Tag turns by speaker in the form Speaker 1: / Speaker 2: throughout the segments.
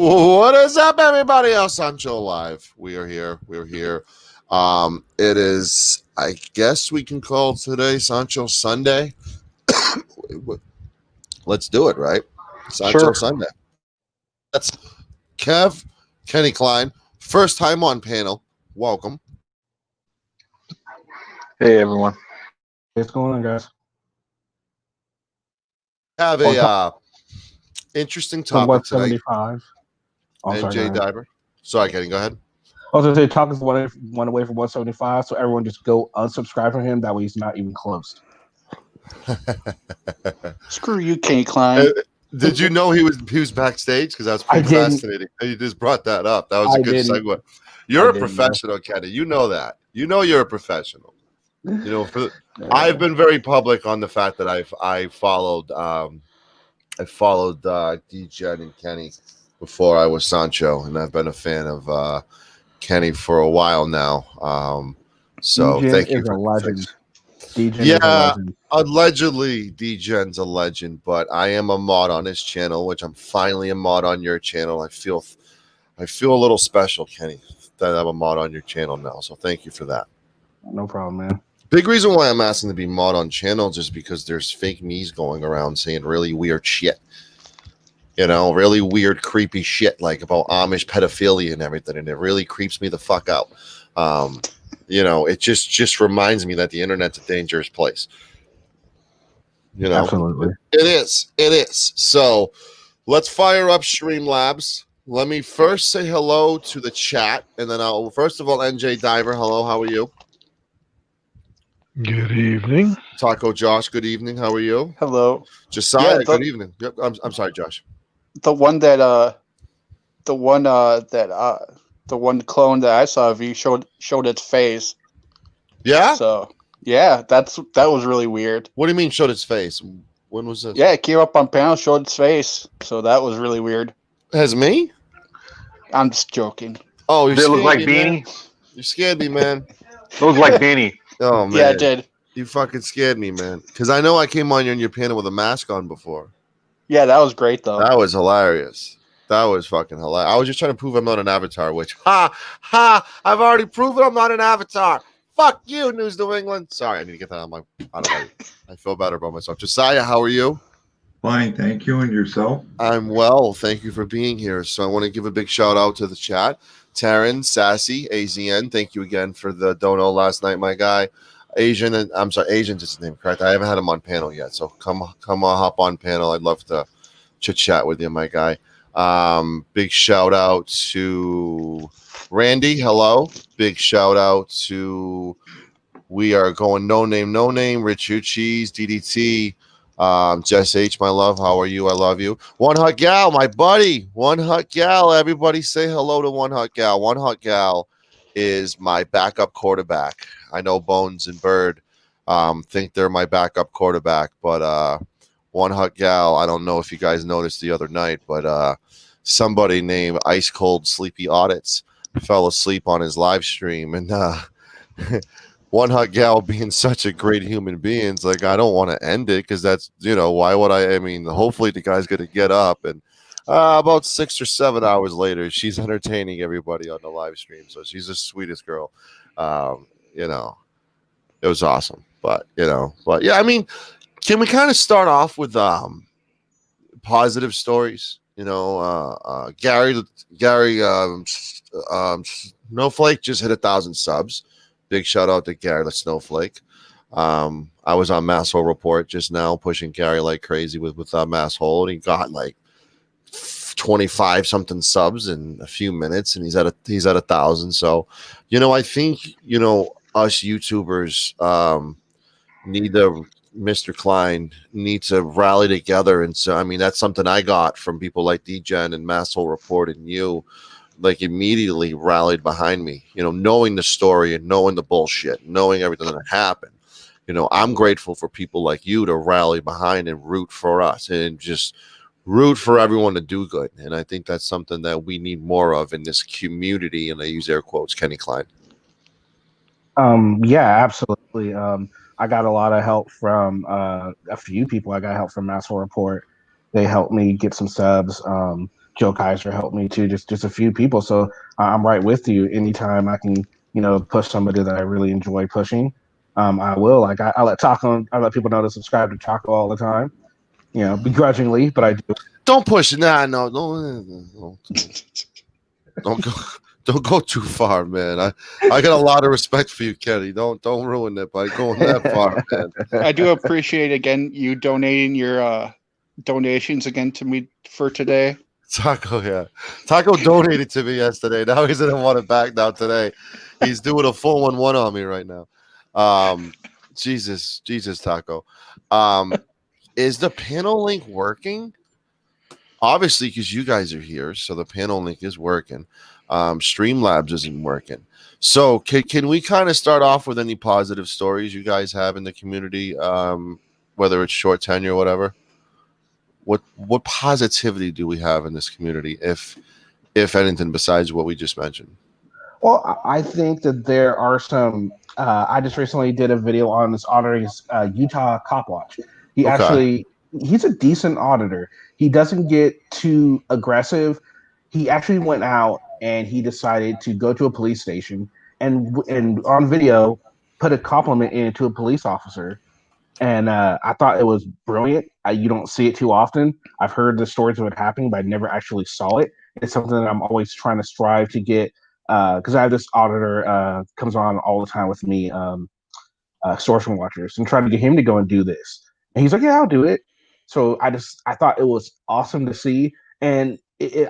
Speaker 1: What is up, everybody else? Sancho Live. We are here. We're here. It is, I guess we can call today Sancho Sunday. Let's do it, right? Sancho Sunday. That's Kev, Kenny Klein. First time on panel. Welcome.
Speaker 2: Hey, everyone.
Speaker 3: What's going on, guys?
Speaker 1: Have a interesting topic tonight.
Speaker 3: 175.
Speaker 1: NJ Diver. Sorry, Kenny, go ahead.
Speaker 3: I was going to say, Talk is one away from 175, so everyone just go unsubscribe from him. That way he's not even close.
Speaker 2: Screw you, Kenny Klein.
Speaker 1: Did you know he was backstage? Because that's pretty fascinating. You just brought that up. That was a good segue. You're a professional, Kenny. You know that. You know you're a professional. You know, I've been very public on the fact that I followed D-Jen and Kenny before I was Sancho, and I've been a fan of Kenny for a while now. So thank you for legend. Allegedly, D-Gen's a legend, but I am a mod on his channel, which I'm finally a mod on your channel. I feel a little special, Kenny, that I'm a mod on your channel now. So thank you for that.
Speaker 3: No problem, man.
Speaker 1: Big reason why I'm asking to be mod on channels is because there's fake me's going around saying really weird shit. You know, really weird, creepy shit like about Amish pedophilia and everything, and it really creeps me the fuck out. You know, it just reminds me that the internet's a dangerous place. You know,
Speaker 3: absolutely,
Speaker 1: it is. So let's fire up Streamlabs. Let me first say hello to the chat, and then first of all, NJ Diver, hello, how are you?
Speaker 4: Good evening.
Speaker 1: Taco Josh, good evening. How are you?
Speaker 2: Hello.
Speaker 1: Josiah, good evening. Yep, I'm sorry, Josh.
Speaker 2: The one clone that I saw of you showed its face.
Speaker 1: Yeah?
Speaker 2: So yeah, that was really weird.
Speaker 1: What do you mean showed its face? When was this?
Speaker 2: Yeah, it came up on panel, showed its face. So that was really weird.
Speaker 1: Has me?
Speaker 2: I'm just joking.
Speaker 1: Oh, you
Speaker 4: look like Beanie?
Speaker 1: You scared me, man.
Speaker 4: Look like Beanie.
Speaker 1: Oh man.
Speaker 2: Yeah, it did.
Speaker 1: You fucking scared me, man. Because I know I came on your panel with a mask on before.
Speaker 2: Yeah, that was great though.
Speaker 1: That was hilarious. That was fucking hilarious. I was just trying to prove I'm not an avatar, which I've already proven I'm not an avatar. Fuck you, News New England. Sorry, I need to get that out of my I feel better about myself. Josiah, how are you?
Speaker 5: Fine, thank you. And yourself?
Speaker 1: I'm well. Thank you for being here. So I want to give a big shout out to the chat. Taryn, Sassy, AZN, thank you again for the dono last night, my guy. Asian's his name, correct? I haven't had him on panel yet, so come on, hop on panel. I'd love to chit chat with you, my guy. Big shout out to Randy. Hello. Big shout out to We Are Going No Name, Rich Cheese, DDT, Jess H, my love. How are you? I love you. One Hot Gal, my buddy. One Hot Gal. Everybody say hello to One Hot Gal. One Hot Gal is my backup quarterback. I know Bones and Bird think they're my backup quarterback, but One Hot Gal, I don't know if you guys noticed the other night, but somebody named Ice Cold Sleepy Audits fell asleep on his live stream, and One Hot Gal being such a great human being, it's like, I don't want to end it because that's, you know, why would I mean, hopefully the guy's going to get up, and about 6 or 7 hours later, she's entertaining everybody on the live stream. So she's the sweetest girl. You know, it was awesome. But yeah, I mean, can we kind of start off with positive stories? You know, Gary Snowflake just hit 1,000 subs. Big shout out to Gary the Snowflake. I was on Masshole Report just now, pushing Gary like crazy with Masshole, and he got like 25 something subs in a few minutes, and he's at 1,000. So, you know, I think, you know, us YouTubers Mr. Klein need to rally together. And so, I mean, that's something I got from people like D-Gen and Masshole Report, and you like immediately rallied behind me, you know, knowing the story and knowing the bullshit, knowing everything that happened. You know, I'm grateful for people like you to rally behind and root for us and just root for everyone to do good. And I think that's something that we need more of in this community. And I use air quotes, Kenny Klein.
Speaker 3: Yeah, absolutely. I got a lot of help from a few people. I got help from Masshole Report. They helped me get some subs. Joe Kaiser helped me too. Just a few people. So I'm right with you. Anytime I can, push somebody that I really enjoy pushing, I will. Like I let I let people know to subscribe to Taco all the time. Begrudgingly, but I do.
Speaker 1: Don't push it. Nah, no, don't go. Don't go too far, man. I got a lot of respect for you, Kenny. Don't ruin it by going that far, man.
Speaker 2: I do appreciate again you donating your donations again to me for today.
Speaker 1: Taco donated to me yesterday. Now he's gonna want it back now today. He's doing a full 1-1 on me right now. Jesus, Taco. Is the panel link working? Obviously, because you guys are here, so the panel link is working. Streamlabs isn't working. So can we kind of start off with any positive stories you guys have in the community, whether it's short tenure or whatever? What positivity do we have in this community, if anything, besides what we just mentioned?
Speaker 3: Well, I think that there are some. I just recently did a video on this auditor's Utah Cop Watch. He's a decent auditor. He doesn't get too aggressive. He actually went out and he decided to go to a police station and on video put a compliment into a police officer. And I thought it was brilliant. You don't see it too often. I've heard the stories of it happening, but I never actually saw it. It's something that I'm always trying to strive to get, because I have this auditor comes on all the time with me, Extortion Watchers, and trying to get him to go and do this. And he's like, yeah, I'll do it. So I thought it was awesome to see. And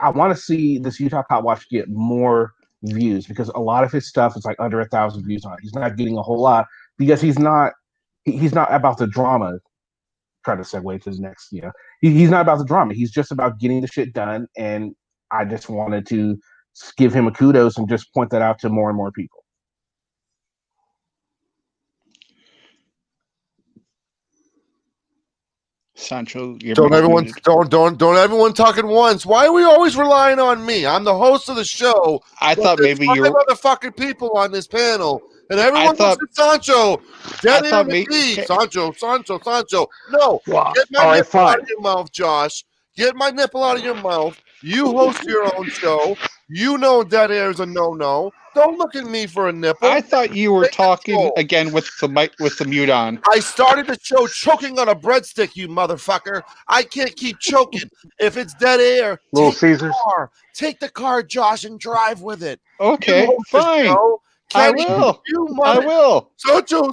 Speaker 3: I want to see this Utah Cop Watch get more views, because a lot of his stuff is like under 1,000 views on it. He's not getting a whole lot because he's not about the drama. Try to segue to the next, he's not about the drama. He's just about getting the shit done. And I just wanted to give him a kudos and just point that out to more and more people.
Speaker 2: Sancho,
Speaker 1: Don't everyone talk at once. Why are we always relying on me? I'm the host of the show.
Speaker 2: I thought maybe
Speaker 1: five
Speaker 2: you
Speaker 1: other fucking people on this panel, and everyone looks at Sancho. Dead
Speaker 2: thought
Speaker 1: air McGee. Sancho. No,
Speaker 4: Wow.
Speaker 1: get my
Speaker 4: All right,
Speaker 1: nipple out
Speaker 4: fine.
Speaker 1: of your mouth, Josh. Get my nipple out of your mouth. You host your own show. You know dead air is a no-no. Don't look at me for a nipple.
Speaker 2: I thought you were
Speaker 1: Take
Speaker 2: talking
Speaker 1: control.
Speaker 2: again with the mic, with the mute on.
Speaker 1: I started the show choking on a breadstick, you motherfucker. I can't keep choking. If it's dead air,
Speaker 4: Little
Speaker 1: take
Speaker 4: Caesars.
Speaker 1: the car. Take the car, Josh, and drive with it.
Speaker 2: Okay,
Speaker 1: You host the
Speaker 2: fine.
Speaker 1: show.
Speaker 2: I
Speaker 1: Kenny,
Speaker 2: will.
Speaker 1: You
Speaker 2: I
Speaker 1: mother.
Speaker 2: will.
Speaker 1: Sancho,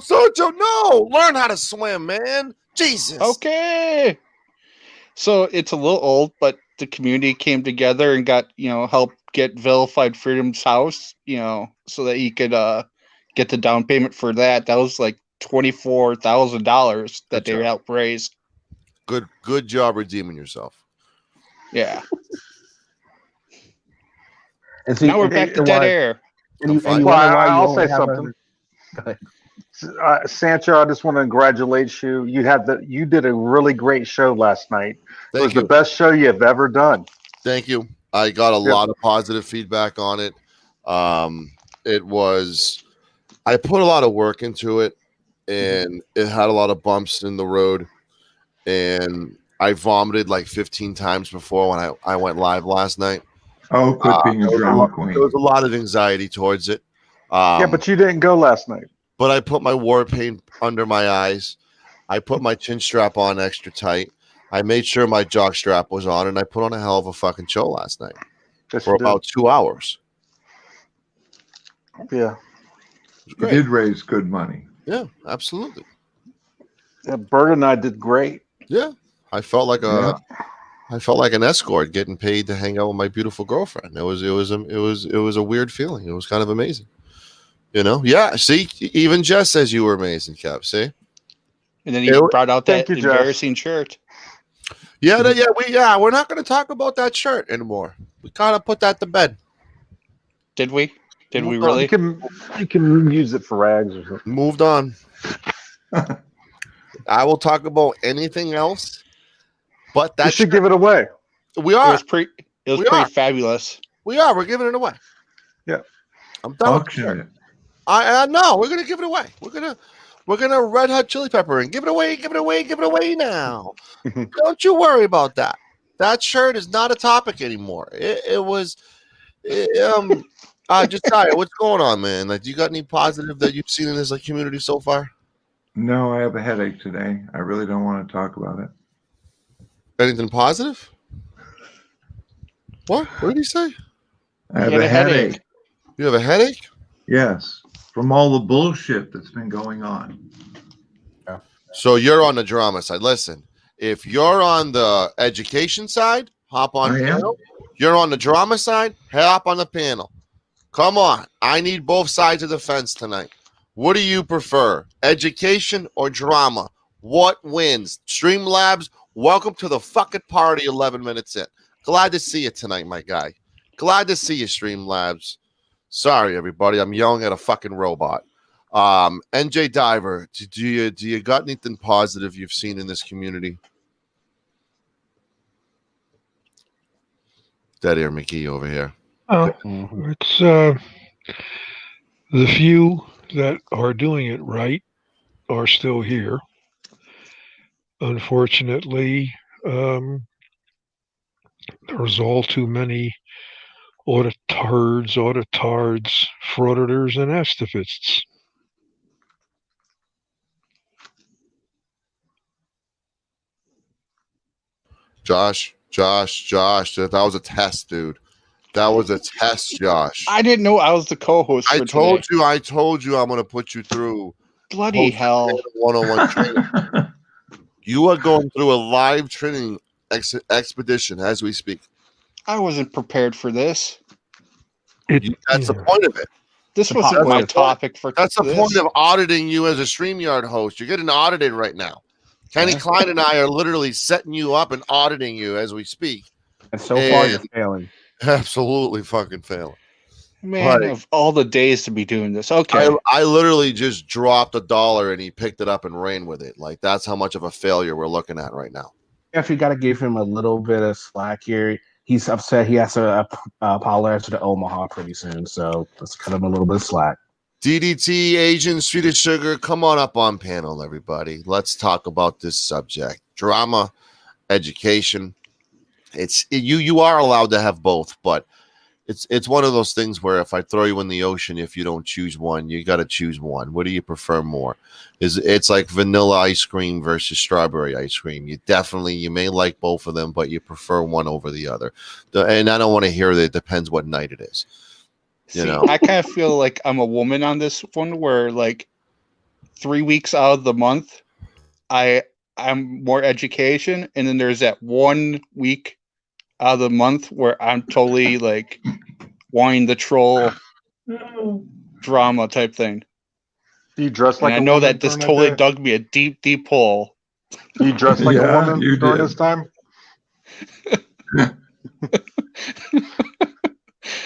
Speaker 1: no. Learn how to swim, man. Jesus.
Speaker 2: Okay. So it's a little old, but the community came together and got, help get Vilified Freedom's house, so that he could get the down payment for that. That was like $24,000 that they helped raise.
Speaker 1: Good job redeeming yourself.
Speaker 2: Yeah.
Speaker 3: And see,
Speaker 2: Now we're back to dead air.
Speaker 3: And you
Speaker 1: Well,
Speaker 3: wonder why you
Speaker 4: I'll
Speaker 3: only
Speaker 4: say
Speaker 3: have
Speaker 4: something.
Speaker 3: Go ahead.
Speaker 4: Sancho, I just want to congratulate you. You did a really great show last night. It was the best show you've ever done.
Speaker 1: Thank you. I got a lot of positive feedback on it. I put a lot of work into it, and it had a lot of bumps in the road, and I vomited like 15 times before when I went live last night.
Speaker 5: Oh, quit being a drama queen.
Speaker 1: There was a lot of anxiety towards it.
Speaker 4: Yeah, but you didn't go last night.
Speaker 1: But I put my war paint under my eyes. I put my chin strap on extra tight. I made sure my jock strap was on, and I put on a hell of a fucking show last night for about 2 hours.
Speaker 4: Yeah.
Speaker 5: You did raise good money.
Speaker 1: Yeah, absolutely.
Speaker 4: Yeah, Bert and I did great.
Speaker 1: Yeah, I felt like an escort getting paid to hang out with my beautiful girlfriend. It was a weird feeling. It was kind of amazing. Yeah. See, even Jess says you were amazing, Kev. See,
Speaker 2: and then you brought out that embarrassing
Speaker 4: Jess.
Speaker 2: shirt.
Speaker 1: Yeah, we're not going to talk about that shirt anymore. We kind of put that to bed.
Speaker 2: Did we? Did we really?
Speaker 4: You can use it for rags or something.
Speaker 1: Moved on. I will talk about anything else, but that
Speaker 4: you should give it away.
Speaker 1: We are.
Speaker 2: It was pretty fabulous.
Speaker 1: We are. We're giving it away.
Speaker 4: Yeah,
Speaker 1: I'm done. Auction it. I no. We're gonna give it away. We're gonna Red Hot Chili Pepper and give it away. Give it away now. Don't you worry about that. that shirt is not a topic anymore. It was. Josiah, what's going on, man? Like, do you got any positive that you've seen in this like community so far?
Speaker 5: No, I have a headache today. I really don't want to talk about it.
Speaker 1: Anything positive? What? What did he say?
Speaker 5: I have a headache.
Speaker 1: You have a headache?
Speaker 5: Yes, from all the bullshit that's been going on.
Speaker 3: Yeah.
Speaker 1: So you're on the drama side. Listen, if you're on the education side, hop on panel. You're on the drama side, hop on the panel. Come on. I need both sides of the fence tonight. What do you prefer, education or drama? What wins? Streamlabs, welcome to the fucking party 11 minutes in. Glad to see you tonight, my guy. Glad to see you, Streamlabs. Sorry, everybody. I'm yelling at a fucking robot. NJ Diver, do you got anything positive you've seen in this community? Dead Air McGee over here.
Speaker 6: It's the few that are doing it right are still here. Unfortunately, there's all too many auditors, frauditors, and estifists.
Speaker 1: Josh, that was a test, dude. That was a test, Josh.
Speaker 2: I didn't know I was the co-host.
Speaker 1: I told you I'm going to put you through.
Speaker 2: Bloody hell.
Speaker 1: 101 training. You are going through a live training expedition as we speak.
Speaker 2: I wasn't prepared for this.
Speaker 1: That's the point of it.
Speaker 2: This wasn't my topic for
Speaker 1: That's the point of auditing you as a StreamYard host. You're getting audited right now. Kenny Klein and I are literally setting you up and auditing you as we speak.
Speaker 3: And so far, you're failing.
Speaker 1: Absolutely fucking failing.
Speaker 2: Man, of all the days to be doing this. Okay.
Speaker 1: I literally just dropped $1 and he picked it up and ran with it. Like, that's how much of a failure we're looking at right now.
Speaker 3: Actually, got to give him a little bit of slack here. He's upset he has to apologize to Omaha pretty soon. So let's cut him a little bit of slack. DDT,
Speaker 1: Asian, Sweetest Sugar, come on up on panel, everybody. Let's talk about this subject. Drama, education. You are allowed to have both, but it's one of those things where if I throw you in the ocean, if you don't choose one, you got to choose one. What do you prefer more? It's like vanilla ice cream versus strawberry ice cream. You may like both of them, but you prefer one over the other. And I don't want to hear that it depends what night it is. You know,
Speaker 2: I kind of feel like I'm a woman on this one where like 3 weeks out of the month, I'm more education. And then there's that 1 week out of the month where I'm totally like wanting the troll drama type thing.
Speaker 4: Do you dress like
Speaker 2: I know that this totally dug me a deep, deep hole.
Speaker 4: Do you dress like a woman during this time?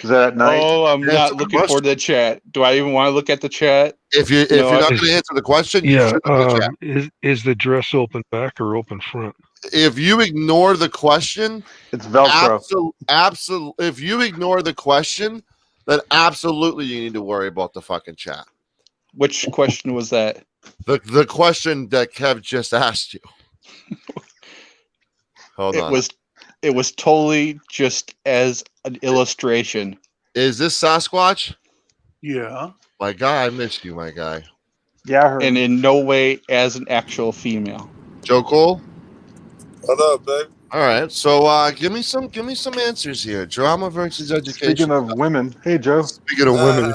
Speaker 4: Is that at night?
Speaker 2: Oh, I'm not looking forward to the chat. Do I even want to look at the chat?
Speaker 1: If you're not going to answer the question, you should look at the chat.
Speaker 6: Is the dress open back or open front?
Speaker 1: If you ignore the question,
Speaker 4: it's Velcro.
Speaker 1: Absolutely. If you ignore the question, then absolutely you need to worry about the fucking chat.
Speaker 2: Which question was that?
Speaker 1: The question that Kev just asked you. Hold on.
Speaker 2: It was totally just as an illustration.
Speaker 1: Is this Sasquatch?
Speaker 7: Yeah.
Speaker 1: My guy, I missed you, my guy.
Speaker 4: Yeah, I heard.
Speaker 2: And in no way as an actual female.
Speaker 1: Joe Cole?
Speaker 8: What up, babe?
Speaker 1: All right, so give me some answers here. Drama versus education.
Speaker 4: Speaking of women, hey Joe.
Speaker 1: Speaking of women,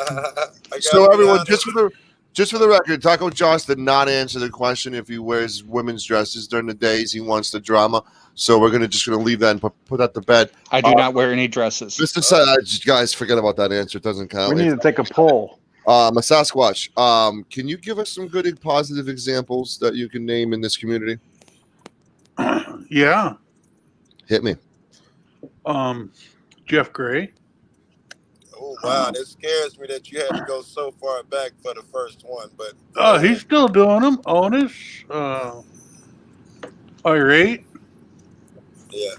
Speaker 1: so everyone, just for the record, Taco Josh did not answer the question if he wears women's dresses during the days he wants the drama. So we're just gonna leave that and put that to bed.
Speaker 2: I do not wear any dresses.
Speaker 1: Mr. Guys, forget about that answer. It doesn't count.
Speaker 4: We need to take a poll.
Speaker 1: A Sasquatch. Can you give us some good positive examples that you can name in this community?
Speaker 7: Yeah.
Speaker 1: Hit me.
Speaker 7: Jeff Gray.
Speaker 8: Oh wow, that scares me that you had to go so far back for the first one, but
Speaker 7: He's still doing them. Honest, irate.
Speaker 8: Yeah.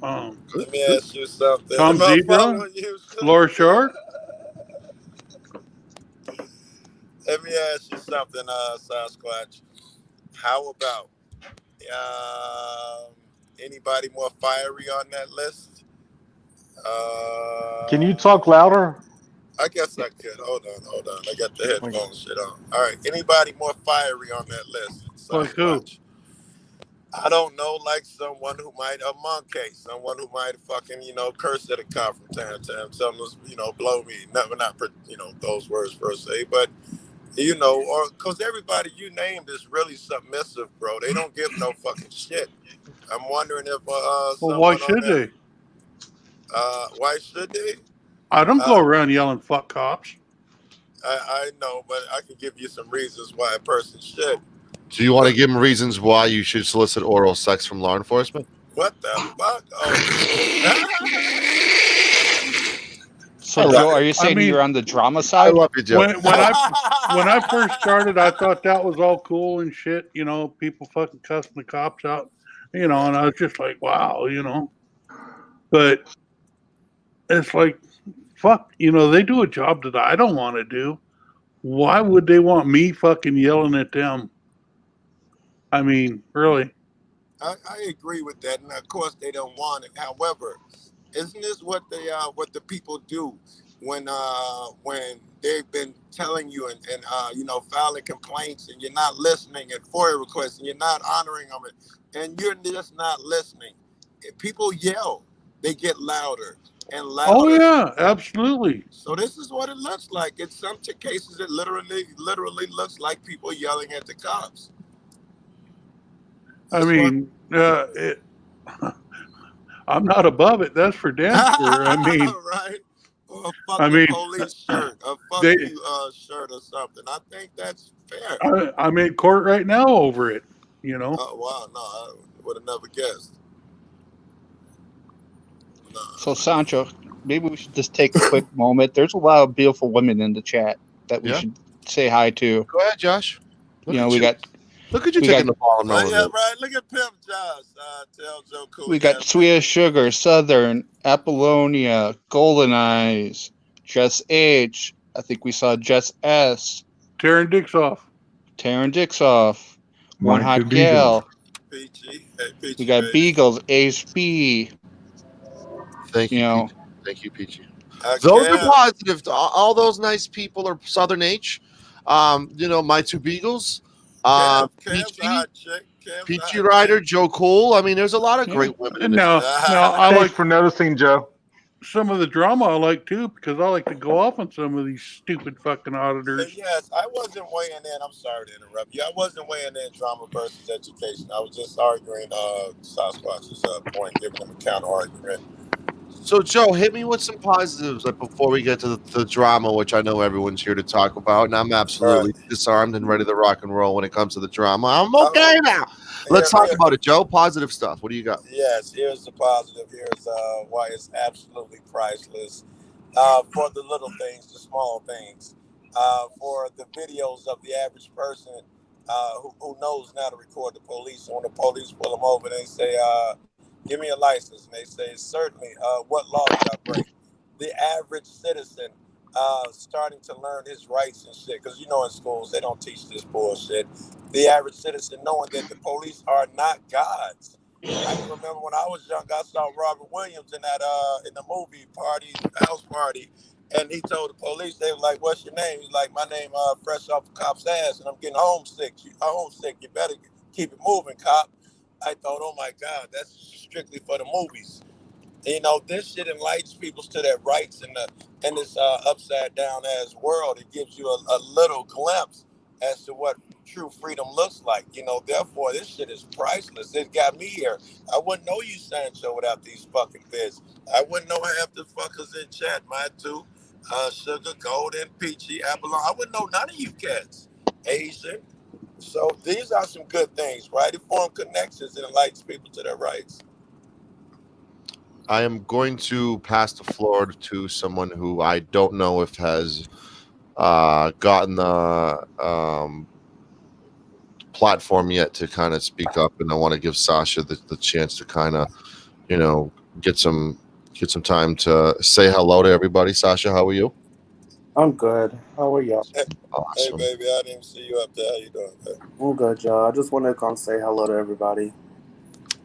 Speaker 7: Let
Speaker 8: me ask you something.
Speaker 7: Tom Zebra, Laura Short.
Speaker 8: Let me ask you something, Sasquatch. How about Anybody more fiery on that list?
Speaker 4: Can you talk louder?
Speaker 8: I guess I could. Hold on. I got the headphones shit on. All right. Anybody more fiery on that list?
Speaker 7: Like who?
Speaker 8: I don't know, like someone who might a monkey, someone who might fucking, curse at a cop from time to time, someone who's, blow me. Not those words per se, but or because everybody you named is really submissive, bro. They don't give no fucking shit. I'm wondering if
Speaker 7: Well,
Speaker 8: someone
Speaker 7: why should they?
Speaker 8: Why should they?
Speaker 7: I don't go around yelling "fuck cops."
Speaker 8: I know, but I can give you some reasons why a person should.
Speaker 1: Do you want to give them reasons why you should solicit oral sex from law enforcement?
Speaker 8: What the fuck?
Speaker 2: So, Joe, are you saying you're on the drama side?
Speaker 1: I love you, Joe.
Speaker 7: When I first started, I thought that was all cool and shit. People fucking cussing the cops out. And I was just like, wow, But it's like, fuck, they do a job that I don't want to do. Why would they want me fucking yelling at them? I mean, really.
Speaker 8: I agree with that, and of course they don't want it. However, isn't this what the people do when they've been telling you and filing complaints and you're not listening, and FOIA requests and you're not honoring them, and you're just not listening? If people yell, they get louder and louder.
Speaker 7: Oh yeah, absolutely.
Speaker 8: So this is what it looks like. In some cases, it literally looks like people yelling at the cops.
Speaker 7: I mean, I'm not above it. That's for damn sure. I mean,
Speaker 8: right? Or a fucking police shirt, a fucking shirt or something. I think that's fair.
Speaker 7: I'm in court right now over it.
Speaker 8: Oh wow, no, I would have never guessed. No.
Speaker 2: So Sancho, maybe we should just take a quick moment. There's a lot of beautiful women in the chat that we should say hi to.
Speaker 1: Go ahead, Josh.
Speaker 2: We got.
Speaker 1: Look at you taking the ball.
Speaker 8: Yeah, right. Look at Pimp Josh. Tell Joe Cool.
Speaker 2: We got Sweet as Sugar, Southern, Apollonia, Golden Eyes, Jess H. I think we saw Jess S.
Speaker 7: Tearing dicks off.
Speaker 2: One Hot Gal.
Speaker 8: Peachy. Hey, Peachy,
Speaker 2: we got
Speaker 8: baby.
Speaker 2: Beagles, Ace B.
Speaker 1: Thank you.
Speaker 2: Peachy.
Speaker 1: Thank you, Peachy. Those are positive. All those nice people are Southern H. My two Beagles. Peachy Rider, Joe Cool. I mean, there's a lot of great women.
Speaker 7: Now I
Speaker 4: Thanks
Speaker 7: like
Speaker 4: for noticing, Joe.
Speaker 7: Some of the drama I like too, because I like to go off on some of these stupid fucking auditors.
Speaker 8: Yes, I wasn't weighing in. I'm sorry to interrupt you. I wasn't weighing in drama versus education. I was just arguing Sasquatch's point, giving them a counter argument.
Speaker 1: So, Joe, hit me with some positives before we get to the drama, which I know everyone's here to talk about, and I'm absolutely disarmed and ready to rock and roll when it comes to the drama. I'm okay now. Let's talk about it, Joe. Positive stuff. What do you got?
Speaker 8: Yes, here's the positive. Here's why it's absolutely priceless. For the little things, the small things. For the videos of the average person who knows now to record the police. And when the police pull them over, they say, give me a license. And they say, certainly, what law did I break? The average citizen starting to learn his rights and shit. Because, in schools, they don't teach this bullshit. The average citizen knowing that the police are not gods. I can remember when I was young, I saw Robert Williams in that in the movie house party. And he told the police, they were like, what's your name? He's like, my name fresh off the cop's ass, and I'm getting homesick. You better keep it moving, cop. I thought, oh my God, that's strictly for the movies. This shit enlightens people to their rights in this upside down ass world. It gives you a little glimpse as to what true freedom looks like. Therefore, this shit is priceless. It got me here. I wouldn't know you, Sancho, without these fucking vids. I wouldn't know half the fuckers in chat, mine too. Sugar, Golden, Peachy, Apollon. I wouldn't know none of you cats. Asian. So these are some good things, right? It forms connections and enlightens people to their rights.
Speaker 1: I am going to pass the floor to someone who I don't know if has gotten the platform yet to kind of speak up, and I want to give Sasha the chance to kind of, get some time to say hello to everybody. Sasha, how are you?
Speaker 9: I'm good. How are y'all?
Speaker 1: Awesome.
Speaker 8: Hey, baby, I didn't even see you up there. How you doing, baby?
Speaker 9: I'm good, y'all. I just wanted to come say hello to everybody.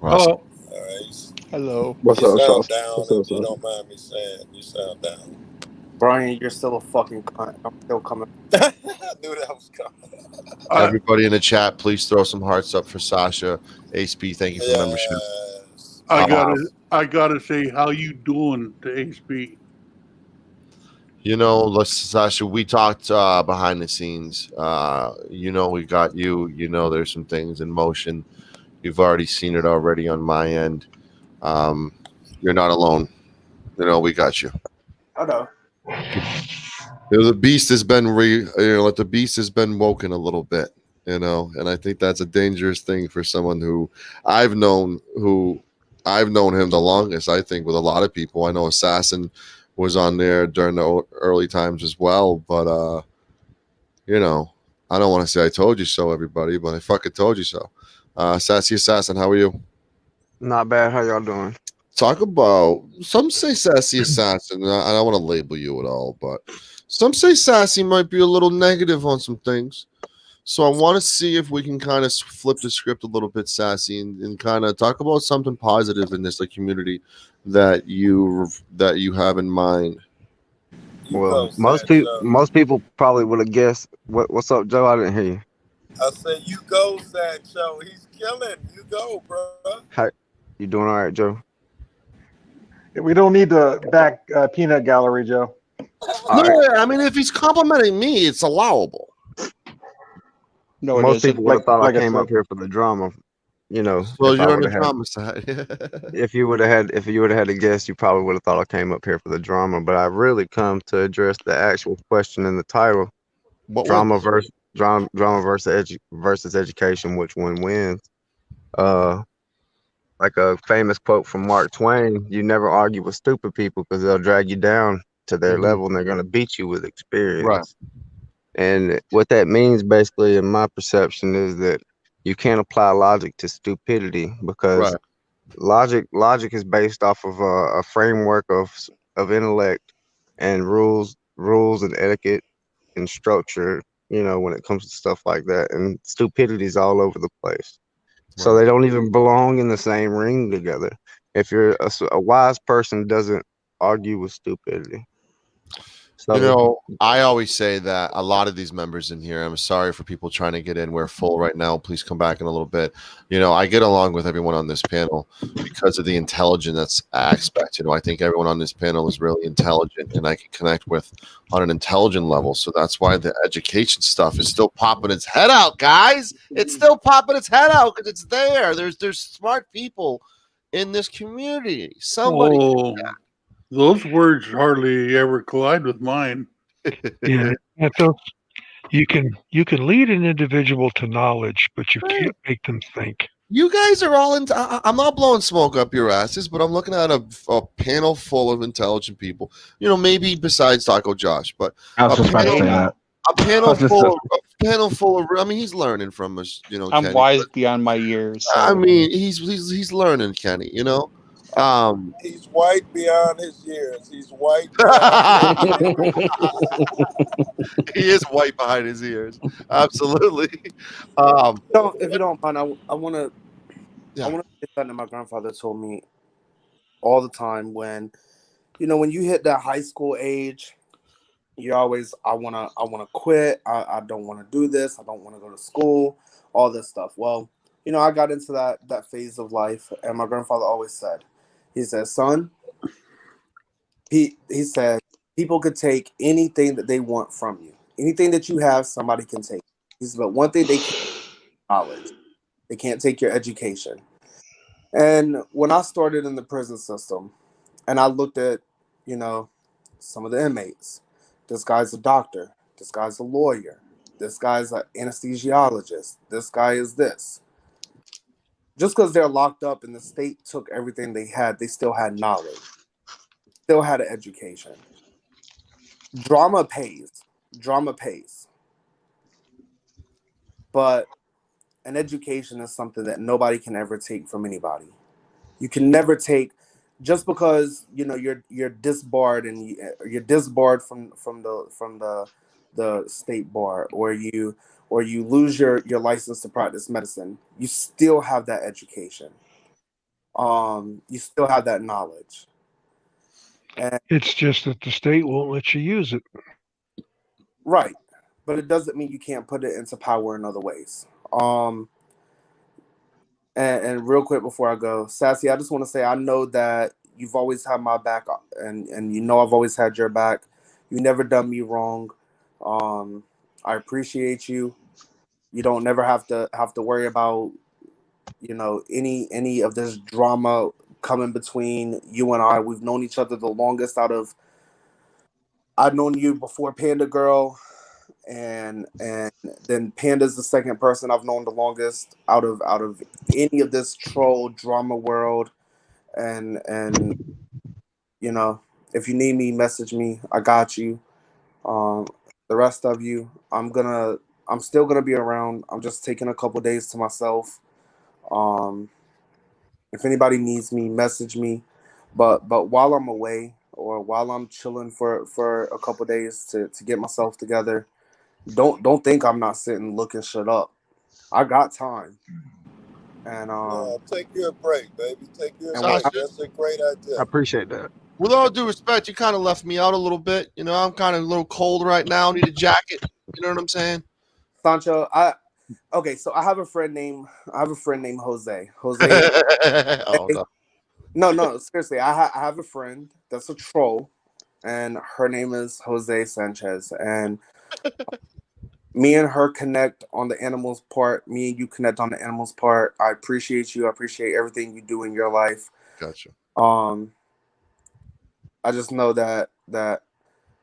Speaker 1: Awesome.
Speaker 8: All right.
Speaker 2: Hello.
Speaker 9: What's
Speaker 8: You
Speaker 9: up,
Speaker 8: sound
Speaker 9: Sauce?
Speaker 8: down,
Speaker 9: What's up,
Speaker 8: if you
Speaker 9: Sauce?
Speaker 8: don't mind me saying. You sound down.
Speaker 9: Brian, you're still a fucking cunt. I'm still coming.
Speaker 8: I knew that was coming.
Speaker 1: Everybody in the chat, please throw some hearts up for Sasha. Ace B, thank you for membership.
Speaker 8: Yes.
Speaker 7: I gotta say, how you doing to HB?
Speaker 1: You know, Sasha, we talked behind the scenes. You know, we got you. You know, there's some things in motion. You've already seen it already on my end. You're not alone. You know, we got you.
Speaker 9: Oh no.
Speaker 1: You know, the beast has been the beast has been woken a little bit. You know, and I think that's a dangerous thing for someone who I've known him the longest. I think with a lot of people, I know Assassin was on there during the early times as well. But you know, I don't want to say I told you so, everybody, but I fucking told you so. Sassy Assassin, how are you?
Speaker 10: Not bad. How y'all doing?
Speaker 1: Talk about some say Sassy Assassin. I don't want to label you at all, but some say Sassy might be a little negative on some things. So I want to see if we can kind of flip the script a little bit, Sassy, and kind of talk about something positive in this community that you have in mind.
Speaker 10: Well, most people probably would have guessed. What's up, Joe? I didn't hear you.
Speaker 8: I said, you go, Sancho. He's killing. You go, bro.
Speaker 10: How you doing? All right, Joe.
Speaker 4: We don't need the back peanut gallery, Joe.
Speaker 1: I mean, if he's complimenting me, it's allowable.
Speaker 2: No,
Speaker 10: most people would have thought I came
Speaker 4: I
Speaker 10: up here for the drama. You know,
Speaker 1: so you're on the drama side.
Speaker 10: if you would have had to guess, you probably would have thought I came up here for the drama. But I really come to address the actual question in the title: drama versus education. Which one wins? Like a famous quote from Mark Twain: "You never argue with stupid people because they'll drag you down to their level and they're going to beat you with experience."
Speaker 1: Right.
Speaker 10: And what that means, basically, in my perception, is that you can't apply logic to stupidity because logic is based off of a framework of intellect and rules and etiquette and structure. You know, when it comes to stuff like that, and stupidity is all over the place. So they don't even belong in the same ring together. If you're a wise person, doesn't argue with stupidity. So,
Speaker 1: you know, I always say that a lot of these members in here, I'm sorry for people trying to get in. We're full right now. Please come back in a little bit. You know, I get along with everyone on this panel because of the intelligence aspect. You know, I think everyone on this panel is really intelligent and I can connect with on an intelligent level. So that's why the education stuff is still popping its head out, guys. It's still popping its head out because it's there. There's smart people in this community. Somebody.
Speaker 7: Those words hardly ever collide with mine.
Speaker 6: Yeah, so you can lead an individual to knowledge, but you can't make them think.
Speaker 1: You guys are all I'm not blowing smoke up your asses, but I'm looking at a panel full of intelligent people. You know, maybe besides Taco Josh, but
Speaker 3: I was just about to say that.
Speaker 1: A panel full of. I mean, he's learning from us. You know,
Speaker 2: I'm
Speaker 1: Kenny,
Speaker 2: wise beyond my years. So.
Speaker 1: I mean, he's learning, Kenny. You know,
Speaker 8: he's white beyond his years. He's white.
Speaker 1: He is white behind his ears. Absolutely.
Speaker 9: If you don't mind, I want to say something my grandfather told me all the time when you hit that high school age. You're always, I wanna quit. I don't want to do this. I don't want to go to school. All this stuff. Well, I got into that phase of life, and my grandfather always said, he said, son, he said, people could take anything that they want from you. Anything that you have, somebody can take. He said, but one thing they can't take knowledge. They can't take your education. And when I started in the prison system, and I looked at, some of the inmates. This guy's a doctor. This guy's a lawyer. This guy's an anesthesiologist. This guy is this. Just because they're locked up and the state took everything they had, they still had knowledge. Still had an education. Drama pays. Drama pays. But an education is something that nobody can ever take from anybody. You can never take, just because you're disbarred and you're disbarred from the state bar, or you lose your license to practice medicine. You still have that education. you still have that knowledge. And
Speaker 6: it's just that the state won't let you use it.
Speaker 9: right. But it doesn't mean you can't put it into power in other ways. And real quick before I go, Sassy, I just want to say I know that you've always had my back, and you know I've always had your back. You never done me wrong. I appreciate you. You don't never have to worry about, you know, any of this drama coming between you and I. We've known each other the longest I've known you before Panda Girl, and then Panda's the second person I've known the longest out of any of this troll drama world. And you know, if you need me, message me. I got you. The rest of you, I'm still gonna be around. I'm just taking a couple days to myself. If anybody needs me, message me. But while I'm away or while I'm chilling for a couple days to get myself together, don't think I'm not sitting looking shit up. I got time. And
Speaker 8: take you a break, baby. Take you a break. That's a great idea.
Speaker 10: I appreciate that.
Speaker 1: With all due respect, you kind of left me out a little bit. You know, I'm kind of a little cold right now. Need a jacket. You know what I'm saying?
Speaker 9: Sancho, so I have a friend named Jose.
Speaker 1: Oh,
Speaker 9: no, seriously. I have a friend that's a troll, and her name is Jose Sanchez. And me and her connect on the animals part. Me and you connect on the animals part. I appreciate you. I appreciate everything you do in your life.
Speaker 1: Gotcha.
Speaker 9: I just know that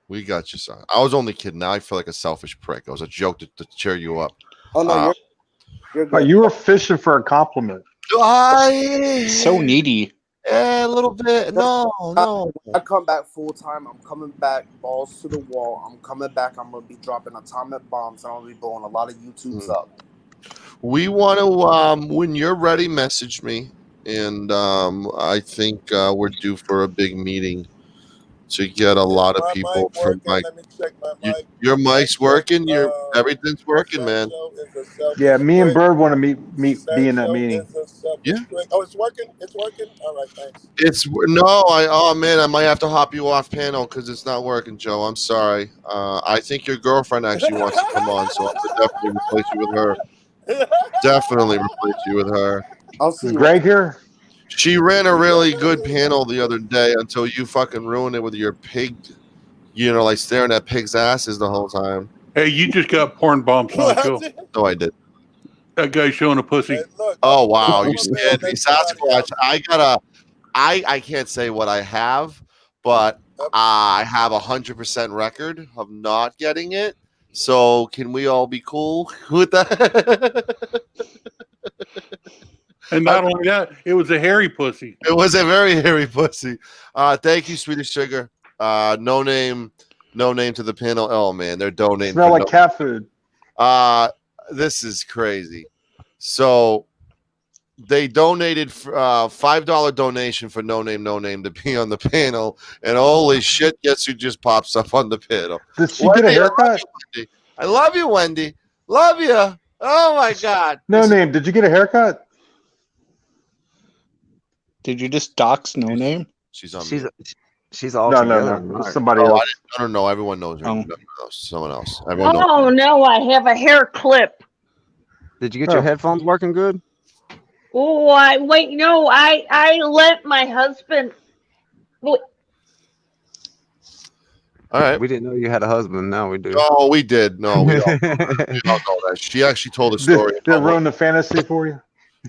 Speaker 1: we got you, son. I was only kidding. Now I feel like a selfish prick. It was a joke to cheer you up.
Speaker 9: Oh no, you're good.
Speaker 4: Oh, you were fishing for a compliment.
Speaker 2: So needy.
Speaker 1: Yeah, a little bit. No.
Speaker 9: I come back full time. I'm coming back balls to the wall. I'm coming back. I'm gonna be dropping atomic bombs, and I'm gonna be blowing a lot of YouTubes up.
Speaker 1: We want to. When you're ready, message me, and I think we're due for a big meeting to get a lot of people from Mike.
Speaker 8: Let me check my mic.
Speaker 1: Your mic's working. Everything's working, man.
Speaker 4: Yeah, me and Bird want to meet be in that meeting.
Speaker 1: Yeah.
Speaker 8: Oh, it's working. It's working. All right, thanks.
Speaker 1: Man, I might have to hop you off panel because it's not working, Joe. I'm sorry. I think your girlfriend actually wants to come on, so I could definitely replace you with her. Definitely replace you with her.
Speaker 4: Is Greg here?
Speaker 1: She ran a really good panel the other day until you fucking ruined it with your pig, like staring at pigs' asses the whole time.
Speaker 7: Hey, you just got porn bombed, Sancho.
Speaker 1: No, I did.
Speaker 7: That guy showing a pussy.
Speaker 8: Hey, look,
Speaker 1: oh, wow. You scared me. Sasquatch, I can't say what I have, but I have 100% record of not getting it. So can we all be cool with that?
Speaker 7: And not only that, it was a hairy pussy.
Speaker 1: It was a very hairy pussy. Thank you, Swedish Sugar. No name to the panel. Oh man, they're donating.
Speaker 4: Smell like cat food.
Speaker 1: This is crazy. So they donated $5 donation for no name to be on the panel, and holy shit, guess who just pops up on the panel?
Speaker 4: Did she get a haircut?
Speaker 1: I love you, Wendy. Love you. Oh my God.
Speaker 4: No name. Did you get a haircut?
Speaker 2: Did you just dox No Name?
Speaker 10: She's all
Speaker 4: no. Somebody else.
Speaker 1: No. Everyone knows her. Someone else.
Speaker 11: No, I have a hair clip.
Speaker 10: Did you get your headphones working good?
Speaker 11: Oh, I let my husband.
Speaker 1: All right.
Speaker 10: We didn't know you had a husband. Now we do.
Speaker 1: No, we did. No, we don't. We don't know that. She actually told a story.
Speaker 4: Did it ruin the fantasy for you?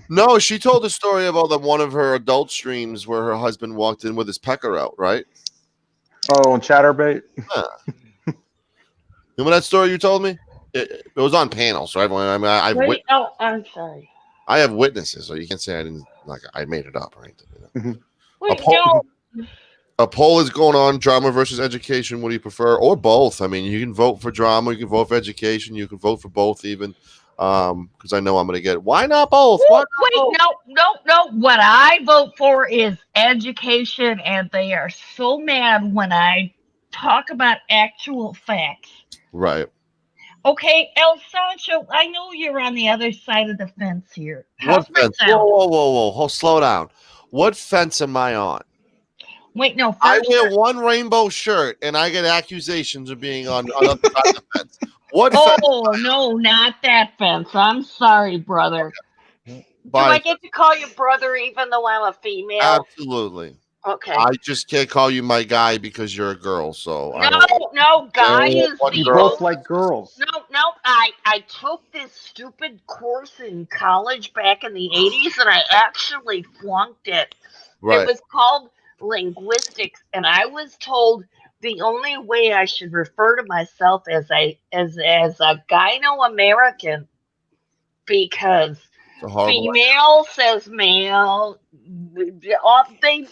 Speaker 1: No, she told a story about one of her adult streams where her husband walked in with his pecker out, right?
Speaker 4: Oh, on Chatterbait?
Speaker 1: Yeah. Remember that story you told me? It was on panel, so everyone. I mean,
Speaker 11: I'm sorry.
Speaker 1: I have witnesses, so you can't say I didn't. I made it up or anything. A poll is going on: drama versus education. What do you prefer, or both? I mean, you can vote for drama, you can vote for education, you can vote for both, even. Because I know I'm going to get it. Why not both?
Speaker 11: No. What I vote for is education, and they are so mad when I talk about actual facts.
Speaker 1: Right.
Speaker 11: Okay, El Sancho, I know you're on the other side of the fence here. How's
Speaker 1: What
Speaker 11: my
Speaker 1: fence?
Speaker 11: sound?
Speaker 1: Whoa. Slow down. What fence am I on?
Speaker 11: Wait, no. First,
Speaker 1: I wear one rainbow shirt, and I get accusations of being on the other side of the fence. What fence?
Speaker 11: Oh, no, not that fence. I'm sorry, brother. Do
Speaker 1: Bye.
Speaker 11: I get to call you brother even though I'm a female?
Speaker 1: Absolutely.
Speaker 11: Okay.
Speaker 1: I just can't call you my guy because you're a girl. So
Speaker 11: No, guy is
Speaker 4: You
Speaker 11: the
Speaker 4: both like girls.
Speaker 11: No. I took this stupid course in college back in the 80s, and I actually flunked it.
Speaker 1: Right.
Speaker 11: It was called linguistics, and I was told the only way I should refer to myself as a Gyno-American, because female says male. They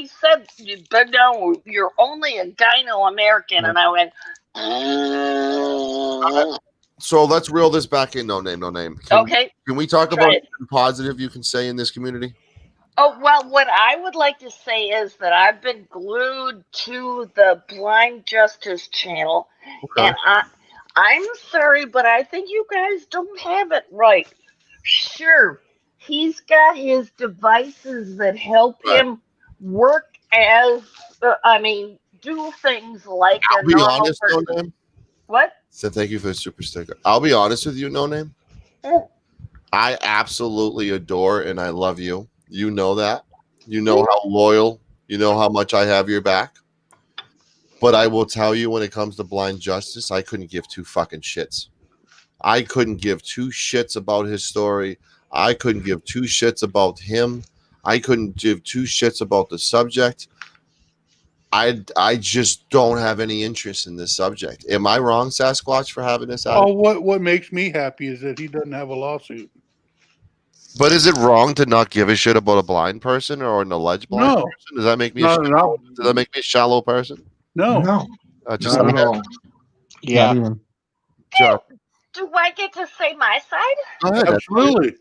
Speaker 11: said, but no, you're only a Gyno-American, and I went.
Speaker 1: So let's reel this back in. No name.
Speaker 11: Okay.
Speaker 1: Can we talk about anything positive you can say in this community?
Speaker 11: Oh, well, what I would like to say is that I've been glued to the Blind Justice channel, and I'm sorry, but I think you guys don't have it right. Sure, he's got his devices that help him work as, do things like
Speaker 1: I'll be honest, No Name.
Speaker 11: What?
Speaker 1: So thank you for the super sticker. I'll be honest with you, No Name. I absolutely adore and I love you. You know that. You know how loyal. You know how much I have your back. But I will tell you, when it comes to Blind Justice, I couldn't give two fucking shits. I couldn't give two shits about his story. I couldn't give two shits about him. I couldn't give two shits about the subject. I just don't have any interest in this subject. Am I wrong, Sasquatch, for having this attitude?
Speaker 7: Oh, what makes me happy is that he doesn't have a lawsuit.
Speaker 1: But is it wrong to not give a shit about a blind person or an alleged blind person? Does that make me Does that make me a shallow person?
Speaker 7: No.
Speaker 1: Just
Speaker 5: not at all.
Speaker 2: Yeah.
Speaker 1: Sure.
Speaker 11: Do I get to say my side?
Speaker 1: Go ahead.
Speaker 7: Absolutely.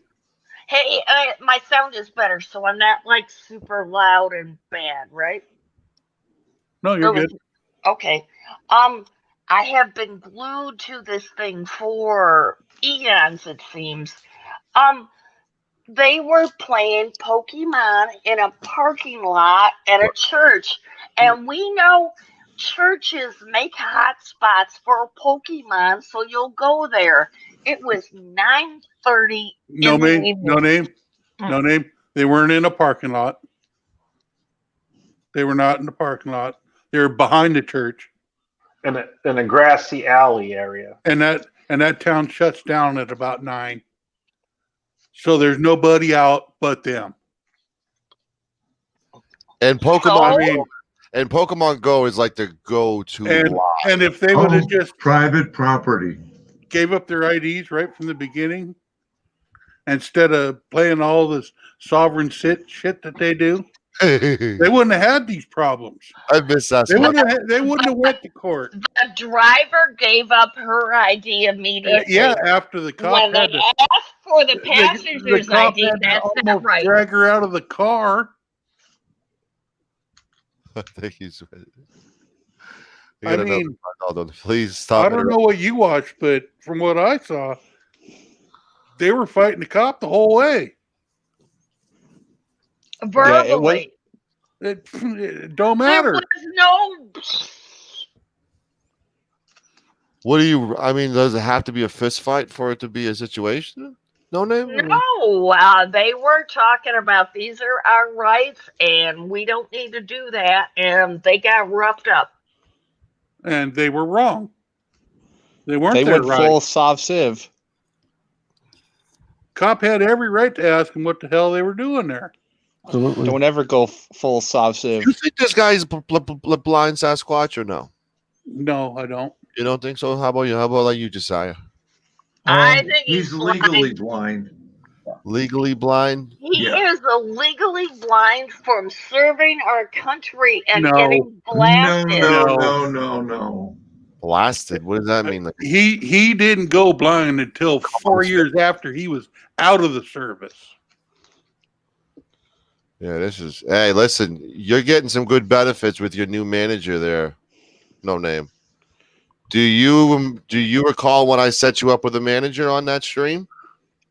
Speaker 11: Hey, my sound is better, so I'm not like super loud and bad, right?
Speaker 7: No, you're good.
Speaker 11: Okay. I have been glued to this thing for eons, it seems. They were playing Pokemon in a parking lot at a church, and we know churches make hotspots for Pokemon, so you'll go there. It was 9:30.
Speaker 7: No name. They weren't in a parking lot. They were not in the parking lot. They were behind the church.
Speaker 4: In a grassy alley area.
Speaker 7: And that town shuts down at about 9. So there's nobody out but them.
Speaker 1: And Pokemon Go is like the go-to
Speaker 7: and if they would have just
Speaker 5: private property,
Speaker 7: gave up their IDs right from the beginning, instead of playing all this sovereign shit that they do, they wouldn't have had these problems.
Speaker 1: I miss that.
Speaker 7: They wouldn't have went to court.
Speaker 11: The driver gave up her ID immediately.
Speaker 7: Yeah, after the cop
Speaker 11: when
Speaker 7: had
Speaker 11: they
Speaker 7: to
Speaker 11: asked for the passenger's
Speaker 7: the cop
Speaker 11: ID,
Speaker 7: had to
Speaker 11: that's not
Speaker 7: almost
Speaker 11: right.
Speaker 7: drag her out of the car.
Speaker 1: Thank you.
Speaker 7: I mean,
Speaker 1: please stop.
Speaker 7: I don't know what you watched, but from what I saw, they were fighting the cop the whole way.
Speaker 11: Verbally.
Speaker 7: It don't matter.
Speaker 11: There was no.
Speaker 1: What do you? I mean, does it have to be a fist fight for it to be a situation? No name.
Speaker 11: No, they were talking about these are our rights, and we don't need to do that, and they got roughed up.
Speaker 7: And they were wrong. They weren't.
Speaker 2: They went
Speaker 7: right.
Speaker 2: full soft civ.
Speaker 7: Cop had every right to ask them what the hell they were doing there.
Speaker 3: Absolutely.
Speaker 2: Don't ever go full soft civ.
Speaker 1: You think this guy's blind Sasquatch or no?
Speaker 7: No, I don't.
Speaker 1: You don't think so? How about you? How about you, Josiah?
Speaker 11: I think
Speaker 5: he's legally blind.
Speaker 1: Legally blind?
Speaker 11: He is legally blind from serving our country and getting blasted.
Speaker 5: No.
Speaker 1: Blasted? What does that mean?
Speaker 7: He didn't go blind until 4 years after he was out of the service.
Speaker 1: Yeah, hey, listen, you're getting some good benefits with your new manager there. No name. Do you recall when I set you up with a manager on that stream?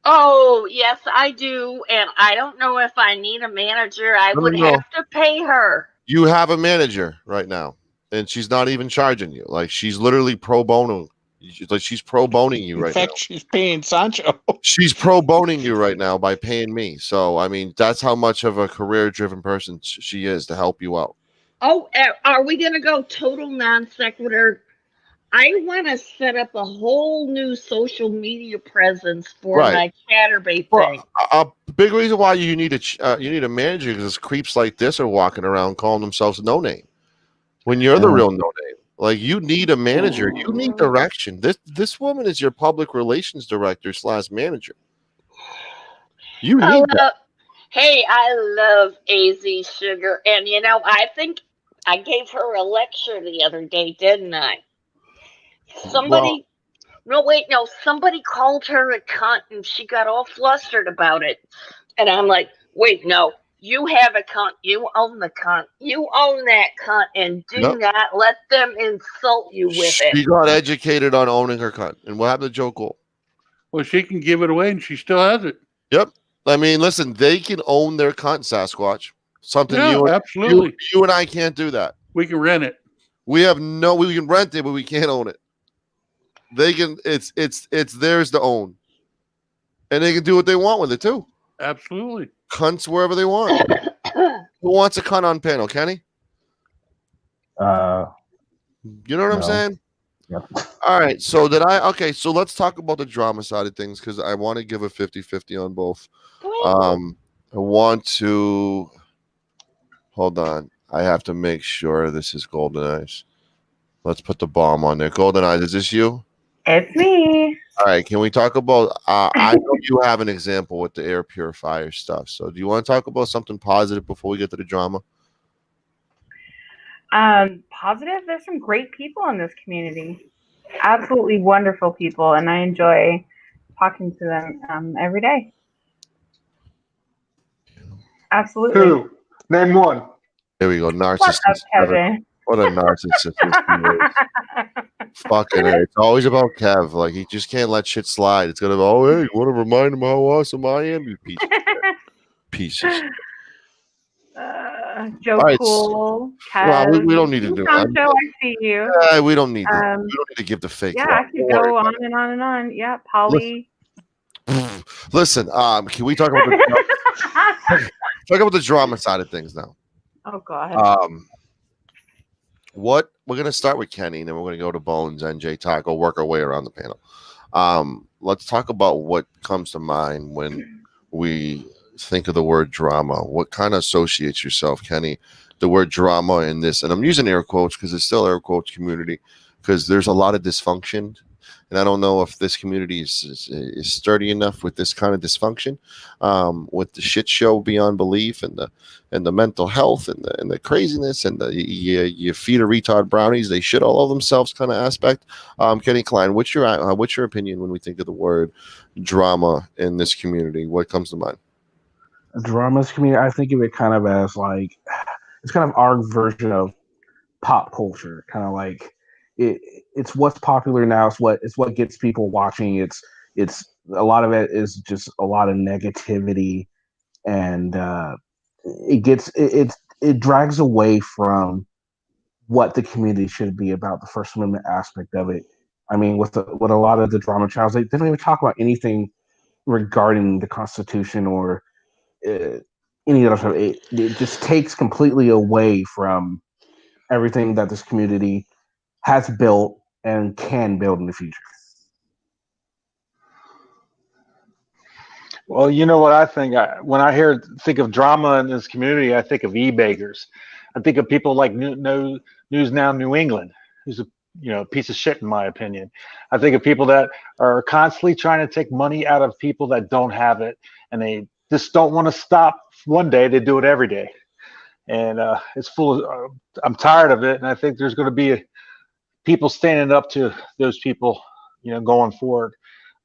Speaker 11: Oh, yes, I do. And I don't know if I need a manager. I would have to pay her.
Speaker 1: You have a manager right now, and she's not even charging you. Like, she's literally pro bono. Like, she's pro boning you right now.
Speaker 2: In fact, she's paying Sancho.
Speaker 1: She's pro boning you right now by paying me. So, I mean, that's how much of a career-driven person she is to help you out.
Speaker 11: Oh, are we going to go total non sequitur? I want to set up a whole new social media presence for my Chatterbait thing.
Speaker 1: A big reason why you need a manager is creeps like this are walking around calling themselves no name when you're the real no name. Like, you need a manager. You need direction. This woman is your public relations director / manager. You need that.
Speaker 11: Hey, I love AZ Sugar, and I think I gave her a lecture the other day, didn't I? Somebody called her a cunt, and she got all flustered about it. And I'm like, wait, no, you have a cunt. You own the cunt. You own that cunt, and do not let them insult you with it.
Speaker 1: She got educated on owning her cunt. And what happened to Joe Cole?
Speaker 7: Well, she can give it away, and she still has it.
Speaker 1: Yep. I mean, listen, they can own their cunt, Sasquatch. Something
Speaker 7: absolutely.
Speaker 1: You and I can't do that.
Speaker 7: We can rent it.
Speaker 1: We can rent it, but we can't own it. They can. It's theirs to own, and they can do what they want with it too.
Speaker 7: Absolutely.
Speaker 1: Cunts wherever they want. Who wants a cunt on panel, Kenny? You know what I'm saying?
Speaker 3: Yep.
Speaker 1: All right. So so let's talk about the drama side of things, because I want to give a 50-50 on both. I want to hold on. I have to make sure this is Golden Eyes. Let's put the bomb on there. Golden Eyes, is this you?
Speaker 12: It's me.
Speaker 1: All right. Can we talk about? I know you have an example with the air purifier stuff. So, do you want to talk about something positive before we get to the drama?
Speaker 12: Positive. There's some great people in this community. Absolutely wonderful people, and I enjoy talking to them every day. Absolutely.
Speaker 4: Who? Name one.
Speaker 1: Here we go. Narcissist.
Speaker 12: What's up, Kevin?
Speaker 1: What a narcissist. Fucking it. It's always about Kev. Like, he just can't let shit slide. It's gonna be, oh, hey, you want to remind him how awesome I am, you piece of shit. Pieces.
Speaker 12: Joe
Speaker 1: right,
Speaker 12: Cool, Kev.
Speaker 1: Well, we don't need to do that.
Speaker 12: Sancho, I see you.
Speaker 1: We don't need to. We don't need to give the fake.
Speaker 12: Yeah, I could go on and on and on. Yeah, Polly.
Speaker 1: Listen, can we talk about the drama side of things now?
Speaker 12: Oh God.
Speaker 1: What we're gonna start with Kenny, and then we're gonna go to Bones and J Taco, work our way around the panel. Let's talk about what comes to mind when we think of the word drama. What kind of associates yourself, Kenny, the word drama in this? And I'm using air quotes because it's still air quotes community, because there's a lot of dysfunction. And I don't know if this community is sturdy enough with this kind of dysfunction, with the shit show beyond belief, and the mental health, and the craziness, and you feed a retard brownies, they shit all over themselves kind of aspect. Kenny Klein, what's your opinion when we think of the word drama in this community? What comes to mind?
Speaker 3: Drama's community, I think of it kind of as like, it's kind of our version of pop culture, kind of like it's what's popular now. It's what gets people watching. It's a lot of it is just a lot of negativity, and it drags away from what the community should be about, the First Amendment aspect of it. I mean, with a lot of the drama channels, they don't even talk about anything regarding the Constitution or any other stuff. It just takes completely away from everything that this community has built and can build in the future.
Speaker 4: Well, you know what I think? When I think of drama in this community, I think of e-beggars. I think of people like News Now New England, who's a piece of shit in my opinion. I think of people that are constantly trying to take money out of people that don't have it, and they just don't want to stop one day. They do it every day, and it's full of. I'm tired of it, and I think there's going to be people standing up to those people, going forward.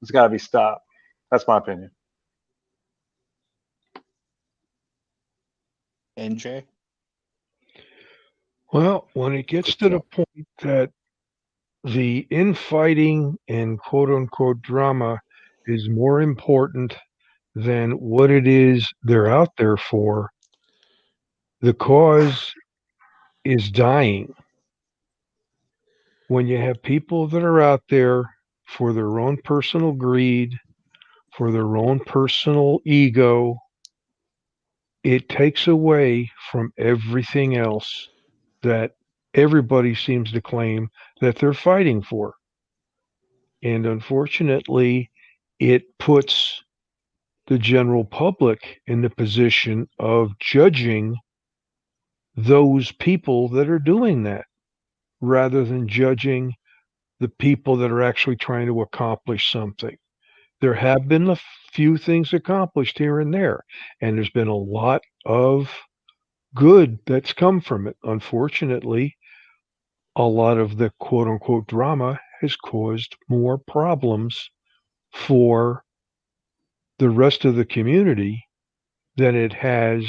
Speaker 4: It's got to be stopped. That's my opinion.
Speaker 2: NJ?
Speaker 6: Well, when it gets to the point that the infighting and quote unquote drama is more important than what it is they're out there for. The cause is dying. When you have people that are out there for their own personal greed, for their own personal ego, it takes away from everything else that everybody seems to claim that they're fighting for. And unfortunately, it puts the general public in the position of judging those people that are doing that rather than judging the people that are actually trying to accomplish something. There have been a few things accomplished here and there, and there's been a lot of good that's come from it. Unfortunately, a lot of the quote unquote drama has caused more problems for the rest of the community than it has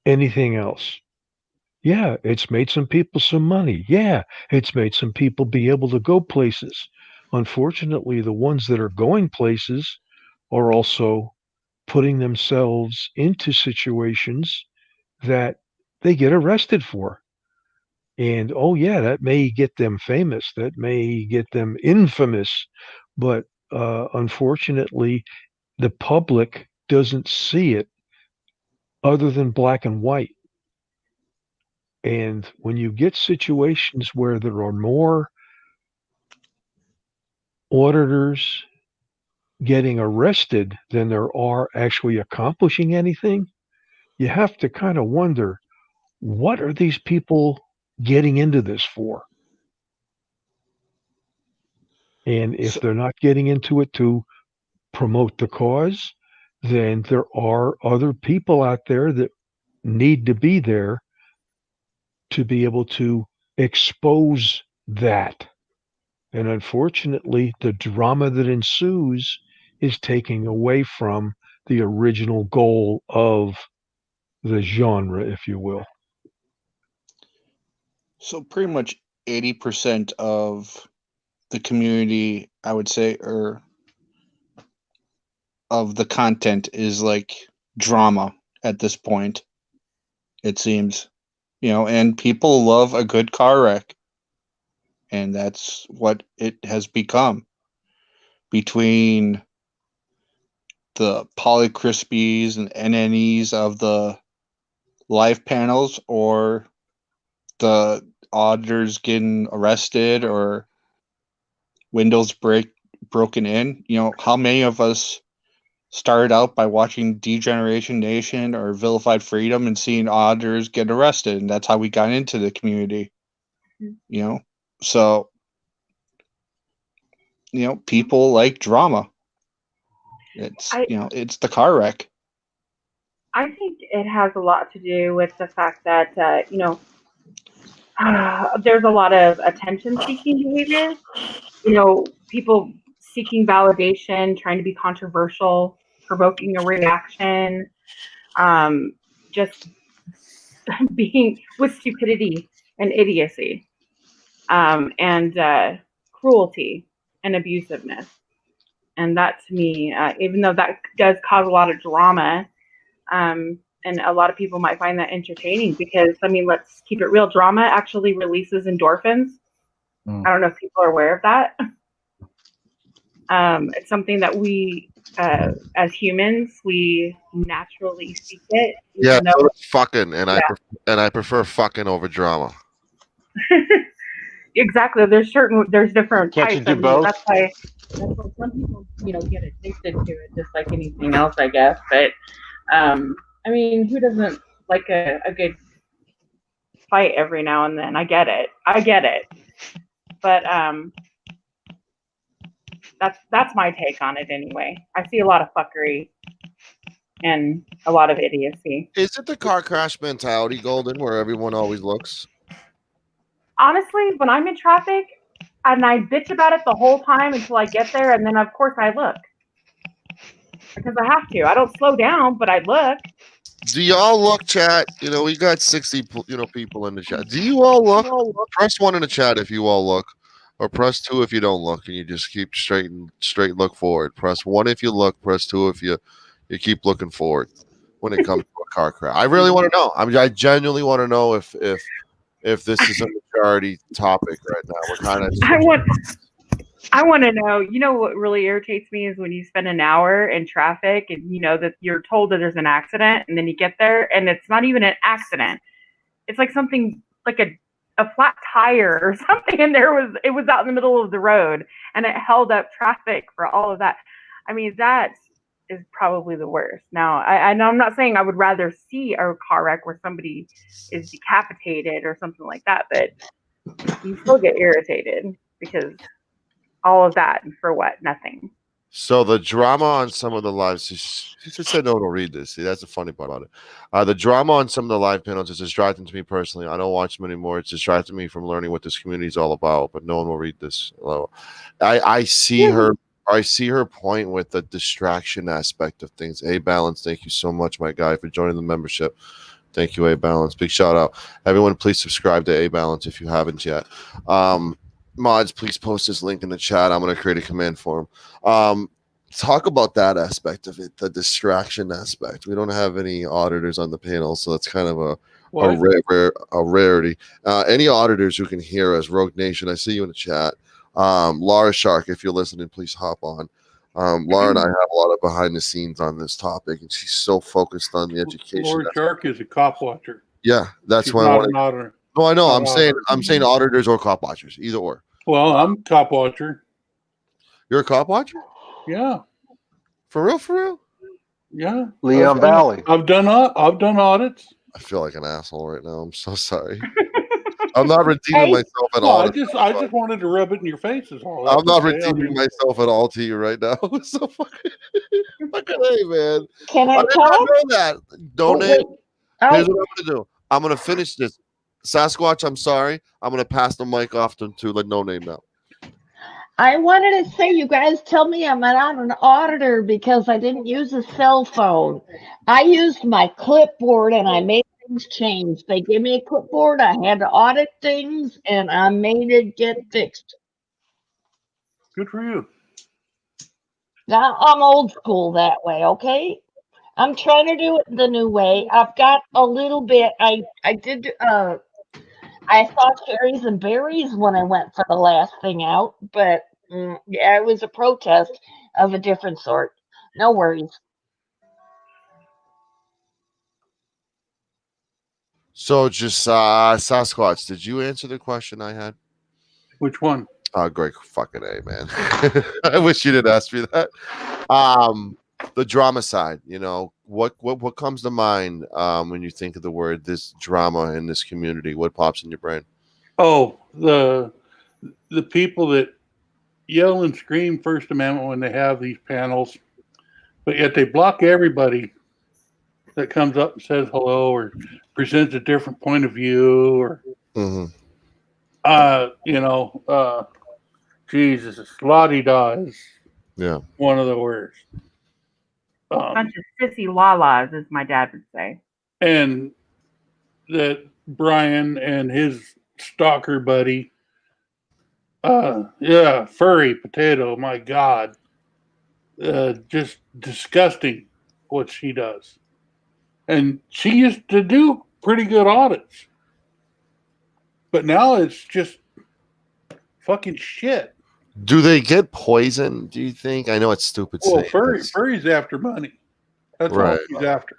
Speaker 6: anything else. Yeah, it's made some people some money. Yeah, it's made some people be able to go places. Unfortunately, the ones that are going places are also putting themselves into situations that they get arrested for. And oh, yeah, that may get them famous, that may get them infamous, but unfortunately, the public doesn't see it other than black and white. And when you get situations where there are more auditors getting arrested than there are actually accomplishing anything, you have to kind of wonder, what are these people getting into this for? And if they're not getting into it to promote the cause, then there are other people out there that need to be there to be able to expose that. And unfortunately, the drama that ensues is taking away from the original goal of the genre, if you will.
Speaker 2: So pretty much 80% of the community, I would say, or of the content is like drama at this point, it seems. And people love a good car wreck. And that's what it has become. Between the Polycrispies and NNEs of the live panels, or the auditors getting arrested, or windows broken in. How many of us started out by watching Degeneration Nation or Vilified Freedom and seeing auditors get arrested, and that's how we got into the community. So people like drama. It's the car wreck.
Speaker 12: I think it has a lot to do with the fact that there's a lot of attention-seeking behavior. People seeking validation, trying to be controversial, provoking a reaction, just being with stupidity and idiocy, and cruelty and abusiveness. And that, to me, even though that does cause a lot of drama, and a lot of people might find that entertaining, because, let's keep it real. Drama actually releases endorphins. I don't know if people are aware of that. It's something that we, as humans, we naturally seek it.
Speaker 1: Yeah, so it's fucking, and I prefer fucking over drama.
Speaker 12: Exactly. There's different
Speaker 4: Can't
Speaker 12: types.
Speaker 4: you do both?
Speaker 12: That's why some people, get addicted to it, just like anything else, I guess. But who doesn't like a good fight every now and then? I get it. But that's my take on it anyway. I see a lot of fuckery and a lot of idiocy.
Speaker 1: Is it the car crash mentality, Golden, where everyone always looks?
Speaker 12: Honestly, when I'm in traffic, and I bitch about it the whole time until I get there, and then of course I look. Because I have to. I don't slow down, but I look.
Speaker 1: Do y'all look, chat? We got 60 people in the chat. Do you all look? Press 1 in the chat if you all look. Or press 2 if you don't look, and you just keep straight look forward. Press 1 if you look. Press 2 if you keep looking forward. When it comes to a car crash, I really want to know. I genuinely want to know if this is a majority topic right now. We're kind of.
Speaker 12: I want to know. You know what really irritates me is when you spend an hour in traffic and you know that you're told that there's an accident, and then you get there and it's not even an accident. It's like something like a flat tire or something, and it was out in the middle of the road, and it held up traffic for all of that. I mean, that is probably the worst. Now, I'm not saying I would rather see a car wreck where somebody is decapitated or something like that, but you still get irritated because all of that for what? Nothing.
Speaker 1: So the drama on some of the lives, she just said no one will read this. See, that's the funny part about it. The drama on some of the live panels is distracting to me personally. I don't watch them anymore. It's distracting me from learning what this community is all about, but no one will read this. I see her. I see her point with the distraction aspect of things. A Balance, thank you so much, my guy, for joining the membership. Thank you, A Balance. Big shout out. Everyone, please subscribe to A Balance if you haven't yet. Mods, please post this link in the chat. I'm going to create a command form. Talk about that aspect of it, the distraction aspect. We don't have any auditors on the panel, so that's kind of a rarity. Any auditors who can hear us, Rogue Nation, I see you in the chat. Laura Shark, if you're listening, please hop on. Laura and I have a lot of behind the scenes on this topic, and she's so focused on the education.
Speaker 7: Laura Shark is a cop watcher.
Speaker 1: Yeah, that's
Speaker 7: She's
Speaker 1: why
Speaker 7: not an auditor.
Speaker 1: No, I know. I'm saying auditors or cop watchers, either or.
Speaker 7: Well, I'm a cop watcher.
Speaker 1: You're a cop watcher?
Speaker 7: Yeah.
Speaker 1: For real? For real?
Speaker 7: Yeah.
Speaker 4: Leon Valley.
Speaker 7: I've done audits.
Speaker 1: I feel like an asshole right now. I'm so sorry. I'm not redeeming myself at all.
Speaker 7: I just wanted to rub it in your face. Is all.
Speaker 1: I'm not redeeming myself at all to you right now. So fucking hey, man.
Speaker 11: Can I
Speaker 1: did not know that. Donate. Here's what I'm gonna do. I'm gonna finish this. Sasquatch, I'm sorry. I'm gonna pass the mic off to let No Name now.
Speaker 11: I wanted to say, you guys tell me I'm not an auditor because I didn't use a cell phone. I used my clipboard and I made things change. They gave me a clipboard. I had to audit things and I made it get fixed.
Speaker 7: Good for you.
Speaker 11: Now, I'm old school that way, okay? I'm trying to do it the new way. I've got a little bit. I saw cherries and berries when I went for the last thing out, but yeah, it was a protest of a different sort. No worries.
Speaker 1: So just Sasquatch, did you answer the question I had?
Speaker 7: Which one?
Speaker 1: Great fucking A, man. I wish you didn't ask me that. The drama side, you know, what comes to mind when you think of the word this drama in this community? What pops in your brain?
Speaker 7: Oh, the people that yell and scream First Amendment when they have these panels, but yet they block everybody that comes up and says hello or presents a different point of view or Jesus, la-di-da is one of the worst.
Speaker 12: Bunch of sissy lalas, as my dad would say.
Speaker 7: And that Brian and his stalker buddy, furry potato, my God. Just disgusting what she does. And she used to do pretty good audits. But now it's just fucking shit.
Speaker 1: Do they get poisoned, do you think? I know it's stupid.
Speaker 7: Well, furry's after money. That's all she's after.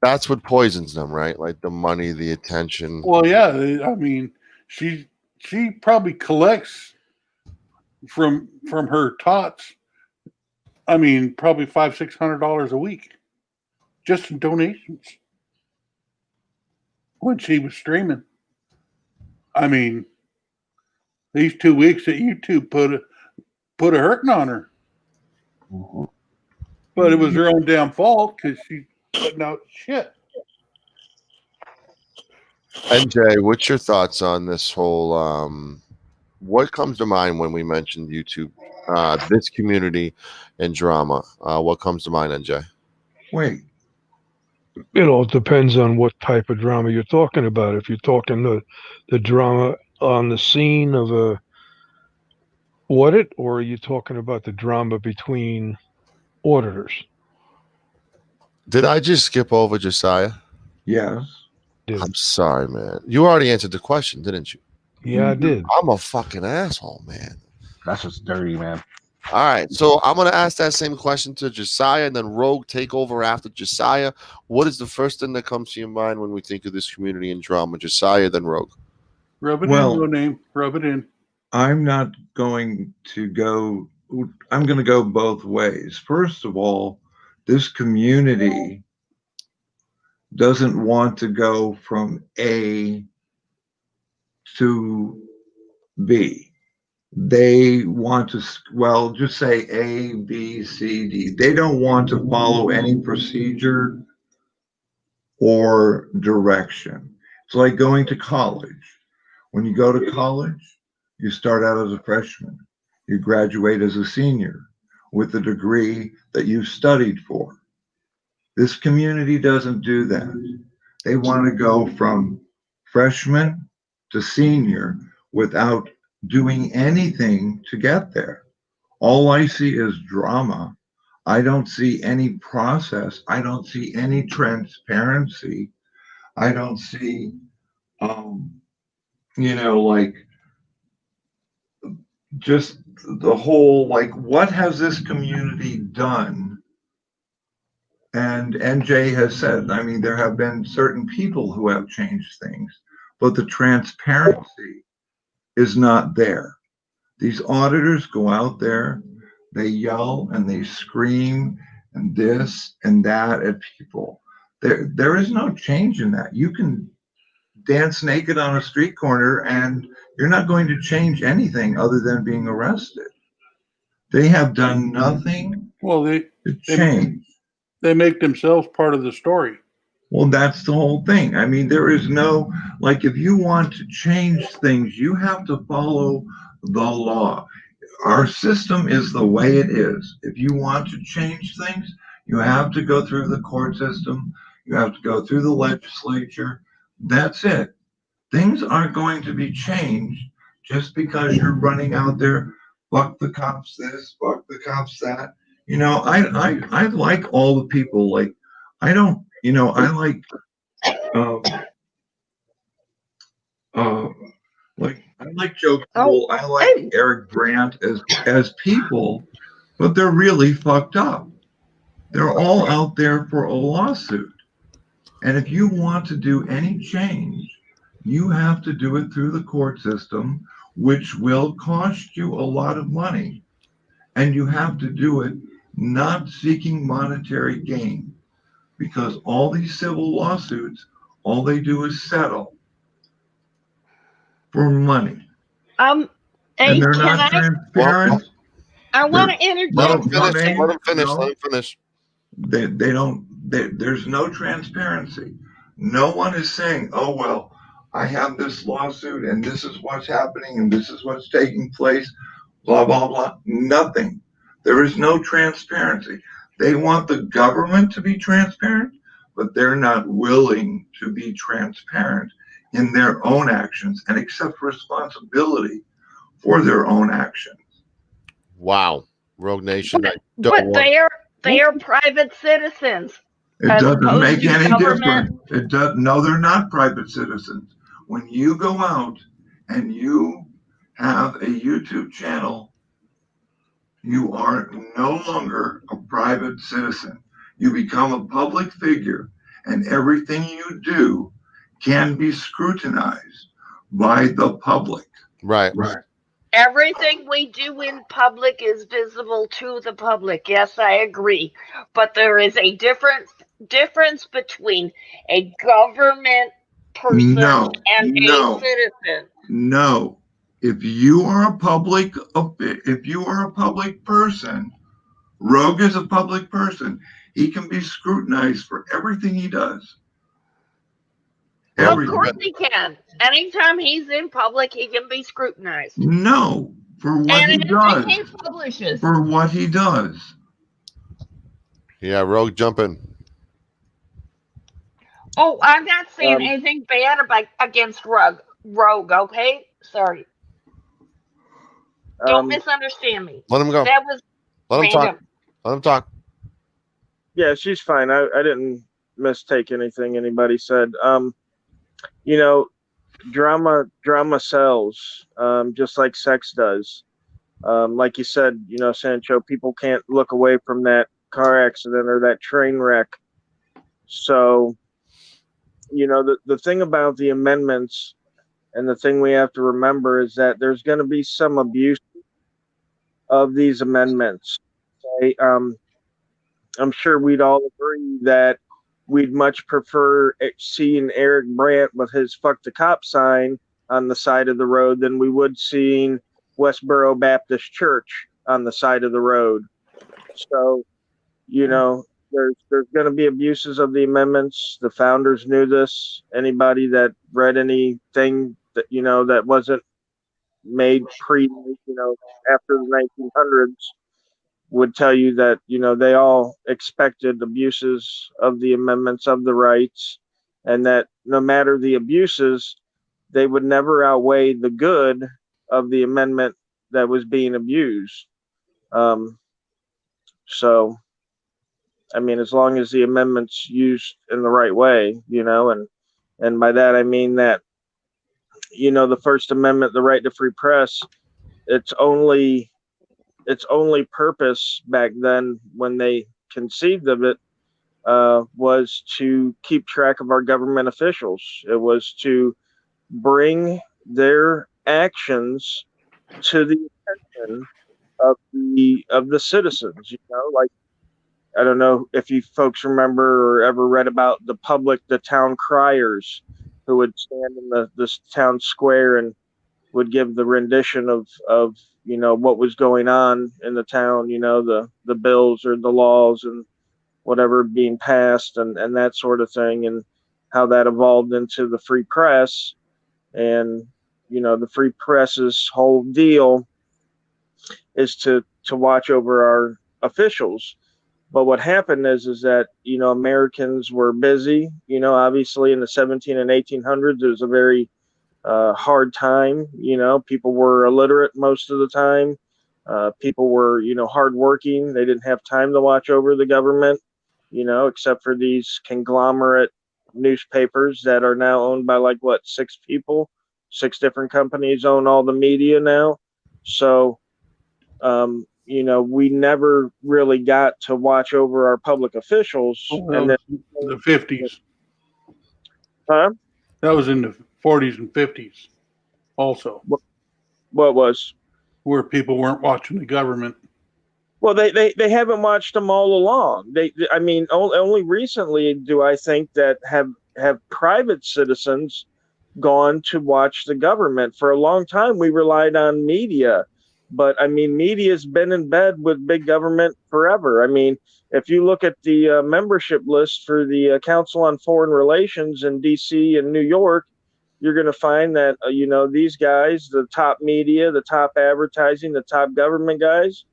Speaker 1: That's what poisons them, right? Like the money, the attention.
Speaker 7: Well, yeah. I mean, she probably collects from her tots. I mean, probably $500-600 a week, just in donations. When she was streaming, I mean, these 2 weeks that YouTube put a hurting on her. But it was her own damn fault because she's putting out shit.
Speaker 1: NJ, what's your thoughts on this whole what comes to mind when we mentioned YouTube, this community and drama? What comes to mind, NJ?
Speaker 5: Wait.
Speaker 6: It all depends on what type of drama you're talking about. If you're talking the drama on the scene of audit, or are you talking about the drama between auditors?
Speaker 1: Did I just skip over Josiah?
Speaker 5: Yes.
Speaker 1: I'm sorry, man. You already answered the question, didn't you?
Speaker 6: Yeah, I did.
Speaker 1: I'm a fucking asshole, man.
Speaker 3: That's just dirty, man.
Speaker 1: All right, so I'm going to ask that same question to Josiah, and then Rogue take over after Josiah. What is the first thing that comes to your mind when we think of this community and drama? Josiah, then Rogue.
Speaker 7: Rub it in, no name. Rub it in.
Speaker 5: I'm not going to go. I'm going to go both ways. First of all, this community doesn't want to go from A to B. They want to, well, just say A, B, C, D. They don't want to follow any procedure or direction. It's like going to college. When you go to college, you start out as a freshman. You graduate as a senior with the degree that you studied for. This community doesn't do that. They want to go from freshman to senior without doing anything to get there. All I see is drama. I don't see any process. I don't see any transparency. I don't see, like just the whole, like, what has this community done? And NJ has said, I mean, there have been certain people who have changed things, but the transparency is not there. These auditors go out there, they yell and they scream and this and that at people. There is no change in that. You can dance naked on a street corner and you're not going to change anything other than being arrested. They have done nothing to change.
Speaker 7: They make themselves part of the story.
Speaker 5: Well, that's the whole thing. I mean, there is no, like, if you want to change things, you have to follow the law. Our system is the way it is. If you want to change things, you have to go through the court system. You have to go through the legislature. That's it. Things aren't going to be changed just because you're running out there, fuck the cops this, fuck the cops that. You know, I like all the people. Like, I don't, I like, I like Joe Cool. I like Eric Brandt as people, but they're really fucked up. They're all out there for a lawsuit. And if you want to do any change, you have to do it through the court system, which will cost you a lot of money. And you have to do it not seeking monetary gain, because all these civil lawsuits, all they do is settle for money. And they're not transparent.
Speaker 11: I want to interject.
Speaker 1: Let them finish.
Speaker 5: They don't. There's no transparency. No one is saying, "Oh well, I have this lawsuit, and this is what's happening, and this is what's taking place." Blah blah blah. Nothing. There is no transparency. They want the government to be transparent, but they're not willing to be transparent in their own actions and accept responsibility for their own actions.
Speaker 1: Wow. Rogue Nation.
Speaker 11: But they are private citizens.
Speaker 5: It doesn't make any difference. It does. No, they're not private citizens. When you go out and you have a YouTube channel, you are no longer a private citizen. You become a public figure, and everything you do can be scrutinized by the public.
Speaker 1: Right.
Speaker 11: Everything we do in public is visible to the public. Yes, I agree. But there is a difference between a government person and a citizen.
Speaker 5: No. If you are a public person, Rogue is a public person. He can be scrutinized for everything he does.
Speaker 11: Of course he can. Anytime he's in public, he can be scrutinized.
Speaker 5: No, for what he does.
Speaker 11: He publishes.
Speaker 5: For what he does.
Speaker 1: Yeah, Rogue, jump in.
Speaker 11: Oh, I'm not saying anything bad against Rogue, okay? Sorry. Don't misunderstand me.
Speaker 1: Let him go.
Speaker 11: That was
Speaker 1: Let him talk.
Speaker 11: random.
Speaker 1: Let him talk.
Speaker 13: Yeah, she's fine. I didn't mistake anything anybody said. You know, drama sells, just like sex does. Like you said, you know, Sancho, people can't look away from that car accident or that train wreck. So, you know, the thing about the amendments and the thing we have to remember is that there's going to be some abuse of these amendments. Okay? I'm sure we'd all agree that we'd much prefer seeing Eric Brandt with his "fuck the cop" sign on the side of the road than we would seeing Westboro Baptist Church on the side of the road. So, you know, there's going to be abuses of the amendments. The founders knew this. Anybody that read anything that, you know, that wasn't made after the 1900s would tell you that, you know, they all expected abuses of the amendments of the rights, and that no matter the abuses, they would never outweigh the good of the amendment that was being abused. So, I mean, as long as the amendment's used in the right way, you know, and by that I mean that, you know, the First Amendment, the right to free press, its only purpose back then when they conceived of it was to keep track of our government officials. It was to bring their actions to the attention of the citizens. You know, like, I don't know if you folks remember or ever read about the town criers, who would stand in this town square and would give the rendition of you know what was going on in the town, you know, the bills or the laws and whatever being passed and that sort of thing, and how that evolved into the free press. And you know, the free press's whole deal is to watch over our officials. But what happened is that, you know, Americans were busy. You know, obviously in the 17 and 1800s, it was a very hard time. You know, people were illiterate most of the time. People were, you know, hardworking. They didn't have time to watch over the government, you know, except for these conglomerate newspapers that are now owned by like what, 6 people, 6 different companies own all the media now. So, you know, we never really got to watch over our public officials.
Speaker 7: And then the 50s.
Speaker 13: Huh?
Speaker 7: That was in the 40s and 50s also.
Speaker 13: What was?
Speaker 7: Where people weren't watching the government.
Speaker 13: Well, they haven't watched them all along. I mean, only recently do I think that have private citizens gone to watch the government. For a long time, we relied on media. But I mean, media's been in bed with big government forever. I mean, if you look at the membership list for the Council on Foreign Relations in D.C. and New York, you're going to find that, you know, these guys, the top media, the top advertising, the top government guys,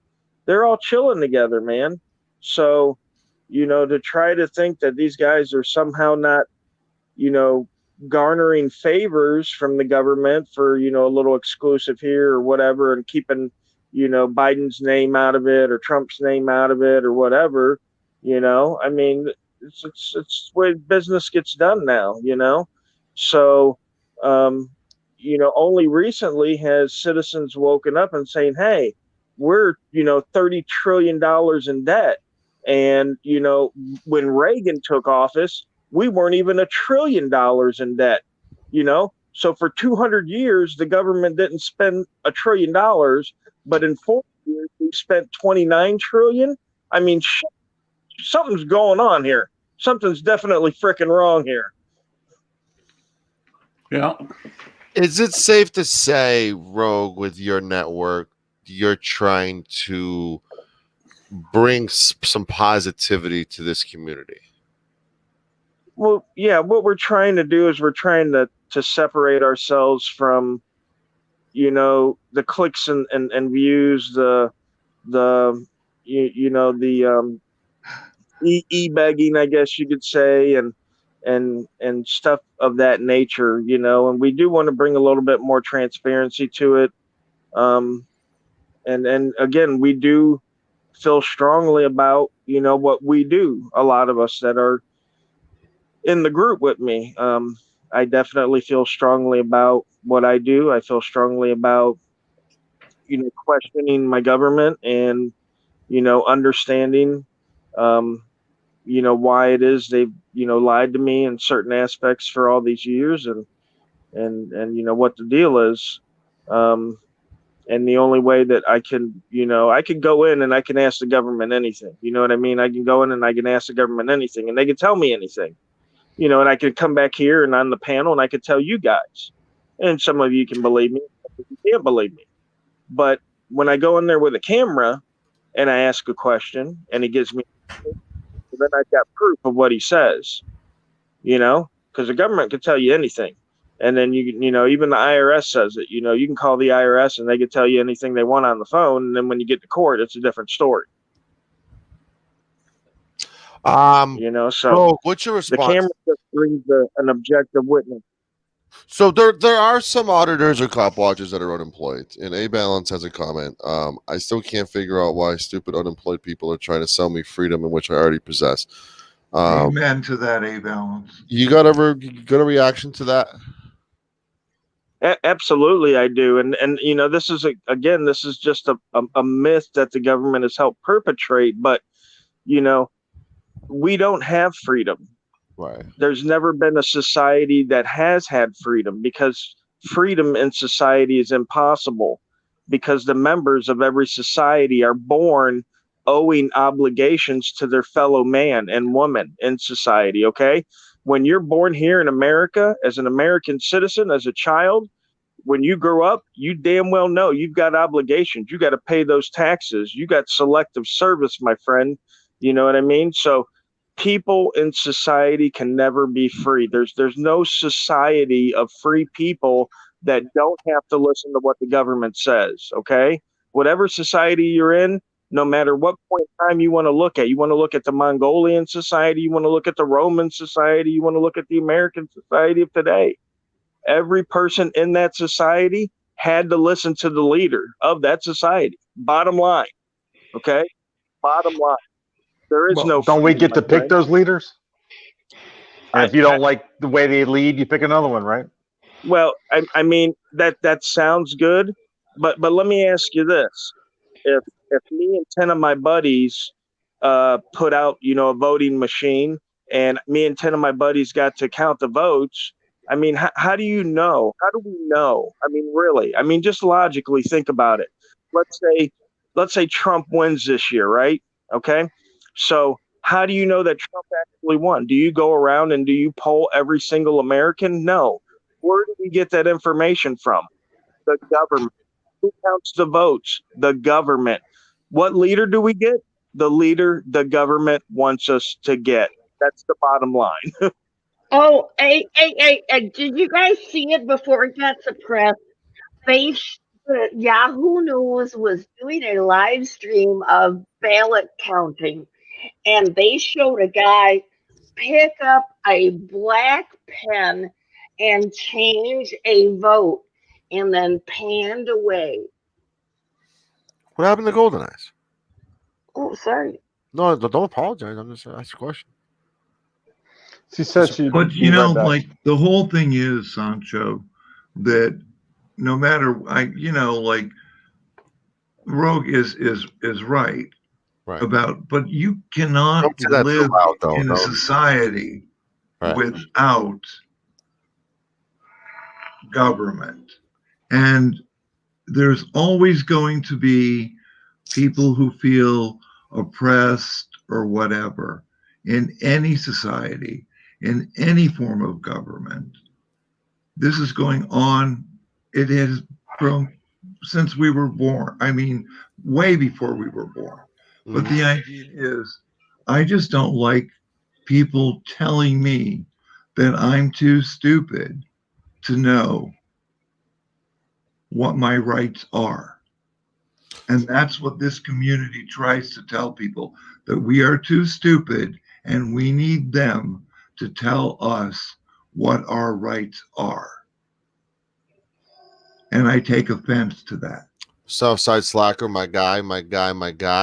Speaker 13: they're all chilling together, man. So, you know, to try to think that these guys are somehow not, you know, garnering favors from the government for, you know, a little exclusive here or whatever, and keeping, you know, Biden's name out of it or Trump's name out of it or whatever, you know, I mean, it's the way business gets done now, you know? So, you know, only recently has citizens woken up and saying, hey, we're, you know, $30 trillion in debt. And, you know, when Reagan took office, we weren't even $1 trillion in debt, you know? So for 200 years, the government didn't spend $1 trillion, but in 4 years, we spent 29 trillion. I mean, something's going on here. Something's definitely freaking wrong here.
Speaker 7: Yeah.
Speaker 1: Is it safe to say, Rogue, with your network, you're trying to bring some positivity to this community?
Speaker 13: Well, yeah, what we're trying to do is we're trying to separate ourselves from, you know, the clicks and views, the e-begging, I guess you could say, and stuff of that nature, you know. And we do want to bring a little bit more transparency to it. and again, we do feel strongly about, you know, what we do. A lot of us that are in the group with me, I definitely feel strongly about what I do. I feel strongly about, you know, questioning my government and, you know, understanding, you know, why it is they've, you know, lied to me in certain aspects for all these years, and you know what the deal is. And the only way that I can, you know, I can go in and I can ask the government anything. You know what I mean? I can go in and I can ask the government anything, and they can tell me anything. You know, and I could come back here and on the panel and I could tell you guys, and some of you can believe me, some of you can't believe me. But when I go in there with a camera and I ask a question and he gives me, then I've got proof of what he says. You know, because the government could tell you anything. And then you know, even the IRS says it. You know, you can call the IRS and they could tell you anything they want on the phone. And then when you get to court, it's a different story. You know, so
Speaker 1: bro, what's your response?
Speaker 13: The camera just brings an objective witness.
Speaker 1: So there are some auditors or cop watchers that are unemployed, and A Balance has a comment. I still can't figure out why stupid unemployed people are trying to sell me freedom in which I already possess.
Speaker 5: Amen to that, A Balance.
Speaker 1: You got a reaction to that?
Speaker 13: Absolutely, I do. And you know, this is this is just a myth that the government has helped perpetrate. But you know, we don't have freedom.
Speaker 1: Right.
Speaker 13: There's never been a society that has had freedom, because freedom in society is impossible, because the members of every society are born owing obligations to their fellow man and woman in society. Okay. When you're born here in America as an American citizen, as a child, when you grow up, you damn well know you've got obligations. You got to pay those taxes. You got selective service, my friend. You know what I mean? So people in society can never be free. There's no society of free people that don't have to listen to what the government says. Okay. Whatever society you're in, no matter what point in time you want to look at, you want to look at the Mongolian society, you want to look at the Roman society, you want to look at the American society of today. Every person in that society had to listen to the leader of that society. Bottom line. Okay. Bottom line. There is no.
Speaker 4: Don't we
Speaker 13: freedom,
Speaker 4: get to
Speaker 13: my
Speaker 4: pick
Speaker 13: friend.
Speaker 4: those leaders? And if you don't like the way they lead, you pick another one, right?
Speaker 13: Well, I mean that sounds good, but let me ask you this: if me and 10 of my buddies put out, you know, a voting machine, and me and 10 of my buddies got to count the votes, I mean, how do you know? How do we know? I mean, really? I mean, just logically think about it. Let's say Trump wins this year, right? Okay. So how do you know that Trump actually won? Do you go around and do you poll every single American? No. Where do we get that information from? The government. Who counts the votes? The government. What leader do we get? The leader the government wants us to get. That's the bottom line.
Speaker 11: Oh, hey, did you guys see it before it got suppressed? Yahoo News was doing a live stream of ballot counting, and they showed a guy pick up a black pen and change a vote and then panned away.
Speaker 1: What happened to Golden Eyes?
Speaker 11: Oh, sorry.
Speaker 1: No, don't apologize. I'm just asking a question.
Speaker 4: She says she.
Speaker 5: But you know, like the whole thing is, Sancho, that no matter like Rogue is right about, but you cannot live in a society without government, and there's always going to be people who feel oppressed or whatever in any society, in any form of government. This is going on. It has grown since we were born. I mean, way before we were born. But the idea is, I just don't like people telling me that I'm too stupid to know what my rights are. And that's what this community tries to tell people, that we are too stupid and we need them to tell us what our rights are. And I take offense to that.
Speaker 1: Southside Slacker, my guy.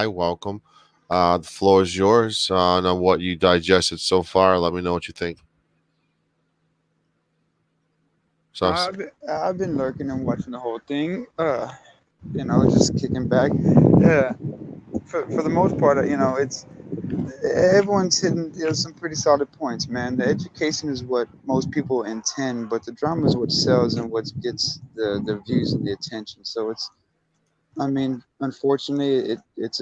Speaker 1: Welcome. The floor is yours on what you digested so far. Let me know what you think.
Speaker 14: I've been lurking and watching the whole thing. Just kicking back. For the most part, it's everyone's hitting some pretty solid points, man. The education is what most people intend, but the drama is what sells and what gets the views and the attention. So unfortunately, it's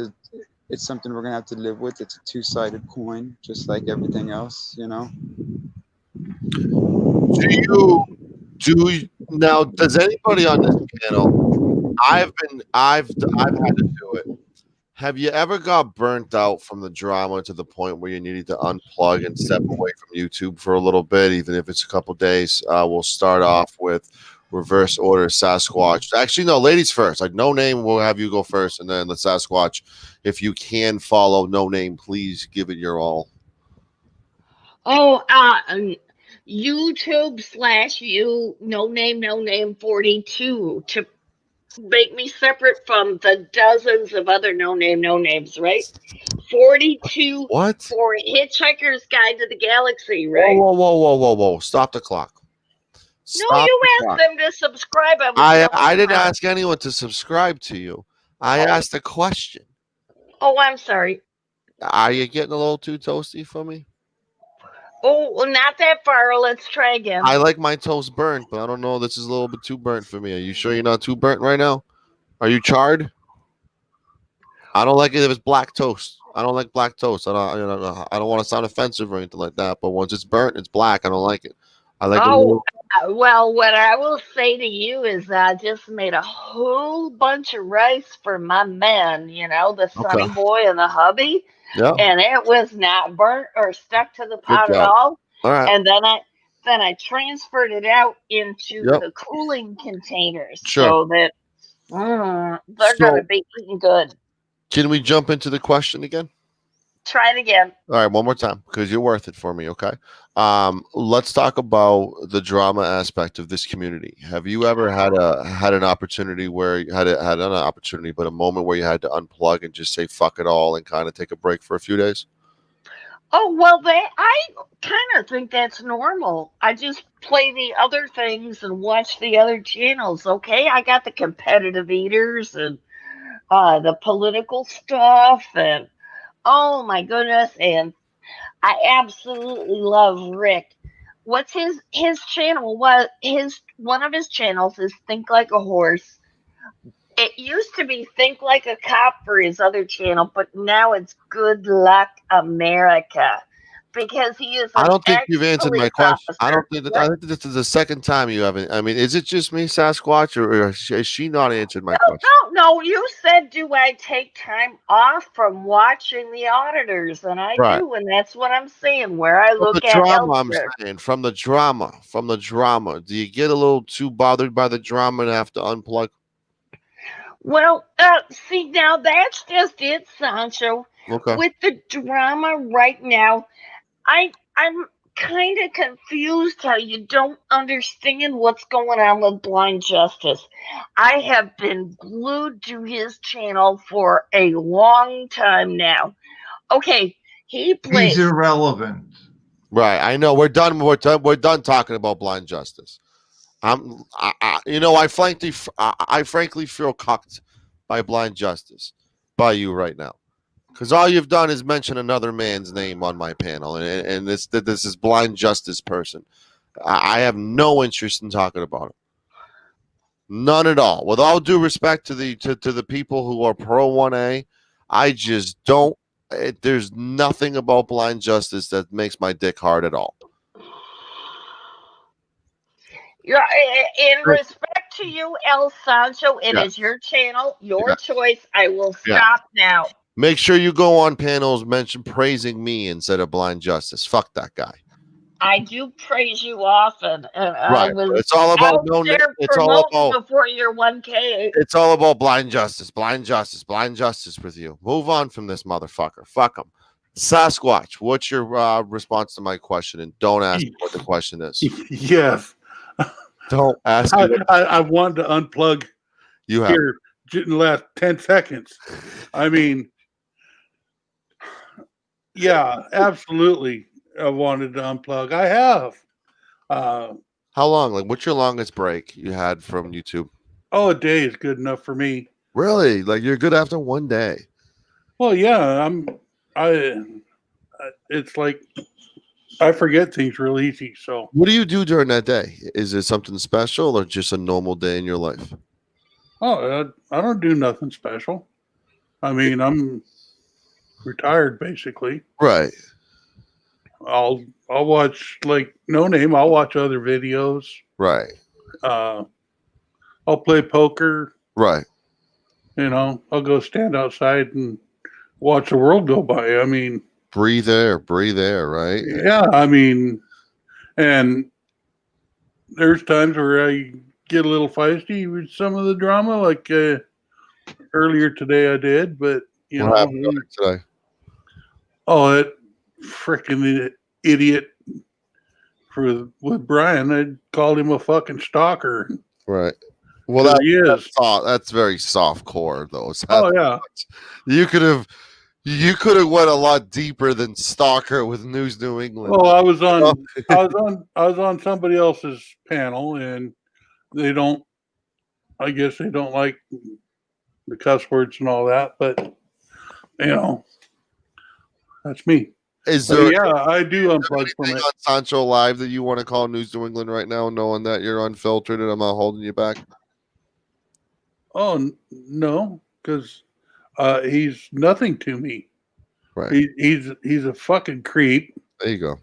Speaker 14: something we're gonna have to live with. It's a two-sided coin, just like everything else,
Speaker 1: Does anybody on this panel? I've had to do it. Have you ever got burnt out from the drama to the point where you needed to unplug and step away from YouTube for a little bit, even if it's a couple days? We'll start off with reverse order Sasquatch. Actually, no, ladies first. Like No Name, we'll have you go first, and then the Sasquatch. If you can follow No Name, please give it your all.
Speaker 11: Oh, YouTube/you no name 42 to make me separate from the dozens of other no names, right? 42
Speaker 1: What?
Speaker 11: For Hitchhiker's Guide to the Galaxy, right?
Speaker 1: Whoa. Stop the clock.
Speaker 11: You asked them to subscribe.
Speaker 1: I didn't ask anyone to subscribe to you. I asked a question.
Speaker 11: Oh, I'm sorry.
Speaker 1: Are you getting a little too toasty for me?
Speaker 11: Oh, well, not that far. Let's try again.
Speaker 1: I like my toast burnt, but I don't know. This is a little bit too burnt for me. Are you sure you're not too burnt right now? Are you charred? I don't like it if it's black toast. I don't like black toast. I don't want to sound offensive or anything like that. But once it's burnt, it's black. I don't like it. I like it.
Speaker 11: Well, what I will say to you is I just made a whole bunch of rice for my men. The Sonny Boy and the hubby.
Speaker 1: Yeah.
Speaker 11: And it was not burnt or stuck to the pot at all.
Speaker 1: All right.
Speaker 11: And then I transferred it out into the cooling containers so that they're going to be eating good.
Speaker 1: Can we jump into the question again?
Speaker 11: Try it again.
Speaker 1: All right, one more time, because you're worth it for me, okay? Let's talk about the drama aspect of this community. Have you ever had an opportunity where you had not an opportunity, but a moment where you had to unplug and just say fuck it all and kind of take a break for a few days?
Speaker 11: Oh, well, I kind of think that's normal. I just play the other things and watch the other channels, okay? I got the competitive eaters and the political stuff and oh my goodness, and I absolutely love Rick. What's his channel? One of his channels is Think Like a Horse. It used to be Think Like a Cop for his other channel, but now it's Good Luck America. Because he is.
Speaker 1: I don't think you've answered my question. I think this is the second time you haven't. I mean, is it just me, Sasquatch, or has she not answered my question?
Speaker 11: No. You said, do I take time off from watching the auditors? And I do, and that's what I'm saying. Where I look at
Speaker 1: drama, I'm saying from the drama. Do you get a little too bothered by the drama and have to unplug?
Speaker 11: Well, see, now that's just it, Sancho.
Speaker 1: Okay.
Speaker 11: With the drama right now, I'm kind of confused how you don't understand what's going on with Blind Justice. I have been glued to his channel for a long time now. Okay,
Speaker 5: he's irrelevant.
Speaker 1: Right, I know. We're done talking about Blind Justice. I frankly feel cucked by Blind Justice, by you right now. Because all you've done is mention another man's name on my panel, and this is Blind Justice person. I have no interest in talking about it. None at all. With all due respect to the people who are pro 1A, I just don't. There's nothing about Blind Justice that makes my dick hard at all.
Speaker 11: In respect to you, El Sancho, it is your channel, your choice. I will stop now.
Speaker 1: Make sure you go on panels praising me instead of Blind Justice. Fuck that guy.
Speaker 11: I do praise you often, and
Speaker 1: right.
Speaker 11: I was
Speaker 1: it's all about
Speaker 11: it's all about before your 1K.
Speaker 1: It's all about Blind Justice with you. Move on from this motherfucker. Fuck him. Sasquatch, what's your response to my question? And don't ask me what the question is.
Speaker 7: Yes.
Speaker 1: Don't ask.
Speaker 7: I wanted to unplug.
Speaker 1: You have
Speaker 7: here in the last 10 seconds. I mean, yeah, absolutely. I wanted to unplug. I have.
Speaker 1: How long? Like, what's your longest break you had from YouTube?
Speaker 7: Oh, a day is good enough for me.
Speaker 1: Really? Like, you're good after one day?
Speaker 7: Well, yeah, it's like I forget things real easy. So,
Speaker 1: what do you do during that day? Is it something special or just a normal day in your life?
Speaker 7: Oh, I don't do nothing special. I mean, I'm retired basically.
Speaker 1: Right.
Speaker 7: I'll watch like No Name. I'll watch other videos.
Speaker 1: Right.
Speaker 7: I'll play poker.
Speaker 1: Right.
Speaker 7: You know, I'll go stand outside and watch the world go by. I mean,
Speaker 1: breathe air, right?
Speaker 7: Yeah, I mean, and there's times where I get a little feisty with some of the drama, like earlier today I did, but you
Speaker 1: what
Speaker 7: know,
Speaker 1: happened today?
Speaker 7: Oh, that freaking idiot with Brian, I called him a fucking stalker.
Speaker 1: Right. Well,
Speaker 7: he is.
Speaker 1: That's very soft core, though.
Speaker 7: Oh yeah.
Speaker 1: You could have went a lot deeper than stalker with News New England.
Speaker 7: Well, I was on somebody else's panel, and I guess they don't like the cuss words and all that, but you know, that's me.
Speaker 1: Is there?
Speaker 7: Yeah, I do unplug from it.
Speaker 1: On Sancho Live that you want to call News New England right now, knowing that you're unfiltered and I'm not holding you back?
Speaker 7: Oh no, because he's nothing to me.
Speaker 1: Right.
Speaker 7: He's a fucking creep.
Speaker 1: There you go.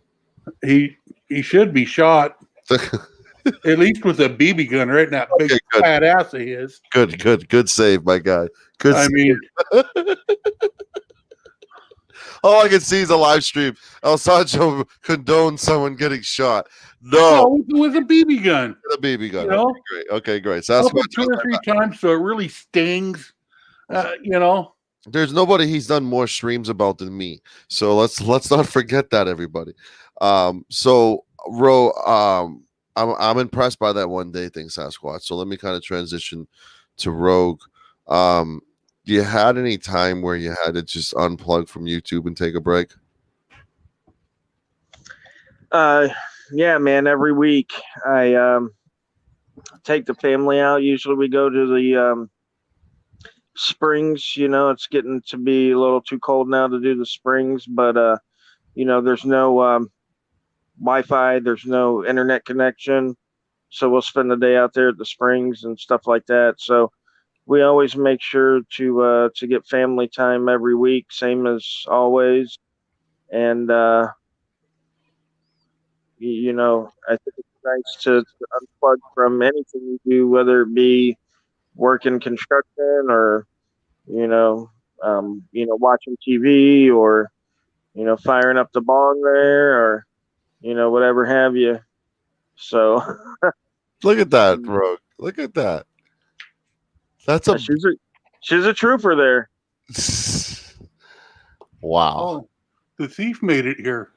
Speaker 7: He should be shot. At least with a BB gun right in that big fat ass of his.
Speaker 1: Good save, my guy. Good.
Speaker 7: I mean,
Speaker 1: all I can see is a live stream. El Sancho condones someone getting shot. No,
Speaker 7: with a BB gun.
Speaker 1: With a BB gun.
Speaker 7: You know?
Speaker 1: Okay, great. So that's
Speaker 7: what 2 or 3 times, so it really stings. You know.
Speaker 1: There's nobody he's done more streams about than me. So let's not forget that, everybody. So Ro, I'm impressed by that one day thing, Sasquatch. So let me kind of transition to Rogue. You had any time where you had to just unplug from YouTube and take a break?
Speaker 13: Yeah, man. Every week I take the family out. Usually we go to the springs. You know, it's getting to be a little too cold now to do the springs, but you know, there's no Wi-Fi, there's no internet connection, so we'll spend the day out there at the springs and stuff like that. So we always make sure to get family time every week, same as always. And you know, I think it's nice to unplug from anything you do, whether it be work in construction or you know, watching TV or firing up the bong there or whatever have you. So
Speaker 1: look at that, Rogue. Look at that. That's
Speaker 13: she's a trooper there.
Speaker 1: Wow.
Speaker 7: Oh, the thief made it here.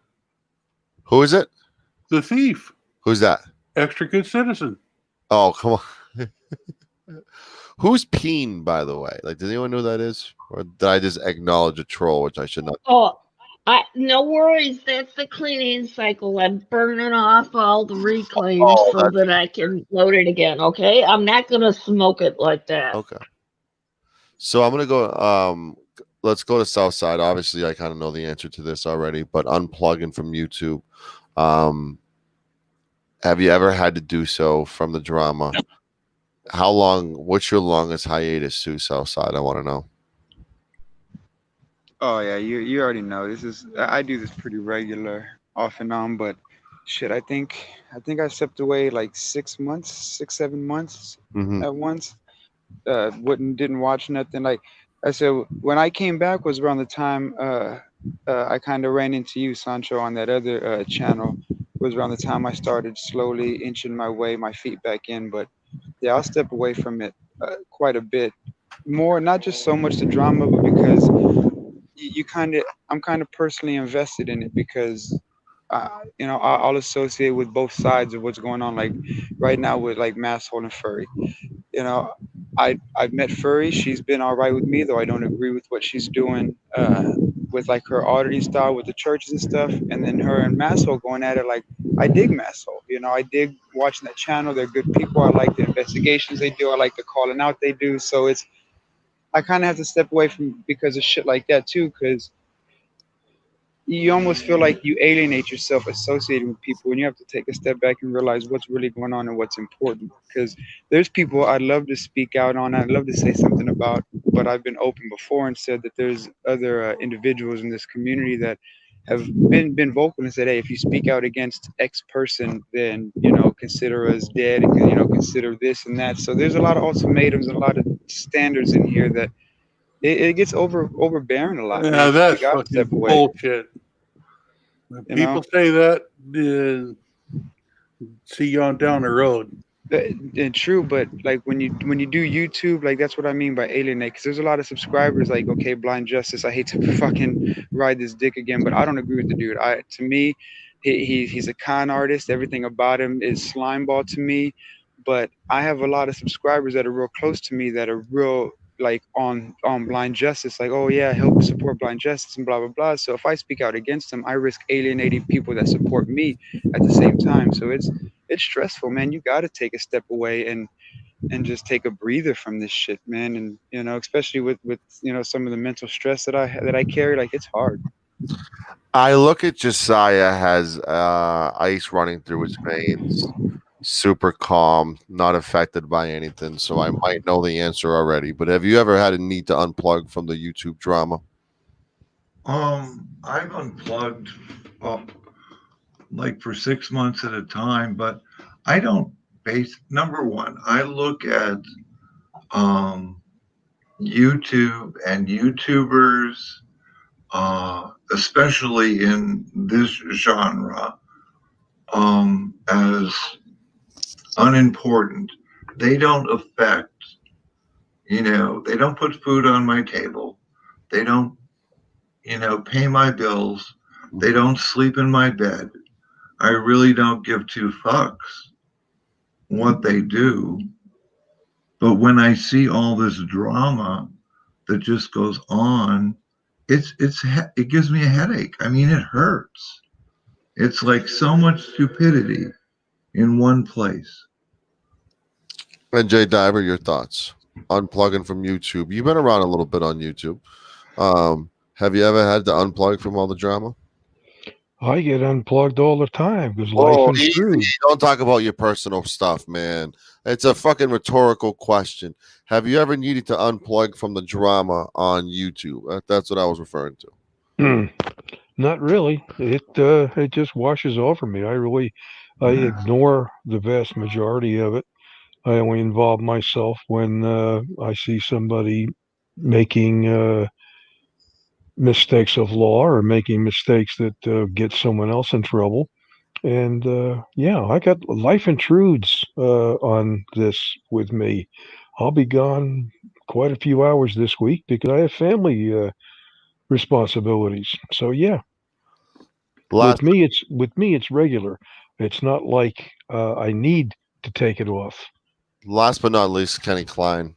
Speaker 1: Who is it?
Speaker 7: The thief.
Speaker 1: Who's that?
Speaker 7: Extra good citizen.
Speaker 1: Oh, come on. Who's Peen, by the way? Like, does anyone know who that is? Or did I just acknowledge a troll, which I should not?
Speaker 11: Oh, no worries. That's the cleaning cycle. I'm burning off all the reclaims so that I can load it again. Okay, I'm not gonna smoke it like that.
Speaker 1: Okay. So I'm gonna go. Let's go to Southside. Obviously, I kind of know the answer to this already, but unplugging from YouTube. Have you ever had to do so from the drama? How long? What's your longest hiatus to Southside? I want to know.
Speaker 14: Oh yeah, you already know. I do this pretty regular, off and on, but shit, I think I stepped away like 6 months, 6-7 months at once. Didn't watch nothing. Like I said, when I came back was around the time I kind of ran into you, Sancho, on that other channel. It was around the time I started slowly inching my feet back in. But yeah, I'll step away from it quite a bit more. Not just so much the drama, but because I'm kind of personally invested in it because I'll associate with both sides of what's going on. Like right now with like Mass Holding Furry, I've met Furry. She's been all right with me, though I don't agree with what she's doing with like her auditing style with the churches and stuff. And then her and Masso going at it. Like, I dig Masso. You know, I dig watching that channel. They're good people. I like the investigations they do. I like the calling out they do. So I kind of have to step away from because of shit like that too, because you almost feel like you alienate yourself associating with people, and you have to take a step back and realize what's really going on and what's important. Because there's people I'd love to speak out on, I'd love to say something about, but I've been open before and said that there's other individuals in this community that have been vocal and said, hey, if you speak out against X person, then, you know, consider us dead, and, you know, consider this and that. So there's a lot of ultimatums and a lot of standards in here that it gets overbearing a lot.
Speaker 7: Yeah,
Speaker 14: Man.
Speaker 7: that's
Speaker 14: you gotta
Speaker 7: fucking
Speaker 14: step away.
Speaker 7: bullshit. When
Speaker 14: You
Speaker 7: people
Speaker 14: know?
Speaker 7: say that, see you on down the road.
Speaker 14: And true, but like when you do YouTube, like that's what I mean by alienate. Because there's a lot of subscribers like, okay, Blind Justice. I hate to fucking ride this dick again, but I don't agree with the dude. To me, he's a con artist. Everything about him is slimeball to me. But I have a lot of subscribers that are real close to me that are real like on Blind Justice, like, oh yeah, help support Blind Justice and blah blah blah. So if I speak out against them, I risk alienating people that support me at the same time. So it's stressful, man. You got to take a step away and just take a breather from this shit, man. And you know, especially with you know some of the mental stress that I carry, like it's hard.
Speaker 1: I look at Josiah has ice running through his veins, super calm, not affected by anything. So I might know the answer already. But have you ever had a need to unplug from the YouTube drama?
Speaker 5: I've unplugged like for 6 months at a time, but I don't number one, I look at YouTube and YouTubers, especially in this genre, as unimportant. They don't affect, you know, they don't put food on my table. They don't, you know, pay my bills. They don't sleep in my bed. I really don't give two fucks what they do. But when I see all this drama that just goes on, it gives me a headache. I mean, it hurts. It's like so much stupidity in one place.
Speaker 1: And Jay Diver, your thoughts? Unplugging from YouTube. You've been around a little bit on YouTube. Have you ever had to unplug from all the drama?
Speaker 6: I get unplugged all the time because life intrudes.
Speaker 1: Don't talk about your personal stuff, man. It's a fucking rhetorical question. Have you ever needed to unplug from the drama on YouTube? That's what I was referring to.
Speaker 6: Not really. It just washes over me. I ignore the vast majority of it. I only involve myself when I see somebody making mistakes of law or making mistakes that get someone else in trouble. And yeah, I got life intrudes on this with me. I'll be gone quite a few hours this week because I have family responsibilities. So yeah, with me it's regular. It's not like I need to take it off.
Speaker 1: Last but not least, Kenny Klein.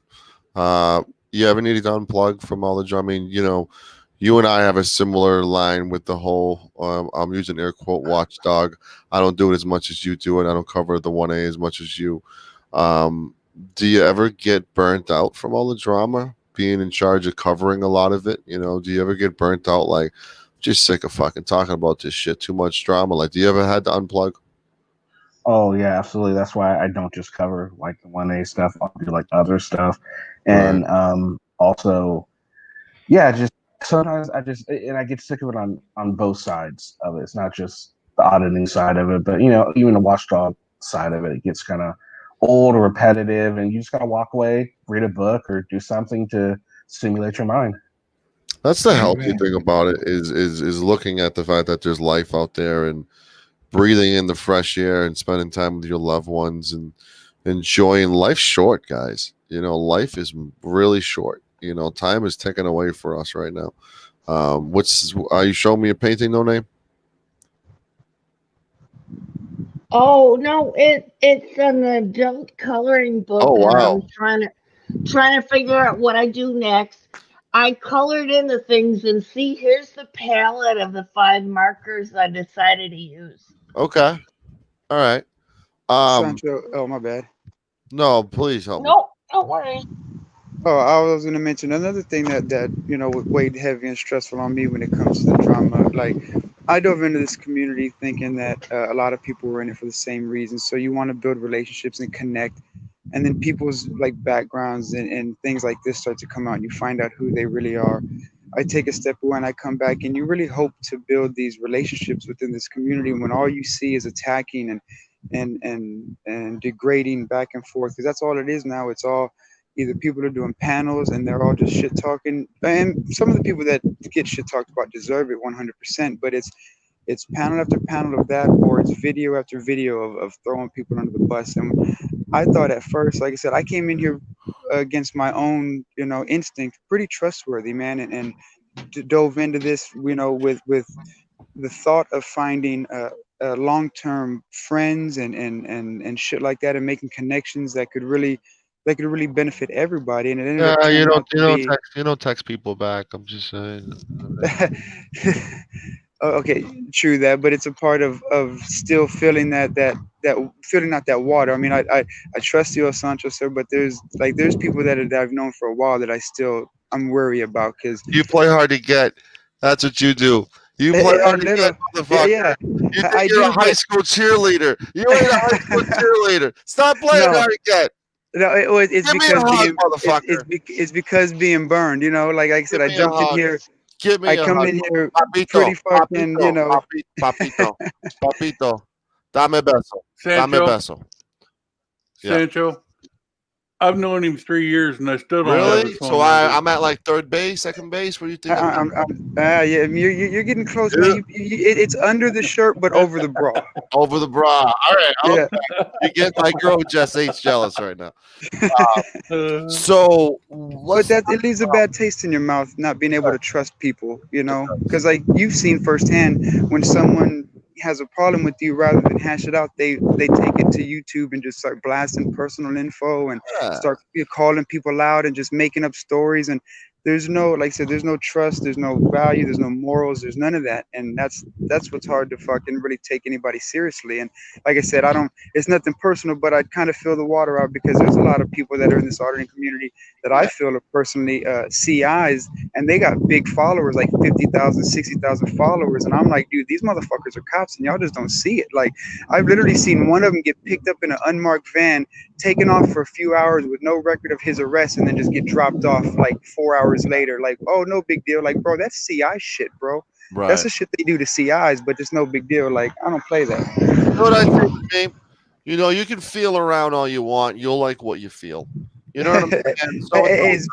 Speaker 1: You ever needed to unplug from all the drama? I mean, you know, you and I have a similar line with the whole, I'm using air quote, watchdog. I don't do it as much as you do, and I don't cover the 1A as much as you. Do you ever get burnt out from all the drama, being in charge of covering a lot of it? You know, do you ever get burnt out, like, just sick of fucking talking about this shit, too much drama? Like, do you ever had to unplug?
Speaker 3: Oh yeah, absolutely. That's why I don't just cover like the 1A stuff. I'll do like other stuff, and also, yeah, just sometimes I get sick of it on both sides of it. It's not just the auditing side of it, but you know, even the watchdog side of it. It gets kind of old or repetitive, and you just gotta walk away, read a book, or do something to stimulate your mind.
Speaker 1: That's the healthy thing about it is looking at the fact that there's life out there and breathing in the fresh air and spending time with your loved ones and enjoying life's short, guys. You know, life is really short. You know, time is ticking away for us right now. Are you showing me a painting, No Name?
Speaker 11: Oh no, it's an adult coloring book,
Speaker 1: Oh, wow.
Speaker 11: and I'm trying to figure out what I do next. I colored in the things and see, here's the palette of the 5 markers I decided to use.
Speaker 1: Okay. All right.
Speaker 14: Sancho, oh my bad.
Speaker 1: No, please help me.
Speaker 11: No, don't worry.
Speaker 14: Oh, I was going to mention another thing that weighed heavy and stressful on me when it comes to the drama. Like, I dove into this community thinking that a lot of people were in it for the same reasons. So you want to build relationships and connect, and then people's like backgrounds and things like this start to come out, and you find out who they really are. I take a step away and I come back, and you really hope to build these relationships within this community when all you see is attacking and degrading back and forth, because that's all it is now. It's all either people are doing panels and they're all just shit talking, and some of the people that get shit talked about deserve it 100%, but it's panel after panel of that, or it's video after video of throwing people under the bus. And I thought at first, like I said, I came in here against my own instinct, pretty trustworthy, man, and dove into this with the thought of finding long-term friends and shit like that, and making connections that could really benefit everybody. And it ended up
Speaker 1: Yeah,
Speaker 14: turning
Speaker 1: you don't text people back. I'm just saying.
Speaker 14: Okay, true that, but it's a part of still feeling that feeling out that water. I mean, I trust you, Sancho, sir, but there's people that I've known for a while that I'm worried about, because
Speaker 1: you play hard to get. That's what you do. You play hard to get, motherfucker.
Speaker 14: Yeah,
Speaker 1: you think you're a high school cheerleader. You ain't a high school cheerleader. Stop playing hard to get.
Speaker 14: No, it's
Speaker 1: Give
Speaker 14: because
Speaker 1: me a hug, motherfucker.
Speaker 14: It's because being burned. Like I said, I jumped in here.
Speaker 1: Give me
Speaker 14: I come in here pretty fucking,
Speaker 1: Papito, dame beso. Dame beso.
Speaker 7: Sancho, I've known him 3 years and I still don't have
Speaker 1: Really?
Speaker 7: his phone
Speaker 1: So
Speaker 7: number.
Speaker 1: I'm at like third base, second base. What do you think?
Speaker 14: Yeah, you're getting close, man. It's under the shirt, but over the bra.
Speaker 1: Over the bra. All right. Okay. You get my girl Jess H jealous right now. So,
Speaker 14: but it leaves a bad taste in your mouth, not being able to trust people. Because like you've seen firsthand, when someone has a problem with you, rather than hash it out, they take it to YouTube and just start blasting personal info and start calling people out and just making up stories. And there's no, like I said, there's no trust, there's no value, there's no morals, there's none of that. And that's what's hard to fucking really take anybody seriously. And like I said, it's nothing personal, but I kind of feel the water out, because there's a lot of people that are in this auditing community that I feel are personally CIs, and they got big followers, like 50,000, 60,000 followers. And I'm like, dude, these motherfuckers are cops and y'all just don't see it. Like, I've literally seen one of them get picked up in an unmarked van, taken off for a few hours with no record of his arrest, and then just get dropped off like 4 hours later. Like, oh, no big deal. Like, bro, that's CI shit, bro.
Speaker 1: Right.
Speaker 14: That's the shit they do to CIs, but it's no big deal. Like, I don't play that.
Speaker 1: You know what I think, James? You can feel around all you want. You'll like what you feel. You know what I'm saying?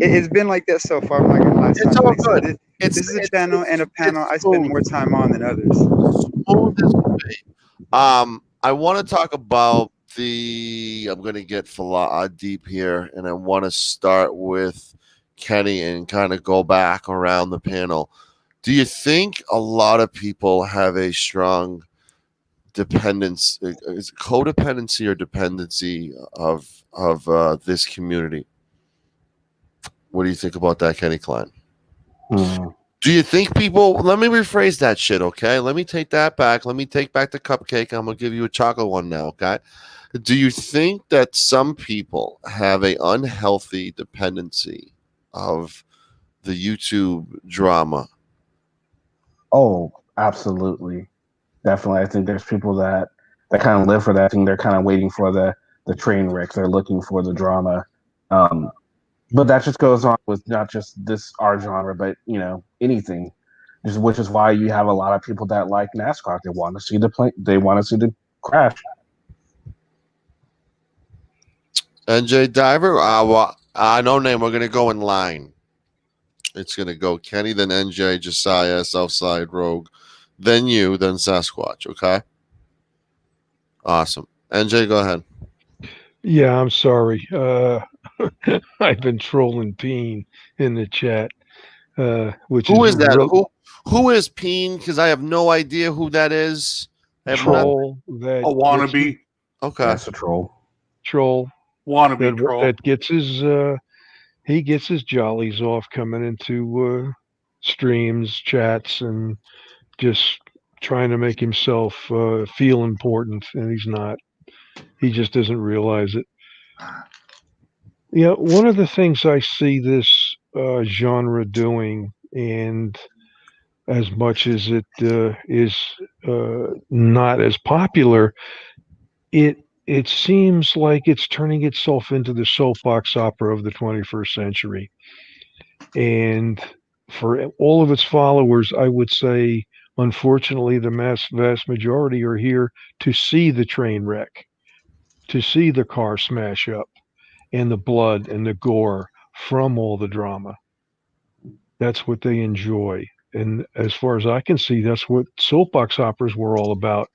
Speaker 14: It's been like that so far. I'm not gonna lie.
Speaker 1: It's all good.
Speaker 14: This is a channel and a panel I spend more time on than others.
Speaker 1: I want to talk about I'm going to get deep here, and I want to start with Kenny and kind of go back around the panel. Do you think a lot of people have a strong dependence, is it codependency or dependency of this community? What do you think about that, Kenny Klein? Do you think people, let me rephrase that shit, okay? Let me take that back. Let me take back the cupcake. I'm going to give you a chocolate one now, okay? Do you think that some people have an unhealthy dependency of the YouTube drama?
Speaker 3: Oh, absolutely. Definitely. I think there's people that kind of live for that thing. They're kind of waiting for the train wreck. They're looking for the drama. But that just goes on with not just our genre, but anything. Which is why you have a lot of people that like NASCAR. They want to see the crash.
Speaker 1: NJ Diver, no name. We're gonna go in line. It's gonna go Kenny, then NJ, Josiah, Southside Rogue, then you, then Sasquatch. Okay. Awesome. NJ, go ahead.
Speaker 6: Yeah, I'm sorry. I've been trolling Peen in the chat.
Speaker 1: Who is that? Who is Peen? Because I have no idea who that is.
Speaker 6: Troll. That
Speaker 7: a wannabe.
Speaker 1: Okay.
Speaker 3: That's a troll.
Speaker 6: Troll.
Speaker 7: Wannabe troll.
Speaker 6: That gets his he gets his jollies off coming into streams, chats, and just trying to make himself feel important, and he's not. He just doesn't realize it. Yeah, one of the things I see this genre doing, and as much as it is not as popular, it seems like it's turning itself into the soapbox opera of the 21st century. And for all of its followers, I would say, unfortunately, the vast majority are here to see the train wreck, to see the car smash up, and the blood and the gore from all the drama. That's what they enjoy. And as far as I can see, that's what soapbox operas were all about,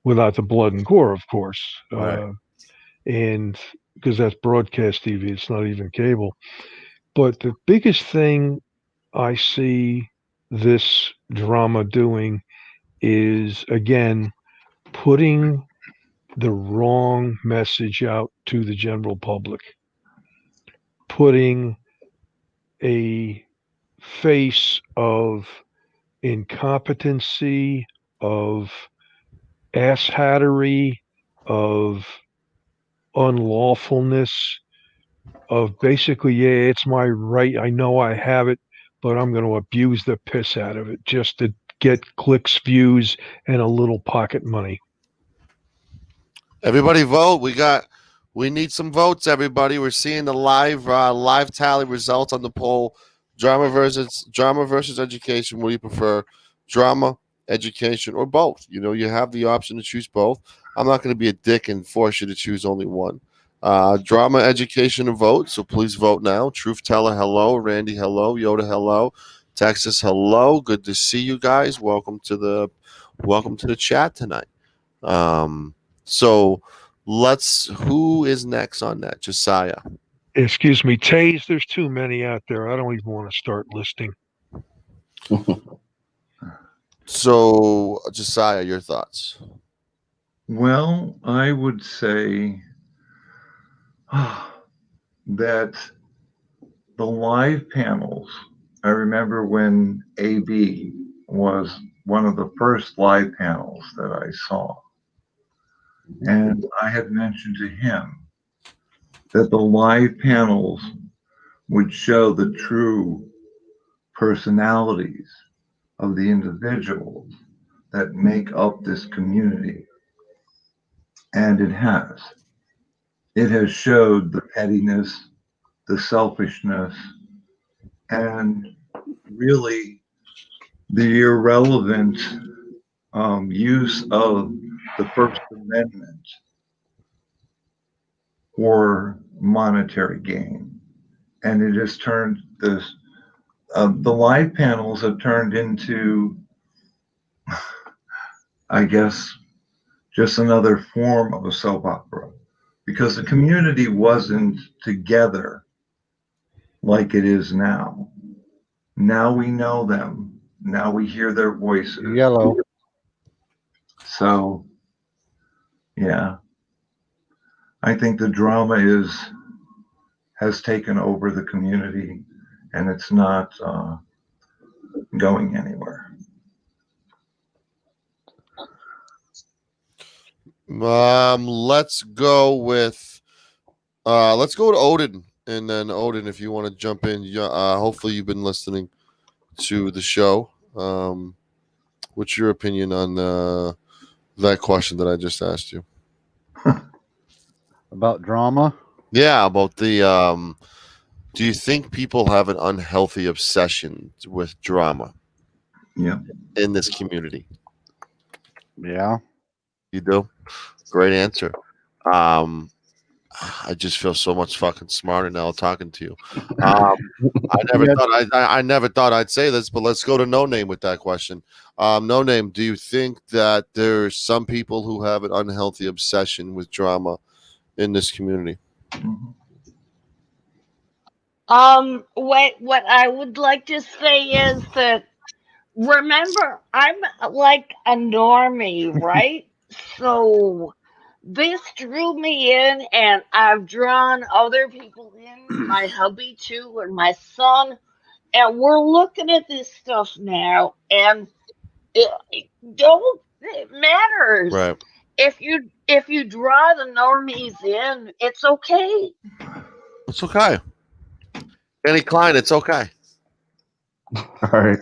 Speaker 6: without the blood and gore, of course.
Speaker 1: Right.
Speaker 6: And because that's broadcast TV, it's not even cable. But the biggest thing I see this drama doing is, again, putting the wrong message out to the general public, putting a face of incompetency, of asshattery, of unlawfulness, of basically, yeah, it's my right, I know I have it, but I'm going to abuse the piss out of it just to get clicks, views, and a little pocket money.
Speaker 1: Everybody vote. We need some votes, everybody. We're seeing the live tally results on the poll. Drama versus education. What do you prefer? Drama, education, or both? You know, you have the option to choose both. I'm not going to be a dick and force you to choose only one. Drama, education, and vote. So please vote now. Truth Teller, hello. Randy, hello. Yoda, hello. Texas, hello. Good to see you guys. Welcome to the chat tonight. So who is next on that? Josiah.
Speaker 6: Excuse me, Taze, there's too many out there. I don't even want to start listing.
Speaker 1: So, Josiah, your thoughts?
Speaker 5: Well, I would say that the live panels, I remember when AB was one of the first live panels that I saw. And I had mentioned to him that the live panels would show the true personalities of the individuals that make up this community. And it has. It has showed the pettiness, the selfishness, and really the irrelevant use of the First Amendment for monetary gain. And it has turned this, the live panels have turned into, I guess, just another form of a soap opera, because the community wasn't together like it is now. Now we know them. Now we hear their voices.
Speaker 15: Yellow.
Speaker 5: So, yeah, I think the drama has taken over the community, and it's not going anywhere.
Speaker 1: Let's go to Odin, and then Odin, if you want to jump in. Hopefully you've been listening to the show. What's your opinion on that question that I just asked you?
Speaker 15: About drama?
Speaker 1: Yeah, about the do you think people have an unhealthy obsession with drama?
Speaker 5: Yeah.
Speaker 1: In this community?
Speaker 15: Yeah.
Speaker 1: You do? Great answer. I just feel so much fucking smarter now talking to you. I never thought I'd say this, but let's go to No Name with that question. No Name, do you think that there's some people who have an unhealthy obsession with drama in this community?
Speaker 11: What I would like to say is that, remember, I'm like a normie, right? So this drew me in, and I've drawn other people in, my hubby too, and my son, and we're looking at this stuff now, and it matters.
Speaker 1: Right.
Speaker 11: If you draw the normies in, it's okay.
Speaker 1: It's okay. Any client, it's okay.
Speaker 3: All right.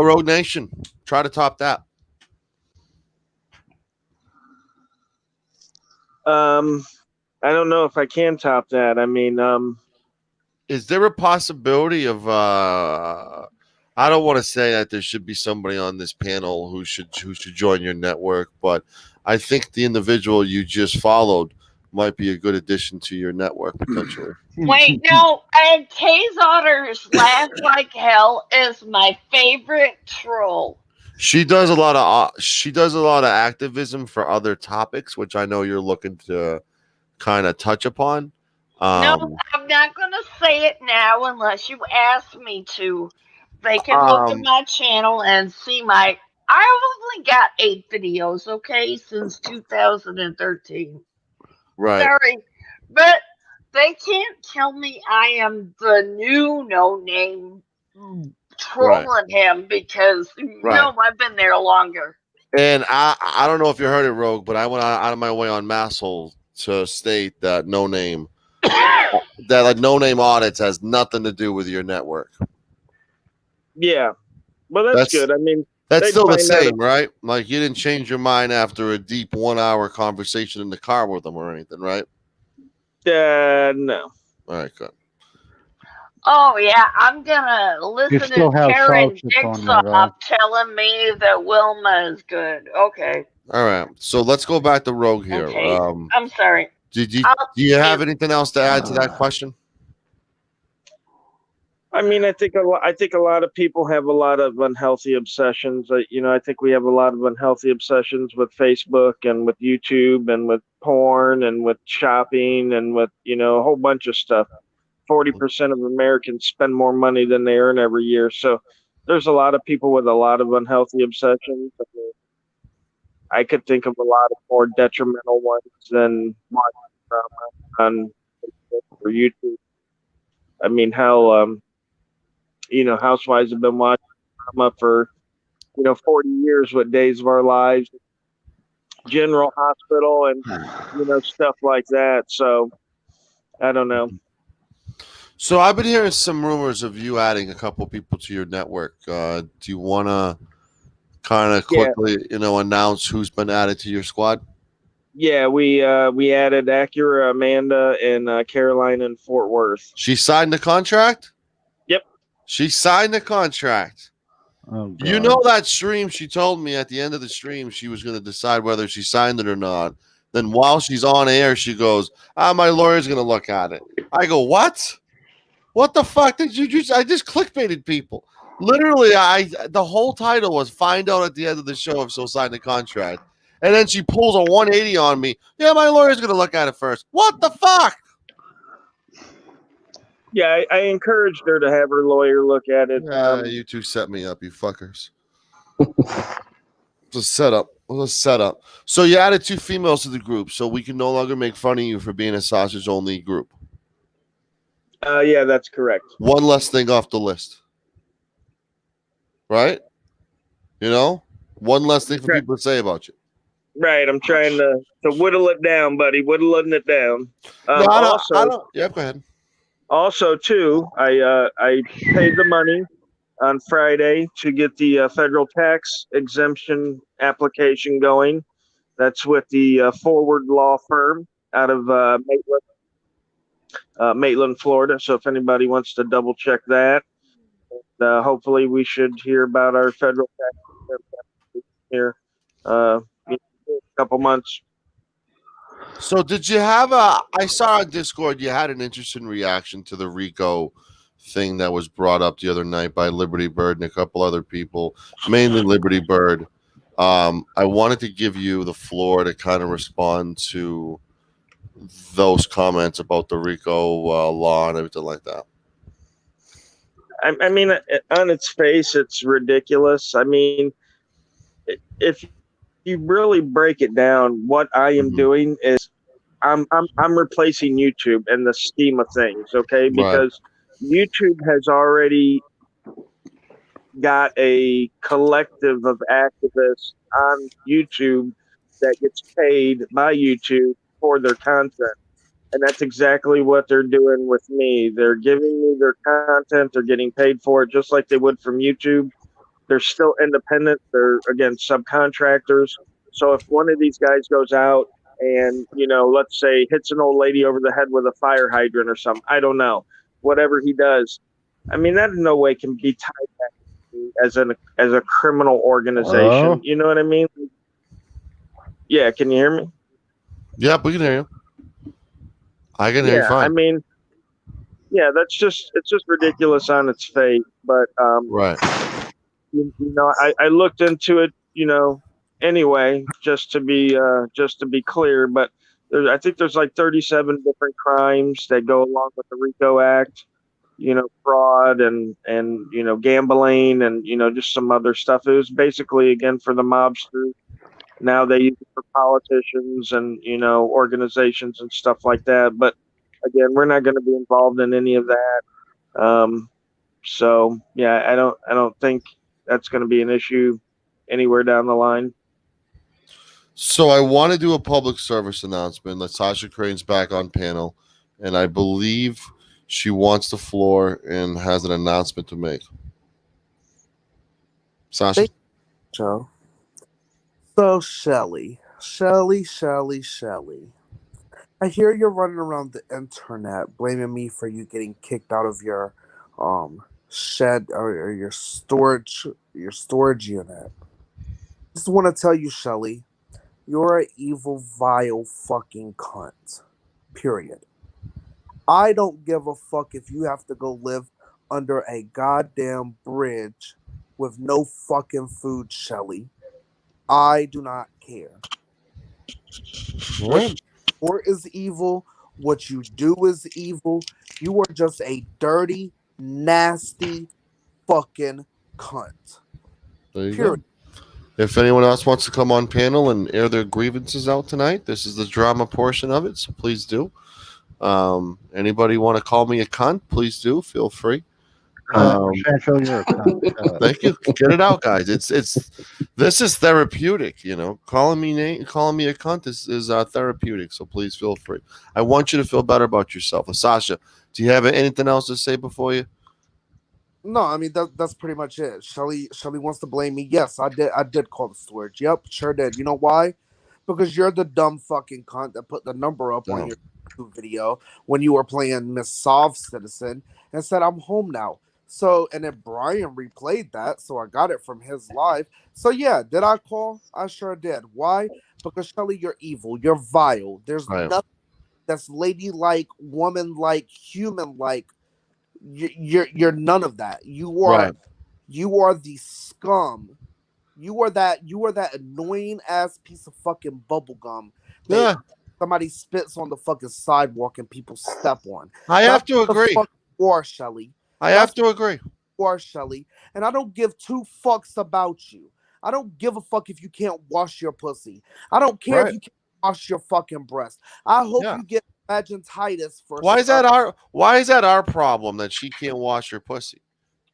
Speaker 1: Rogue Nation, try to top that.
Speaker 13: I don't know if I can top that. I mean,
Speaker 1: is there a possibility of I don't want to say that there should be somebody on this panel who should join your network, but I think the individual you just followed might be a good addition to your network potentially.
Speaker 11: Wait, no, and Kay's Auditors Laugh Like Hell is my favorite troll.
Speaker 1: She does a lot of activism for other topics, which I know you're looking to kind of touch upon.
Speaker 11: No, I'm not going to say it now unless you ask me to. They can look at my channel and see I've only got 8 videos, okay, since 2013.
Speaker 1: Right.
Speaker 11: Sorry, but they can't tell me I am the new no-name trolling him because, no, I've been there longer.
Speaker 1: And I don't know if you heard it, Rogue, but I went out of my way on Masshole to state that no name audits has nothing to do with your network.
Speaker 13: Yeah, well, that's good. I mean,
Speaker 1: that's still the same, right? Like you didn't change your mind after a deep 1-hour conversation in the car with them or anything, right?
Speaker 13: No.
Speaker 1: All right, good.
Speaker 11: Oh yeah, I'm gonna listen to Karen Jigsaw telling me that Wilma is good. Okay.
Speaker 1: All right, so let's go back to Rogue here.
Speaker 11: Okay. I'm sorry.
Speaker 1: Do you have anything else to add to that question?
Speaker 13: I mean, I think a lot of people have a lot of unhealthy obsessions. I think we have a lot of unhealthy obsessions with Facebook and with YouTube and with porn and with shopping and with a whole bunch of stuff. 40% of Americans spend more money than they earn every year. So there's a lot of people with a lot of unhealthy obsessions. I could think of a lot of more detrimental ones than watching drama on Facebook or YouTube. I mean, how Housewives have been watching drama for 40 years with Days of Our Lives, General Hospital, and stuff like that. So I don't know.
Speaker 1: So I've been hearing some rumors of you adding a couple people to your network. Do you want to kind of quickly, announce who's been added to your squad?
Speaker 13: Yeah, we added Acura, Amanda, and Caroline in Fort Worth.
Speaker 1: She signed the contract?
Speaker 13: Yep.
Speaker 1: She signed the contract.
Speaker 15: Oh, God.
Speaker 1: You know that stream, she told me at the end of the stream she was going to decide whether she signed it or not. Then while she's on air, she goes, my lawyer's going to look at it. I go, what? What the fuck did you just? I just clickbaited people. Literally, the whole title was "Find out at the end of the show if she'll sign the contract," and then she pulls a 180 on me. Yeah, my lawyer's gonna look at it first. What the fuck?
Speaker 13: Yeah, I encouraged her to have her lawyer look at it.
Speaker 1: You two set me up, you fuckers. It's a setup. It was a setup. So you added 2 females to the group, so we can no longer make fun of you for being a sausage-only group.
Speaker 13: Yeah, that's correct.
Speaker 1: One less thing off the list. Right? One less thing for people to say about you.
Speaker 13: Right. I'm trying to whittle it down, buddy. Whittling it down.
Speaker 1: I don't. Yeah, go ahead.
Speaker 13: Also, too, I paid the money on Friday to get the federal tax exemption application going. That's with the Forward Law Firm out of Maitland, Florida. So if anybody wants to double check that, hopefully we should hear about our federal tax here in a couple months.
Speaker 1: So did you have I saw on Discord you had an interesting reaction to the Rico thing that was brought up the other night by Liberty Bird and a couple other people, mainly Liberty Bird. I wanted to give you the floor to kind of respond to those comments about the Rico law and everything like that.
Speaker 13: I mean, on its face, it's ridiculous. I mean, if you really break it down, what I am doing is I'm replacing YouTube in the scheme of things, okay? Because YouTube has already got a collective of activists on YouTube that gets paid by YouTube for their content. And that's exactly what they're doing with me. They're giving me their content, they're getting paid for it just like they would from YouTube. They're still independent. They're, again, subcontractors. So if one of these guys goes out and, let's say hits an old lady over the head with a fire hydrant or something, I don't know, whatever he does, I mean, that in no way can be tied back as a criminal organization.
Speaker 15: Hello?
Speaker 13: You know what I mean? Yeah, can you hear me?
Speaker 1: Yep, we can hear you. I can hear you fine.
Speaker 13: I mean, yeah, it's just ridiculous on its face. But
Speaker 1: right.
Speaker 13: I looked into it, anyway, just to be clear. But I think there's like 37 different crimes that go along with the Rico Act. Fraud and gambling and just some other stuff. It was basically, again, for the mobsters. Now they use it for politicians and organizations and stuff like that. But again, we're not going to be involved in any of that. So yeah, I don't think that's going to be an issue anywhere down the line.
Speaker 1: So I want to do a public service announcement. Natasha Crane's back on panel, and I believe she wants the floor and has an announcement to make. Sasha?
Speaker 9: Joe. So, Shelly. I hear you're running around the internet blaming me for you getting kicked out of your shed or your storage unit. Just want to tell you, Shelly, you're an evil, vile fucking cunt. Period. I don't give a fuck if you have to go live under a goddamn bridge with no fucking food, Shelly. I do not care. What is evil? What you do is evil. You are just a dirty, nasty fucking cunt.
Speaker 1: There you go. If anyone else wants to come on panel and air their grievances out tonight, this is the drama portion of it, so please do. Anybody want to call me a cunt? Please do. Feel free.
Speaker 15: Sancho, you're a cunt.
Speaker 1: Thank you. Get it out, guys. This is therapeutic. Calling me a cunt is therapeutic. So please feel free. I want you to feel better about yourself. Sasha, do you have anything else to say before you?
Speaker 9: No, I mean that's pretty much it. Shelly wants to blame me. Yes, I did call the storage. Yep, sure did. You know why? Because you're the dumb fucking cunt that put the number up on your YouTube video when you were playing Miss Soft Citizen and said I'm home now. So and then Brian replayed that, so I got it from his live. So yeah, did I call? I sure did. Why? Because Shelly, you're evil. You're vile. There's nothing that's ladylike, woman-like, human-like. You're none of that. You are the scum. You are that annoying ass piece of fucking bubblegum that somebody spits on the fucking sidewalk and people step on.
Speaker 1: I have to agree.
Speaker 9: Or Shelly.
Speaker 1: I have to agree.
Speaker 9: Or Shelly. And I don't give two fucks about you. I don't give a fuck if you can't wash your pussy. I don't care if you can't wash your fucking breast. I hope you get vaginitis for.
Speaker 1: Why is that our problem that she can't wash her pussy?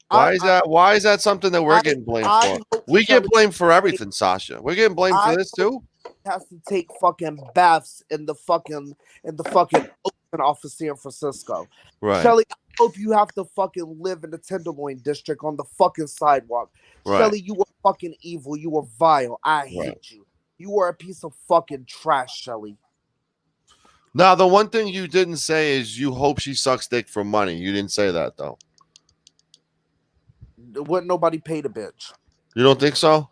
Speaker 1: Why is that something that we're getting blamed for? We get blamed for everything, Sasha. We're getting blamed for this too.
Speaker 9: Has to take fucking baths in the fucking ocean off of San Francisco.
Speaker 1: Right.
Speaker 9: Shelly, I hope you have to fucking live in the Tenderloin district on the fucking sidewalk.
Speaker 1: Right.
Speaker 9: Shelly, you were fucking evil. You were vile. I hate you. You are a piece of fucking trash, Shelly.
Speaker 1: Now, the one thing you didn't say is you hope she sucks dick for money. You didn't say that, though.
Speaker 9: Wouldn't nobody pay the bitch?
Speaker 1: You don't think so?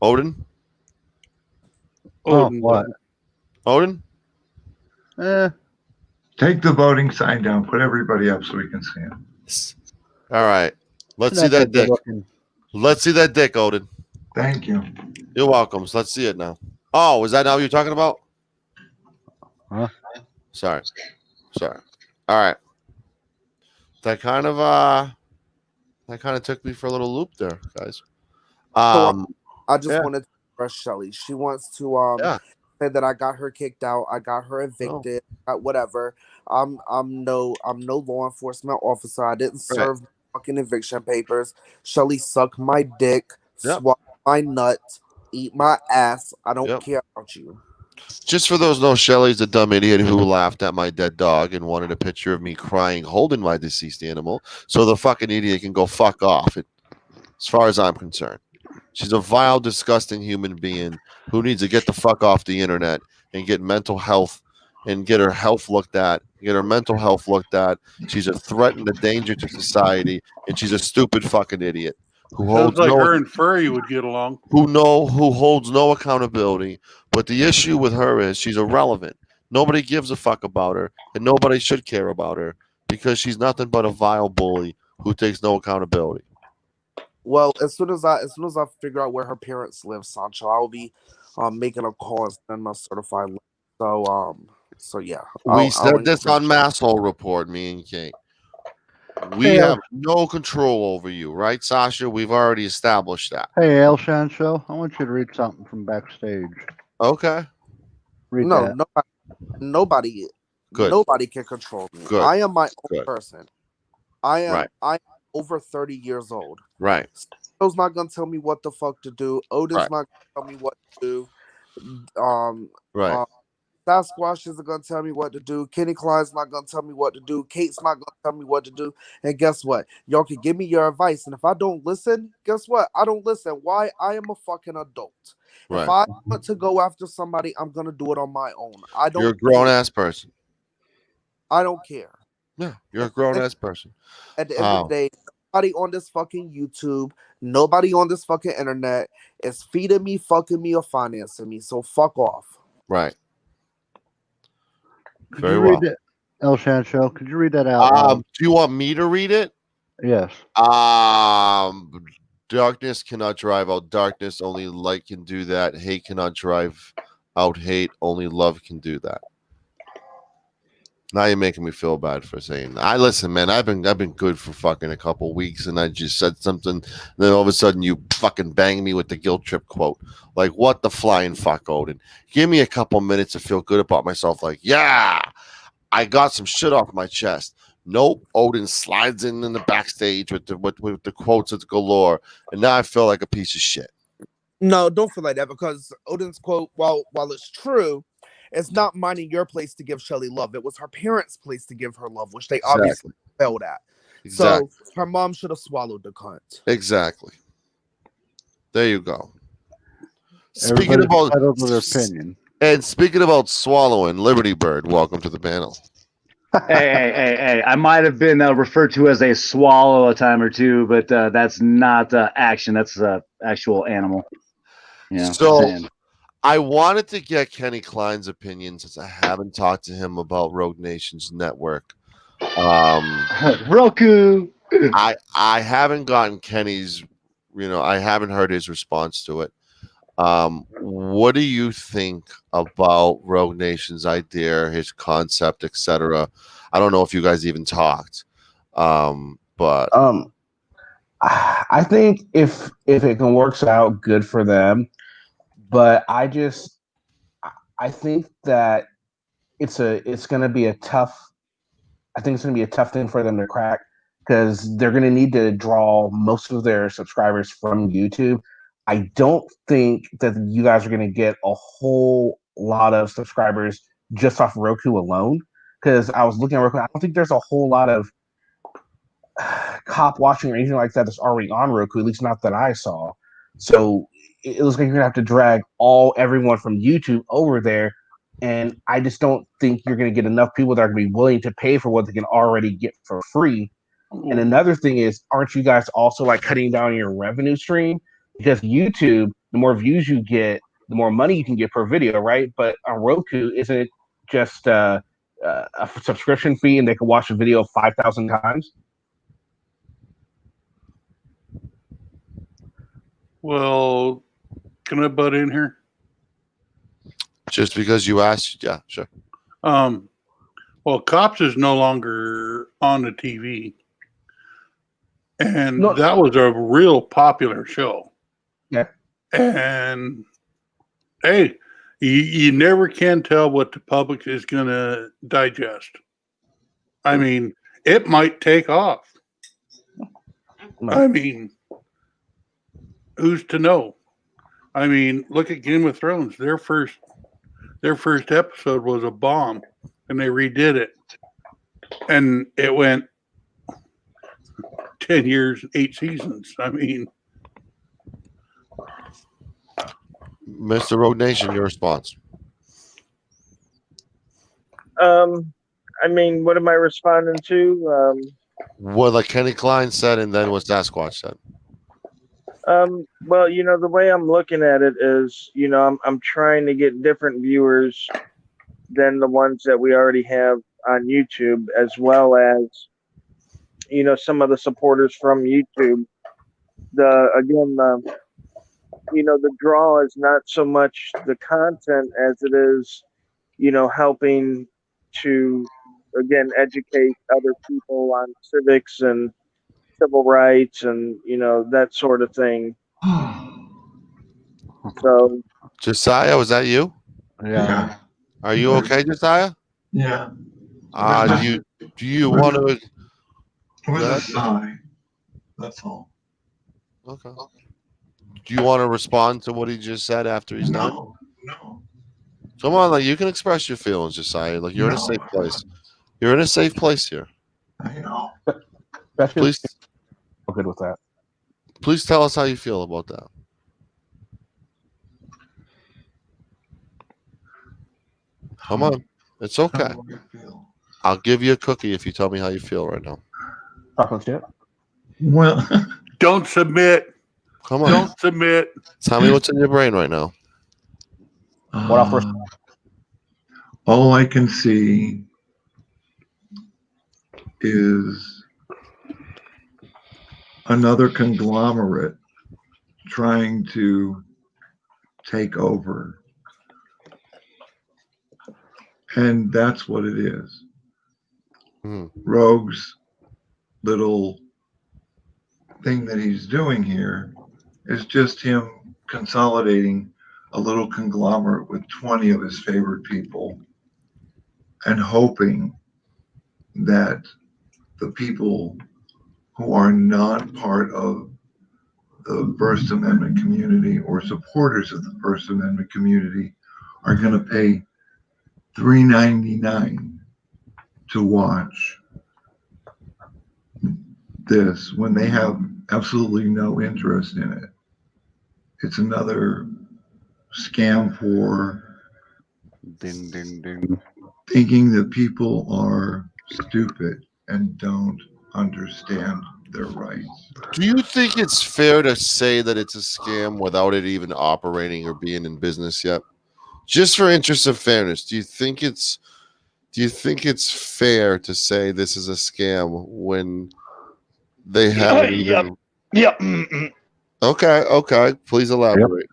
Speaker 1: Odin?
Speaker 15: What?
Speaker 1: Odin?
Speaker 5: Take the voting sign down. Put everybody up so we can see him.
Speaker 1: All right. Let's see that dick. Let's see that dick, Odin.
Speaker 5: Thank you.
Speaker 1: You're welcome. So let's see it now. Oh, is that now you're talking about?
Speaker 15: Huh?
Speaker 1: Sorry. All right. That kind of took me for a little loop there, guys.
Speaker 9: I just wanted to Shelly. She wants to say that I got her kicked out, I got her evicted, whatever. I'm no law enforcement officer. I didn't serve fucking eviction papers. Shelly suck my dick, swallow my nut, eat my ass. I don't care about you.
Speaker 1: Just for those no, Shelly's the dumb idiot who laughed at my dead dog and wanted a picture of me crying holding my deceased animal. So the fucking idiot can go fuck off. As far as I'm concerned, she's a vile, disgusting human being who needs to get the fuck off the internet and get mental health and get her health looked at, get her mental health looked at. She's a threat and a danger to society, and she's a stupid fucking idiot who
Speaker 7: Sounds
Speaker 1: holds
Speaker 7: like
Speaker 1: no
Speaker 7: her and Furry would get along.
Speaker 1: who holds no accountability. But the issue with her is she's irrelevant. Nobody gives a fuck about her, and nobody should care about her because she's nothing but a vile bully who takes no accountability.
Speaker 9: Well, as soon as I figure out where her parents live, Sancho, I will be making a call and sending a certified link. So yeah.
Speaker 1: We said this on Masshole Report, me and Kate. We have no control over you, right, Sasha? We've already established that.
Speaker 15: Hey, El Sancho, I want you to read something from backstage.
Speaker 1: Okay.
Speaker 15: Read that.
Speaker 9: Nobody can control me.
Speaker 1: Good.
Speaker 9: I am my own
Speaker 1: Good.
Speaker 9: person. I'm over 30 years old.
Speaker 1: Right.
Speaker 9: Sancho's not gonna tell me what the fuck to do. Odin's not gonna tell me what to do. Sasquatch isn't gonna tell me what to do. Kenny Klein's not gonna tell me what to do. Kate's not gonna tell me what to do. And guess what? Y'all can give me your advice. And if I don't listen, guess what? I don't listen. Why? I am a fucking adult.
Speaker 1: Right.
Speaker 9: If I want to go after somebody, I'm gonna do it on my own. I don't.
Speaker 1: You're a grown ass person.
Speaker 9: I don't care.
Speaker 1: Yeah, you're a grown ass person.
Speaker 9: At the end of the day, nobody on this fucking YouTube, nobody on this fucking internet is feeding me, fucking me, or financing me. So fuck off.
Speaker 1: Right.
Speaker 15: Could you read that, El Sancho? Could you read that out?
Speaker 1: Do you want me to read it?
Speaker 15: Yes.
Speaker 1: Darkness cannot drive out darkness. Only light can do that. Hate cannot drive out hate. Only love can do that. Now you're making me feel bad for saying that. Listen, man. I've been good for fucking a couple weeks, and I just said something. And then all of a sudden, you fucking bang me with the guilt trip quote. Like, what the flying fuck, Odin? Give me a couple minutes to feel good about myself. Like, yeah, I got some shit off my chest. Nope, Odin slides in the backstage with the quotes at galore, and now I feel like a piece of shit.
Speaker 9: No, don't feel like that because Odin's quote, while it's true, it's not minding your place to give Shelly love. It was her parents' place to give her love, which they obviously failed at.
Speaker 1: Exactly.
Speaker 9: So her mom should have swallowed the cunt.
Speaker 1: Exactly. There you go.
Speaker 15: Speaking about their opinion.
Speaker 1: And speaking about swallowing, Liberty Bird, welcome to the panel.
Speaker 16: Hey! I might have been referred to as a swallow a time or two, but that's not action. That's actual animal. Yeah.
Speaker 1: So I wanted to get Kenny Klein's opinion since I haven't talked to him about Rogue Nation's network.
Speaker 16: Roku.
Speaker 1: I haven't gotten Kenny's. I haven't heard his response to it. What do you think about Rogue Nation's idea, his concept, etc.? I don't know if you guys even talked, but
Speaker 3: I think if it can work out, good for them. But I think that it's going to be a tough. I think it's going to be a tough thing for them to crack because they're going to need to draw most of their subscribers from YouTube. I don't think that you guys are going to get a whole lot of subscribers just off Roku alone. Because I was looking at Roku, I don't think there's a whole lot of cop watching or anything like that that's already on Roku, at least not that I saw. So it looks like you're gonna have to drag everyone from YouTube over there, and I just don't think you're gonna get enough people that are gonna be willing to pay for what they can already get for free. And another thing is, aren't you guys also like cutting down your revenue stream? Because YouTube, the more views you get, the more money you can get per video, right? But on Roku, isn't it just a subscription fee and they can watch a video 5,000 times?
Speaker 7: Well, can I butt in here?
Speaker 1: Just because you asked, yeah, sure.
Speaker 7: Well, Cops is no longer on the TV. And that was a real popular show.
Speaker 3: Yeah.
Speaker 7: And Hey, you never can tell what the public is going to digest. I mean, it might take off. I mean, who's to know? I mean, look at Game of Thrones. Their first episode was a bomb, and they redid it, and it went 10 years, 8 seasons. I mean,
Speaker 1: Mr. Road Nation, your response.
Speaker 13: I mean, what am I responding to?
Speaker 1: What like Kenny Klein said, and then what Sasquatch said.
Speaker 13: Well, you know, the way I'm looking at it is, you know, I'm trying to get different viewers than the ones that we already have on YouTube, as well as, you know, some of the supporters from YouTube. You know, the draw is not so much the content as it is, you know, helping to, again, educate other people on civics and civil rights and, you know, that sort of thing. So,
Speaker 1: Josiah, was that you?
Speaker 5: Yeah.
Speaker 1: Are you okay, Josiah?
Speaker 5: Yeah.
Speaker 1: Do you want to?
Speaker 5: With a sigh. That's all.
Speaker 1: Okay. Do you want to respond to what he just said after he's done?
Speaker 5: No.
Speaker 1: Come on, like you can express your feelings, Josiah. Like you're in a safe place. You're in a safe place here.
Speaker 5: I know.
Speaker 1: Please,
Speaker 3: I'm good with that.
Speaker 1: Please tell us how you feel about that. Come on, it's okay. I'll give you a cookie if you tell me how you feel right now.
Speaker 3: Chocolate chip.
Speaker 5: Well,
Speaker 7: don't submit.
Speaker 1: Come on.
Speaker 7: Don't submit.
Speaker 1: Tell me what's in your brain right now.
Speaker 5: All I can see is another conglomerate trying to take over. And that's what it is. Rogue's little thing that he's doing here is just him consolidating a little conglomerate with 20 of his favorite people and hoping that the people who are not part of the First Amendment community or supporters of the First Amendment community are going to pay $3.99 to watch this when they have absolutely no interest in it. It's another scam for thinking that people are stupid and don't understand their rights.
Speaker 1: Do you think it's fair to say that it's a scam without it even operating or being in business yet? Just for interest of fairness, do you think it's fair to say this is a scam when they haven't even?
Speaker 16: Yep.
Speaker 1: Okay. Please elaborate.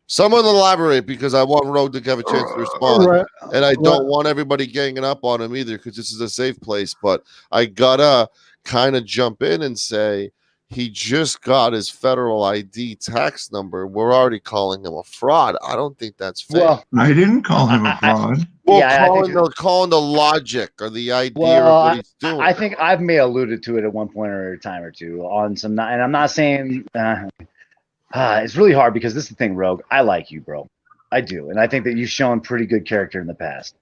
Speaker 1: Someone elaborate, because I want Rogue to have a chance to respond, and I don't want everybody ganging up on him either, because this is a safe place. But I gotta kind of jump in and say he just got his federal ID tax number. We're already calling him a fraud. I don't think that's fair.
Speaker 5: Well, I didn't call him a fraud.
Speaker 1: Calling the logic or the idea of what he's doing.
Speaker 16: I think I've may alluded to it at one point or a time or two on some, and I'm not saying it's really hard, because this is the thing, Rogue. I like you, bro. I do, and I think that you've shown pretty good character in the past.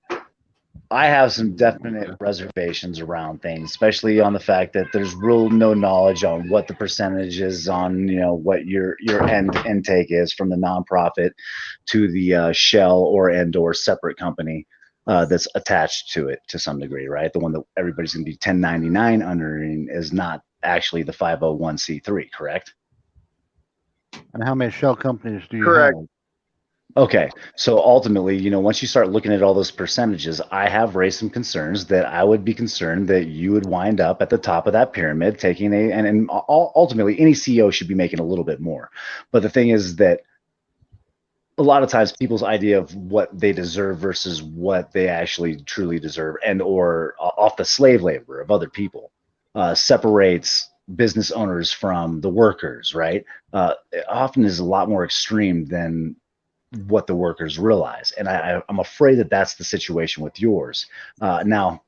Speaker 16: I have some definite reservations around things, especially on the fact that there's real no knowledge on what the percentage is on, you know, what your end intake is from the nonprofit to the shell or separate company that's attached to it to some degree, right? The one that everybody's going to be 1099 under is not actually the 501c3, correct?
Speaker 15: And how many shell companies do you
Speaker 13: correct.
Speaker 15: have?
Speaker 16: Okay, so ultimately, you know, once you start looking at all those percentages, I have raised some concerns that I would be concerned that you would wind up at the top of that pyramid taking and ultimately any CEO should be making a little bit more. But the thing is that a lot of times people's idea of what they deserve versus what they actually truly deserve and or off the slave labor of other people separates business owners from the workers, right? It often is a lot more extreme than what the workers realize. And I'm afraid that that's the situation with yours. Now,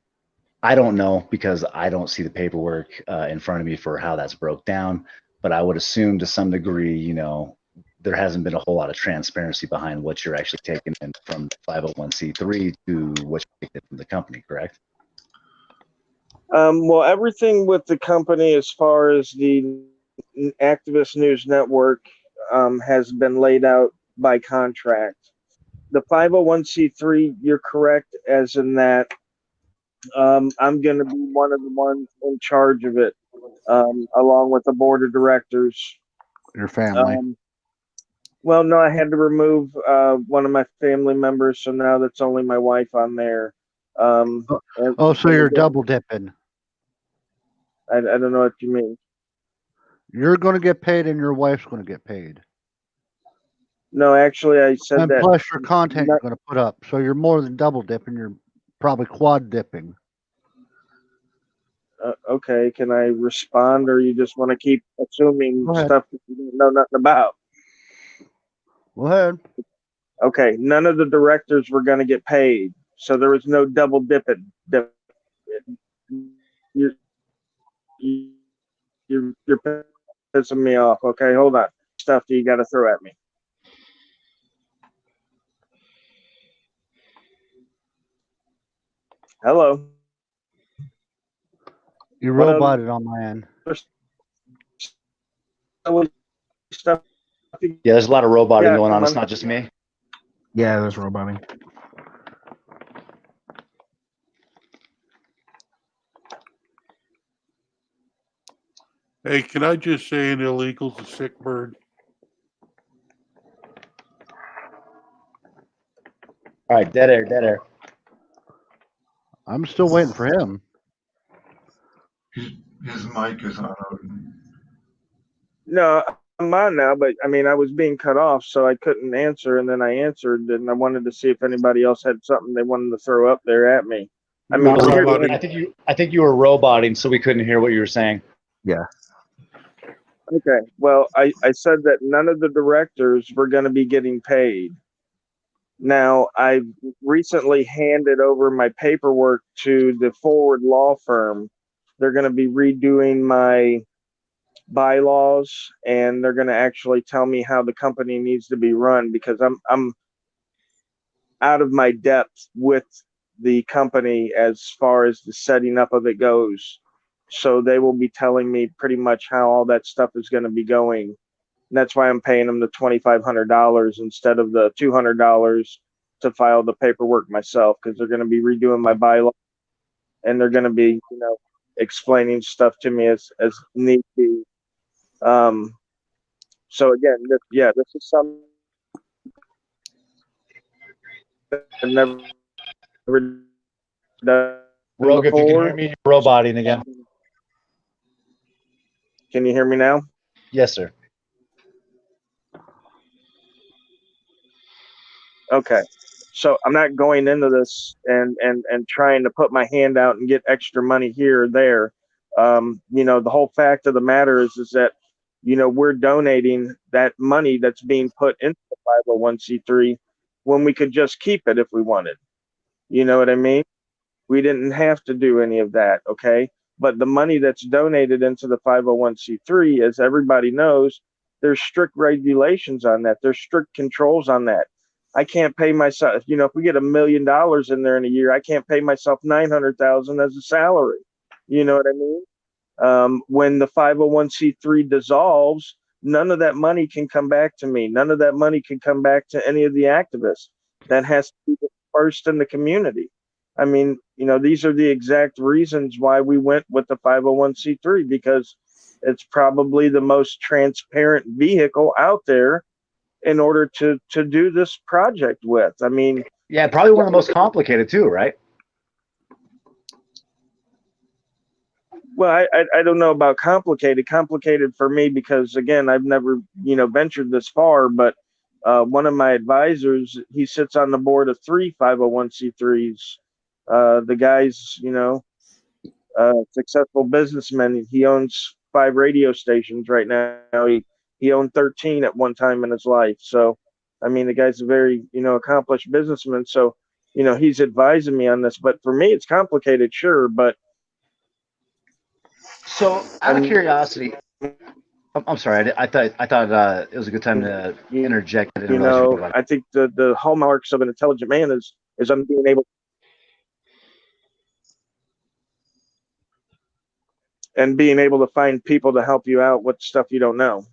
Speaker 16: I don't know because I don't see the paperwork in front of me for how that's broke down, but I would assume to some degree, you know, there hasn't been a whole lot of transparency behind what you're actually taking in from 501c3 to what you're taking from the company, correct?
Speaker 13: Well, everything with the company as far as the Activist News Network has been laid out by contract. The 501c3, you're correct, as in that I'm going to be one of the ones in charge of it, along with the board of directors.
Speaker 15: Your family.
Speaker 13: Well, no, I had to remove one of my family members, so now that's only my wife on there.
Speaker 15: So you're double dipping.
Speaker 13: I don't know what you mean.
Speaker 15: You're going to get paid, and your wife's going to get paid.
Speaker 13: No, actually, I said
Speaker 15: and
Speaker 13: that.
Speaker 15: And plus your content you're going to put up. So you're more than double dipping. You're probably quad dipping.
Speaker 13: Okay, can I respond, or you just want to keep assuming stuff that you don't know nothing about?
Speaker 15: Go ahead.
Speaker 13: Okay, none of the directors were going to get paid, so there was no double dipping. You're pissing me off. Okay, hold on. Stuff that you got to throw at me. Hello.
Speaker 15: You roboted on my end.
Speaker 16: Yeah, there's a lot of roboting going on. It's not just me.
Speaker 3: Yeah, there's roboting.
Speaker 7: Hey, can I just say an illegal's a sick bird?
Speaker 16: All right, dead air.
Speaker 15: I'm still waiting for him.
Speaker 5: His mic is on.
Speaker 13: No, I'm on now, but I mean, I was being cut off, so I couldn't answer, and then I answered, and I wanted to see if anybody else had something they wanted to throw up there at me. I mean,
Speaker 16: I think you were roboting, so we couldn't hear what you were saying.
Speaker 3: Yeah.
Speaker 13: Okay. Well, I said that none of the directors were going to be getting paid. Now, I've recently handed over my paperwork to the Forward Law Firm. They're going to be redoing my bylaws, and they're going to actually tell me how the company needs to be run, because I'm out of my depth with the company as far as the setting up of it goes. So they will be telling me pretty much how all that stuff is going to be going. And that's why I'm paying them the $2,500 instead of the $200 to file the paperwork myself, because they're going to be redoing my bylaw, and they're going to be, you know, explaining stuff to me as need be. So again, this is something I've never done.
Speaker 16: Rogue, if you can hear me, you're roboting again.
Speaker 13: Can you hear me now?
Speaker 16: Yes, sir.
Speaker 13: Okay. So I'm not going into this and trying to put my hand out and get extra money here or there. You know, the whole fact of the matter is that, you know, we're donating that money that's being put into the 501c3 when we could just keep it if we wanted. You know what I mean? We didn't have to do any of that, okay? But the money that's donated into the 501c3, as everybody knows, there's strict regulations on that. There's strict controls on that. I can't pay myself, you know, if we get $1 million in there in a year, I can't pay myself $900,000 as a salary. You know what I mean? When the 501c3 dissolves, none of that money can come back to me. None of that money can come back to any of the activists. That has to be dispersed in the community. I mean, you know, these are the exact reasons why we went with the 501c3, because it's probably the most transparent vehicle out there in order to do this project with. I mean,
Speaker 16: yeah, probably one of the most complicated too, right?
Speaker 13: Well, I don't know about complicated. Complicated for me because, again, I've never, you know, ventured this far, but one of my advisors, he sits on the board of 3 501c3s. The guy's, you know, successful businessman. He owns 5 radio stations right now. He owned 13 at one time in his life. So I mean, the guy's a very, accomplished businessman. So, he's advising me on this. But for me, it's complicated, sure. But
Speaker 16: so, out of curiosity, I'm sorry. I thought it was a good time to interject.
Speaker 13: I think the hallmarks of an intelligent man is being able to find people to help you out with stuff you don't know.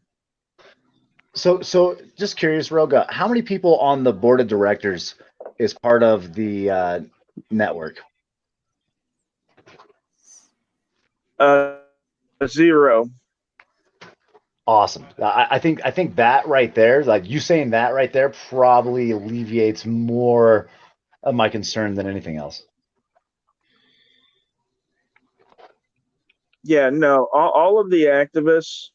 Speaker 16: So just curious, Roga, how many people on the board of directors is part of the network?
Speaker 13: 0.
Speaker 16: Awesome. I think that right there, like you saying that right there, probably alleviates more of my concern than anything else.
Speaker 13: Yeah, no, all of the activists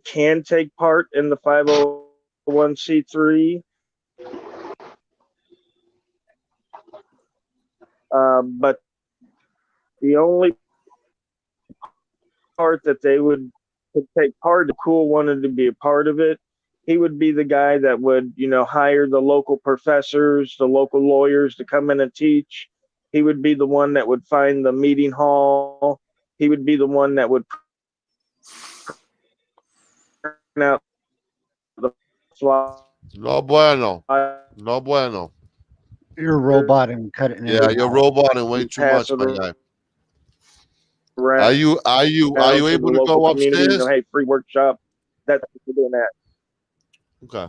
Speaker 13: can take part in the 501c3. But the only part that they would take part, the cool wanted to be a part of it, he would be the guy that would, hire the local professors, the local lawyers to come in and teach. He would be the one that would find the meeting hall. He would be the one that would print out the fly.
Speaker 1: No bueno. No bueno.
Speaker 15: You're a robot and cut it in.
Speaker 1: Yeah, you're roboting way too much, my guy. Are you able to go upstairs?
Speaker 13: Hey, free workshop. That's what we're doing that.
Speaker 1: Okay.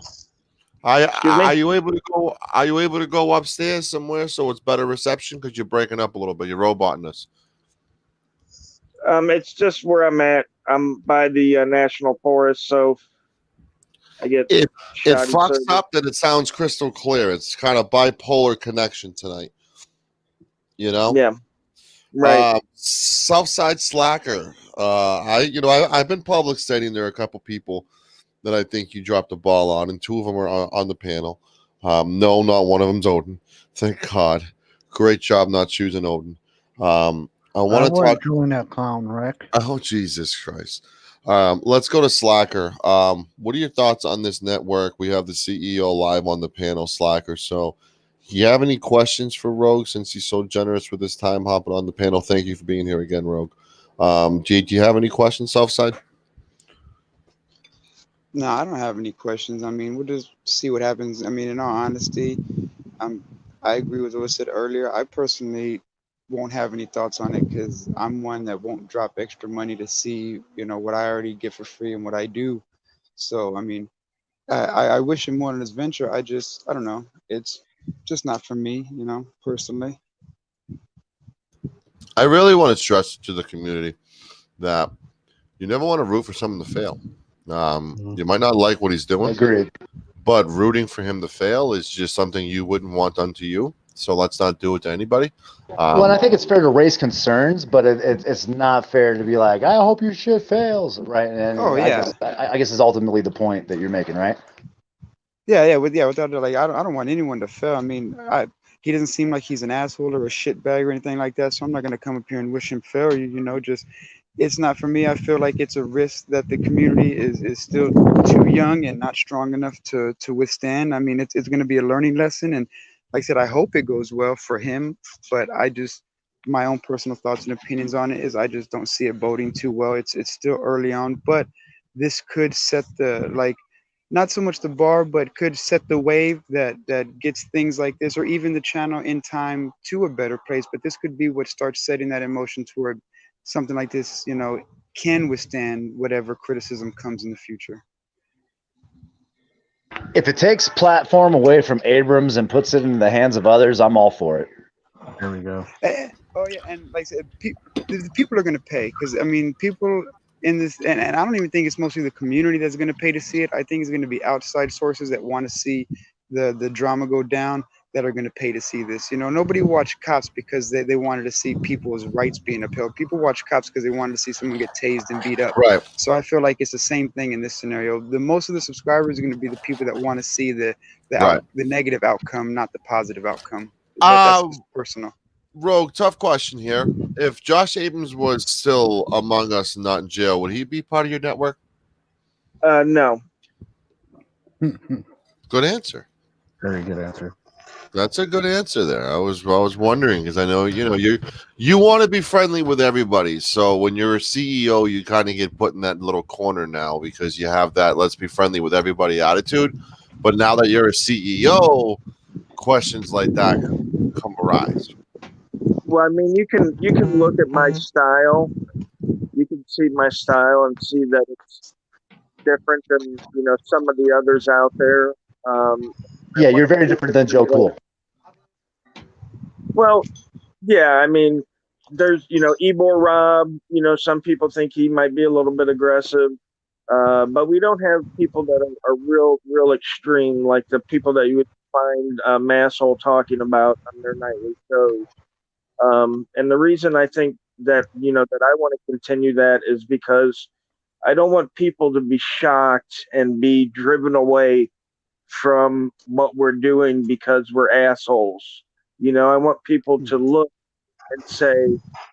Speaker 1: Are you able to go? Are you able to go upstairs somewhere so it's better reception? Because you're breaking up a little bit. You're roboting us.
Speaker 13: It's just where I'm at. I'm by the National Forest, so I get
Speaker 1: it fucks up. Then it sounds crystal clear. It's kind of bipolar connection tonight.
Speaker 13: Yeah. Right.
Speaker 1: Southside Slacker. I've been public stating there are a couple people that I think you dropped the ball on, and 2 of them are on the panel. No, not one of them's Odin. Thank God. Great job not choosing Odin. I want to talk.
Speaker 15: Doing that clown, Rick.
Speaker 1: Oh, Jesus Christ. Let's go to Slacker. What are your thoughts on this network? We have the CEO live on the panel, Slacker. So, do you have any questions for Rogue since he's so generous with his time hopping on the panel? Thank you for being here again, Rogue. Do you have any questions, Southside?
Speaker 14: No, I don't have any questions. I mean, we'll just see what happens. I mean, in all honesty, I agree with what was said earlier. I personally won't have any thoughts on it because I'm one that won't drop extra money to see, what I already get for free and what I do. So, I mean, I wish him more in his venture. I don't know. It's just not for me, personally.
Speaker 1: I really want to stress to the community that you never want to root for someone to fail. You might not like what he's doing.
Speaker 16: Agreed.
Speaker 1: But rooting for him to fail is just something you wouldn't want done to you. So let's not do it to anybody.
Speaker 16: Well, and I think it's fair to raise concerns, but it's not fair to be like, I hope your shit fails, right? And I guess is ultimately the point that you're making, right?
Speaker 14: Without like, I don't want anyone to fail. I mean, he doesn't seem like he's an asshole or a shitbag or anything like that. So I'm not gonna come up here and wish him failure. Just it's not for me. I feel like it's a risk that the community is still too young and not strong enough to withstand. I mean, it's going to be a learning lesson, and like I said, I hope it goes well for him. But my own personal thoughts and opinions on it is I just don't see it boding too well. It's still early on, but this could set not so much the bar, but could set the wave that gets things like this, or even the channel in time to a better place. But this could be what starts setting that in motion toward something like this, can withstand whatever criticism comes in the future.
Speaker 16: If it takes platform away from Abrams and puts it in the hands of others, I'm all for it.
Speaker 15: There we go.
Speaker 14: And like I said, the people are going to pay because, I mean, people in this, and I don't even think it's mostly the community that's going to pay to see it. I think it's going to be outside sources that want to see the drama go down that are going to pay to see this. Nobody watched Cops because they wanted to see people's rights being upheld. People watch Cops because they wanted to see someone get tased and beat up.
Speaker 1: Right.
Speaker 14: So I feel like it's the same thing in this scenario. Most of the subscribers are going to be the people that want to see the negative outcome, not the positive outcome. But that's personal.
Speaker 1: Rogue, tough question here. If Josh Abrams was still among us and not in jail, would he be part of your network?
Speaker 13: No.
Speaker 1: Good answer.
Speaker 15: Very good answer.
Speaker 1: That's a good answer there. I was wondering because I know you want to be friendly with everybody. So when you're a CEO, you kind of get put in that little corner now because you have that let's be friendly with everybody attitude. But now that you're a CEO, questions like that come arise.
Speaker 13: Well, I mean, you can look at my style. You can see my style and see that it's different than some of the others out there.
Speaker 16: Yeah, you're very different than Joe Cool.
Speaker 13: Well, yeah, I mean, there's Ebor Rob. Some people think he might be a little bit aggressive, but we don't have people that are real extreme like the people that you would find Masshole talking about on their nightly shows. And the reason I think that that I want to continue that is because I don't want people to be shocked and be driven away from what we're doing because we're assholes. I want people to look and say,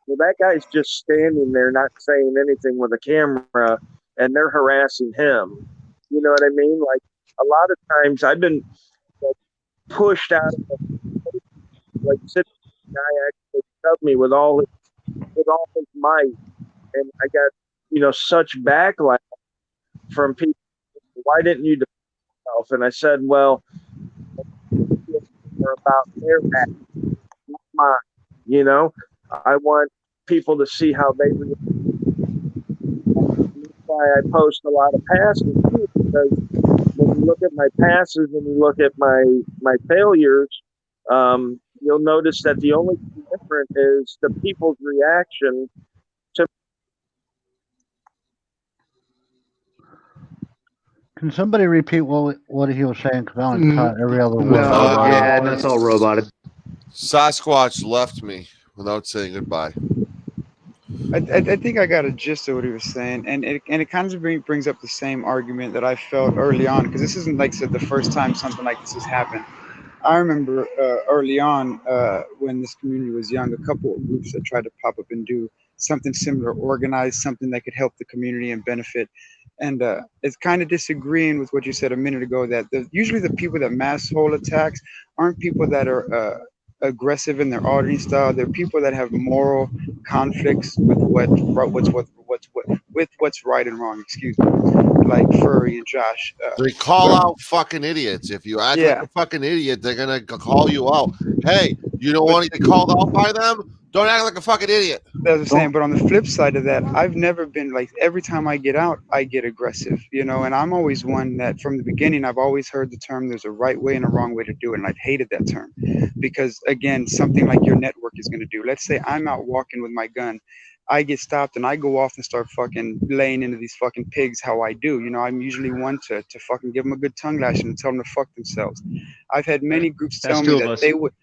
Speaker 13: well, that guy's just standing there not saying anything with a camera and they're harassing him. You know what I mean? Like a lot of times I've been pushed out of the like sitting guy actually shoved me with all his might, and I got such backlash from people. Why didn't you defend yourself? And I said, well, they're about their act, not mine. I want people to see how they react. That's why I post a lot of passes too, because when you look at my passes and you look at my failures, you'll notice that the only thing different is the people's reaction to.
Speaker 15: Can somebody repeat what he was saying? Because I only caught every other word.
Speaker 16: Yeah, that's all roboted.
Speaker 1: Sasquatch left me without saying goodbye.
Speaker 14: I think I got a gist of what he was saying, and it kind of brings up the same argument that I felt early on, because this isn't, like I said, the first time something like this has happened. I remember early on when this community was young, a couple of groups that tried to pop up and do something similar, organize something that could help the community and benefit. And it's kind of disagreeing with what you said a minute ago, that usually the people that mass hole attacks aren't people that are aggressive in their auditing style. They're people that have moral conflicts with what's right and wrong. Excuse me, like Furry and Josh.
Speaker 1: They call out fucking idiots. If you act like a fucking idiot, they're gonna call you out. Hey, you don't want to get called out by them? Don't act like a fucking idiot.
Speaker 14: That's what I'm saying. But on the flip side of that, I've never been like, every time I get out, I get aggressive, and I'm always one that from the beginning, I've always heard the term, there's a right way and a wrong way to do it. And I've hated that term because, again, something like your network is going to do. Let's say I'm out walking with my gun. I get stopped and I go off and start fucking laying into these fucking pigs how I do. I'm usually one to fucking give them a good tongue lashing and tell them to fuck themselves. I've had many groups tell me that they would.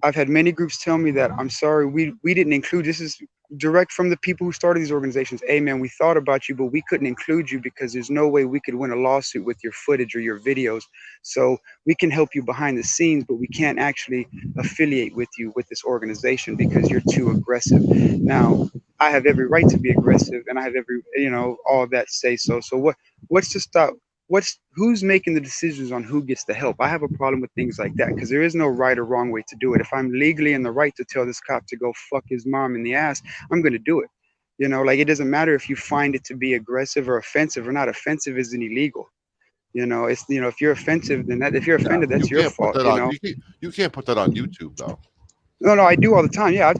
Speaker 14: I've had many groups tell me that, I'm sorry, we didn't include, this is direct from the people who started these organizations. Hey man, we thought about you, but we couldn't include you because there's no way we could win a lawsuit with your footage or your videos. So we can help you behind the scenes, but we can't actually affiliate with you with this organization because you're too aggressive. Now, I have every right to be aggressive and I have every, all of that say so. So what's to stop? Who's making the decisions on who gets the help? I have a problem with things like that because there is no right or wrong way to do it. If I'm legally in the right to tell this cop to go fuck his mom in the ass, I'm going to do it. Like it doesn't matter if you find it to be aggressive or offensive or not. Offensive isn't illegal. It's if you're offensive, then if you're offended, that's your fault.
Speaker 1: You can't put that on YouTube though.
Speaker 14: No, I do all the time. Yeah,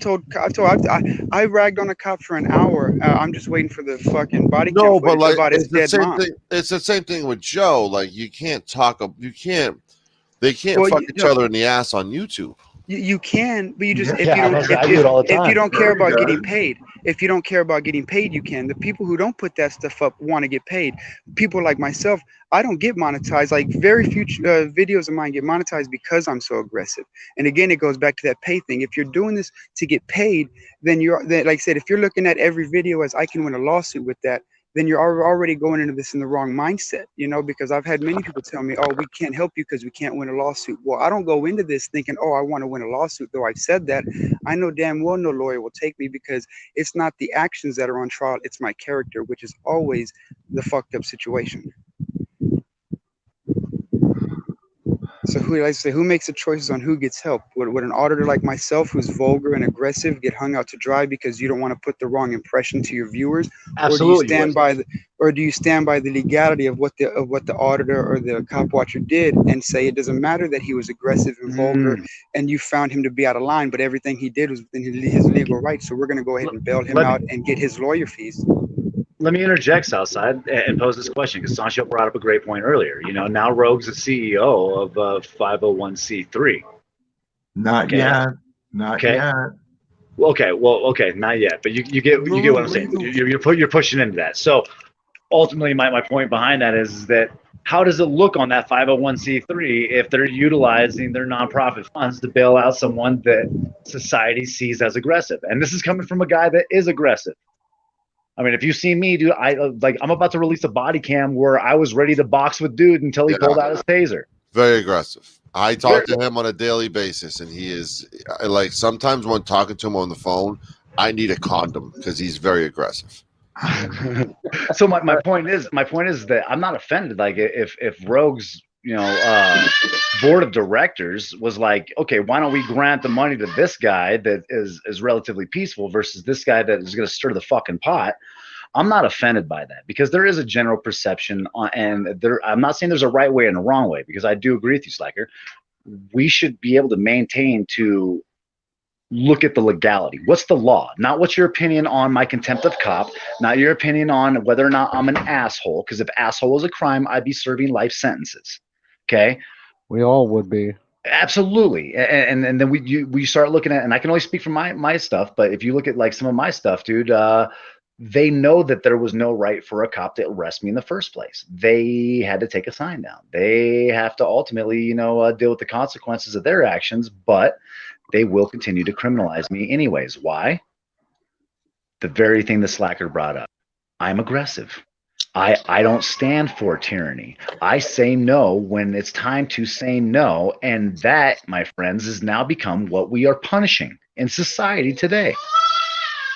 Speaker 14: I ragged on a cop for an hour. I'm just waiting for the fucking body cam footage about his dead mom.
Speaker 1: It's the same thing with Joe. Like you can't talk. They can't fuck each other in the ass on YouTube.
Speaker 14: You can, but you just if you don't care about getting paid. If you don't care about getting paid, you can. The people who don't put that stuff up want to get paid. People like myself, I don't get monetized. Like very few videos of mine get monetized because I'm so aggressive. And again, it goes back to that pay thing. If you're doing this to get paid, then like I said, if you're looking at every video as I can win a lawsuit with that, then you're already going into this in the wrong mindset, because I've had many people tell me, oh, we can't help you because we can't win a lawsuit. Well, I don't go into this thinking, oh, I want to win a lawsuit, though I've said that. I know damn well no lawyer will take me because it's not the actions that are on trial, it's my character, which is always the fucked up situation. So who makes the choices on who gets help? Would an auditor like myself, who's vulgar and aggressive, get hung out to dry because you don't want to put the wrong impression to your viewers?
Speaker 16: Absolutely.
Speaker 14: Or do you stand by the legality of what the auditor or the cop watcher did and say it doesn't matter that he was aggressive and vulgar and you found him to be out of line, but everything he did was within his legal rights, so we're going to go ahead and bail him out and get his lawyer fees?
Speaker 16: Let me interject, Southside, and pose this question because Sancho brought up a great point earlier. Now Rogue's the CEO of 501c3.
Speaker 5: Not yet. Not yet.
Speaker 16: Okay, not yet. But you get what I'm saying. You're pushing into that. So ultimately, my point behind that is that how does it look on that 501c3 if they're utilizing their nonprofit funds to bail out someone that society sees as aggressive? And this is coming from a guy that is aggressive. I mean, if you see me, dude, I'm about to release a body cam where I was ready to box with dude until he pulled out his taser.
Speaker 1: Very aggressive. I talk to him on a daily basis, and he is like, sometimes when talking to him on the phone, I need a condom because he's very aggressive.
Speaker 16: So my point is that I'm not offended. Like if Rogue's board of directors was like, okay, why don't we grant the money to this guy that is relatively peaceful versus this guy that is going to stir the fucking pot, I'm not offended by that because there is a general perception I'm not saying there's a right way and a wrong way, because I do agree with you, Slacker. We should be able to maintain to look at the legality. What's the law? Not what's your opinion on my contempt of cop, not your opinion on whether or not I'm an asshole, because if asshole is a crime, I'd be serving life sentences. Okay?
Speaker 15: We all would be.
Speaker 16: Absolutely. And then we start looking at, and I can only speak for my stuff, but if you look at like some of my stuff, dude, they know that there was no right for a cop to arrest me in the first place. They had to take a sign down. They have to ultimately, deal with the consequences of their actions, but they will continue to criminalize me anyways. Why? The very thing the Slacker brought up. I'm aggressive. I don't stand for tyranny. I say no when it's time to say no, and that, my friends, has now become what we are punishing in society today.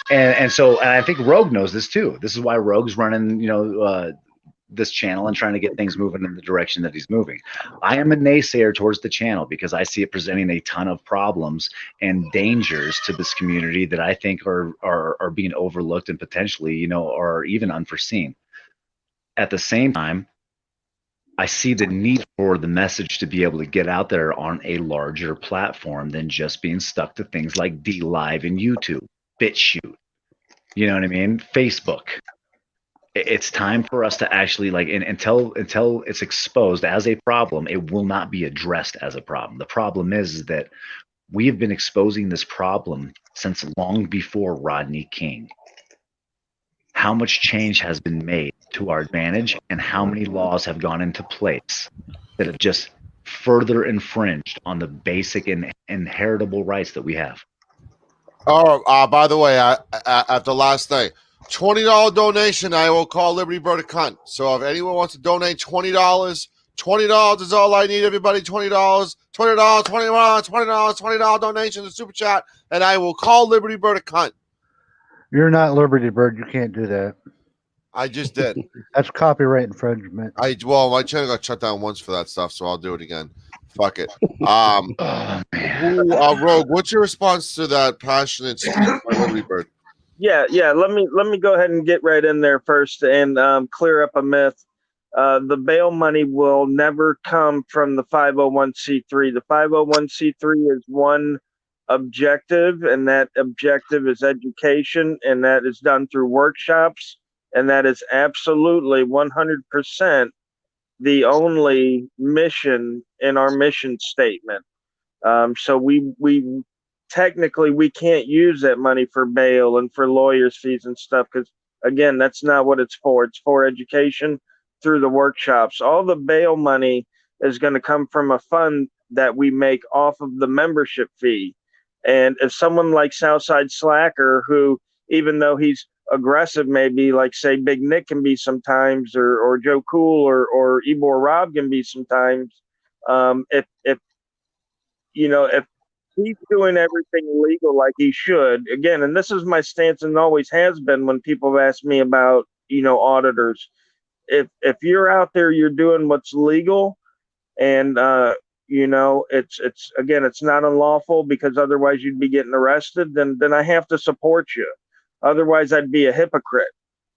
Speaker 16: And so I think Rogue knows this too. This is why Rogue's running, this channel and trying to get things moving in the direction that he's moving. I am a naysayer towards the channel because I see it presenting a ton of problems and dangers to this community that I think are being overlooked and potentially, are even unforeseen. At the same time, I see the need for the message to be able to get out there on a larger platform than just being stuck to things like DLive and YouTube, BitChute, you know what I mean? Facebook. It's time for us to actually until it's exposed as a problem, it will not be addressed as a problem. The problem is that we have been exposing this problem since long before Rodney King. How much change has been made to our advantage, and how many laws have gone into place that have just further infringed on the basic and inheritable rights that we have.
Speaker 1: Oh, by the way, after last night, $20 donation, I will call Liberty Bird a cunt. So if anyone wants to donate $20 is all I need, everybody. $20 donation to Super Chat, and I will call Liberty Bird a cunt.
Speaker 15: You're not Liberty Bird. You can't do that.
Speaker 1: I just did.
Speaker 15: That's copyright infringement.
Speaker 1: Well, my channel got shut down once for that stuff, so I'll do it again. Fuck it. Rogue, what's your response to that passionate speech by Liberty Bird?
Speaker 13: Yeah. Let me go ahead and get right in there first and clear up a myth. The bail money will never come from the 501c3. The 501c3 is one objective, and that objective is education, and that is done through workshops, and that is absolutely 100% the only mission in our mission statement. So we technically we can't use that money for bail and for lawyers' fees and stuff, because again, that's not what it's for. It's for education through the workshops. All the bail money is going to come from a fund that we make off of the membership fee. And if someone like Southside Slacker, who, even though he's aggressive, maybe like say Big Nick can be sometimes, or Joe Cool or Ebor Rob can be sometimes, if he's doing everything legal like he should, again, and this is my stance and always has been when people have asked me about, auditors, if you're out there, you're doing what's legal, and you know, it's again, it's not unlawful because otherwise you'd be getting arrested. Then I have to support you. Otherwise, I'd be a hypocrite.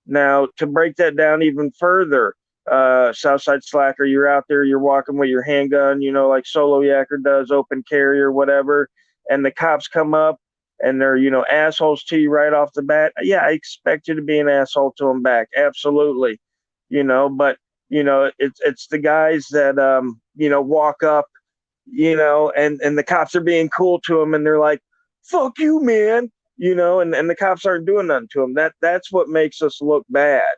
Speaker 13: Now, to break that down even further, Southside Slacker, you're out there, you're walking with your handgun, you know, like Solo Yacker does, open carry or whatever, and the cops come up and they're, you know, assholes to you right off the bat. Yeah, I expect you to be an asshole to them back. Absolutely. You know, but, you know, it's the guys that, you know, walk up, you know, and the cops are being cool to them and they're like, fuck you, man. You know, and the cops aren't doing nothing to them. That's what makes us look bad.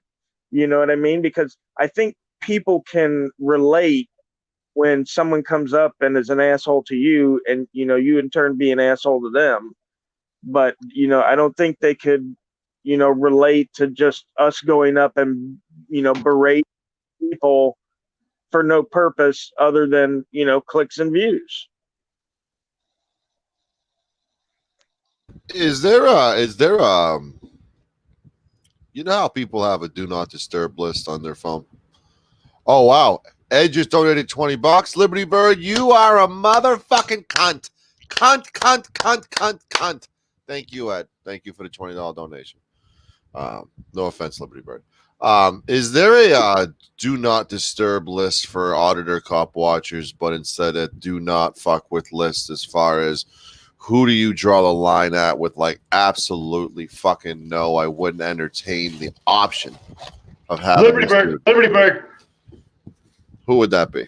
Speaker 13: You know what I mean? Because I think people can relate when someone comes up and is an asshole to you and, you know, you in turn be an asshole to them. But, you know, I don't think they could, you know, relate to just us going up and, you know, berate people for no purpose other than, you know, clicks and views.
Speaker 1: Is there you know how people have a do not disturb list on their phone? Oh wow. Ed just donated $20. Liberty Bird, you are a motherfucking cunt. Cunt. Thank you, Ed. Thank you for the $20 donation. No offense, Liberty Bird. Is there a do not disturb list for auditor cop watchers, but instead a do not fuck with list as far as who do you draw the line at with, like, absolutely fucking no, I wouldn't entertain the option of having
Speaker 16: Liberty Bird. Liberty Bird.
Speaker 1: Who would that be?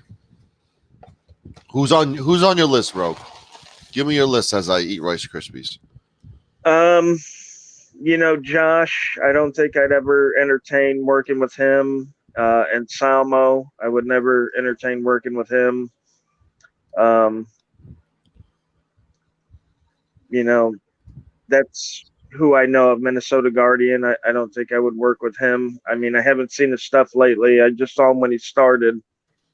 Speaker 1: Who's on your list, Rogue? Give me your list as I eat Rice Krispies.
Speaker 13: You know, Josh, I don't think I'd ever entertain working with him. And Salmo, I would never entertain working with him. You know, that's who I know of. Minnesota Guardian. I don't think I would work with him. I mean, I haven't seen his stuff lately. I just saw him when he started,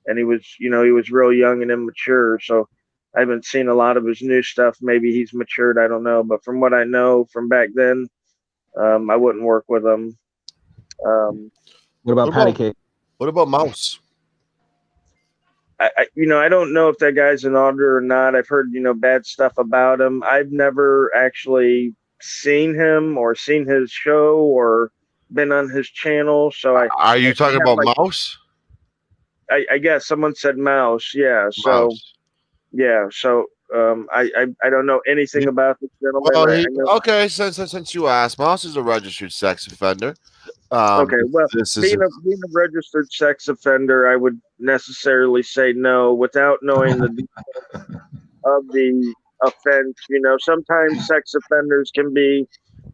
Speaker 13: and he was, you know, he was real young and immature. So I haven't seen a lot of his new stuff. Maybe he's matured. I don't know. But from what I know from back then, I wouldn't work with him.
Speaker 3: What about Patty Cake?
Speaker 1: What about Mouse?
Speaker 13: You know, I don't know if that guy's an auditor or not. I've heard, you know, bad stuff about him. I've never actually seen him or seen his show or been on his channel. So
Speaker 1: are you talking about Mouse?
Speaker 13: I guess someone said Mouse. Yeah. So
Speaker 1: Mouse.
Speaker 13: yeah. So I don't know anything about this gentleman.
Speaker 1: Well, okay, since you asked, Mouse is a registered sex offender.
Speaker 13: Okay, well,
Speaker 1: this is
Speaker 13: being a registered sex offender, I would necessarily say no without knowing the details of the offense. You know, sometimes sex offenders can be,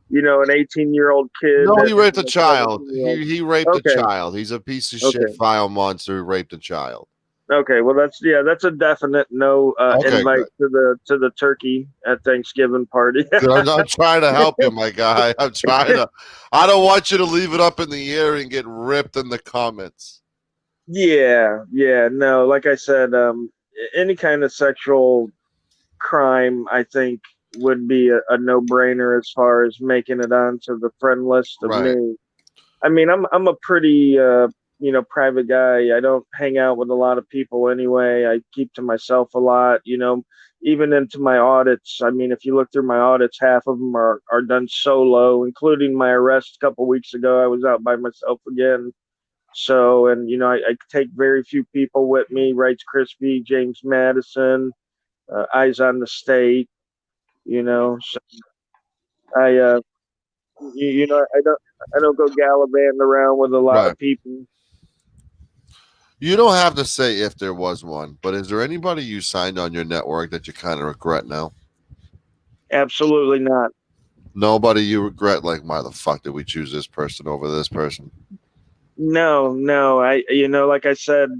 Speaker 13: you know, an 18-year-old kid.
Speaker 1: No, he raped a child. He raped a child. He's a piece of shit file monster who raped a child.
Speaker 13: Okay, well that's a definite no invite to the turkey at Thanksgiving party.
Speaker 1: I'm trying to help you, my guy. I'm trying to. I don't want you to leave it up in the air and get ripped in the comments.
Speaker 13: Yeah, no. Like I said, any kind of sexual crime, I think, would be a no-brainer as far as making it onto the friend list of me. I mean, I'm a pretty you know, private guy. I don't hang out with a lot of people anyway. I keep to myself a lot, you know, even into my audits. I mean, if you look through my audits, half of them are done solo, including my arrest a couple weeks ago. I was out by myself again. So, and, you know, I take very few people with me. Rights Crispy, James Madison, Eyes on the State, you know. So you know, I don't go gallivanting around with a lot of people.
Speaker 1: You don't have to say if there was one, but is there anybody you signed on your network that you kind of regret now?
Speaker 13: Absolutely not.
Speaker 1: Nobody you regret, like, why the fuck did we choose this person over this person?
Speaker 13: No. You know, like I said,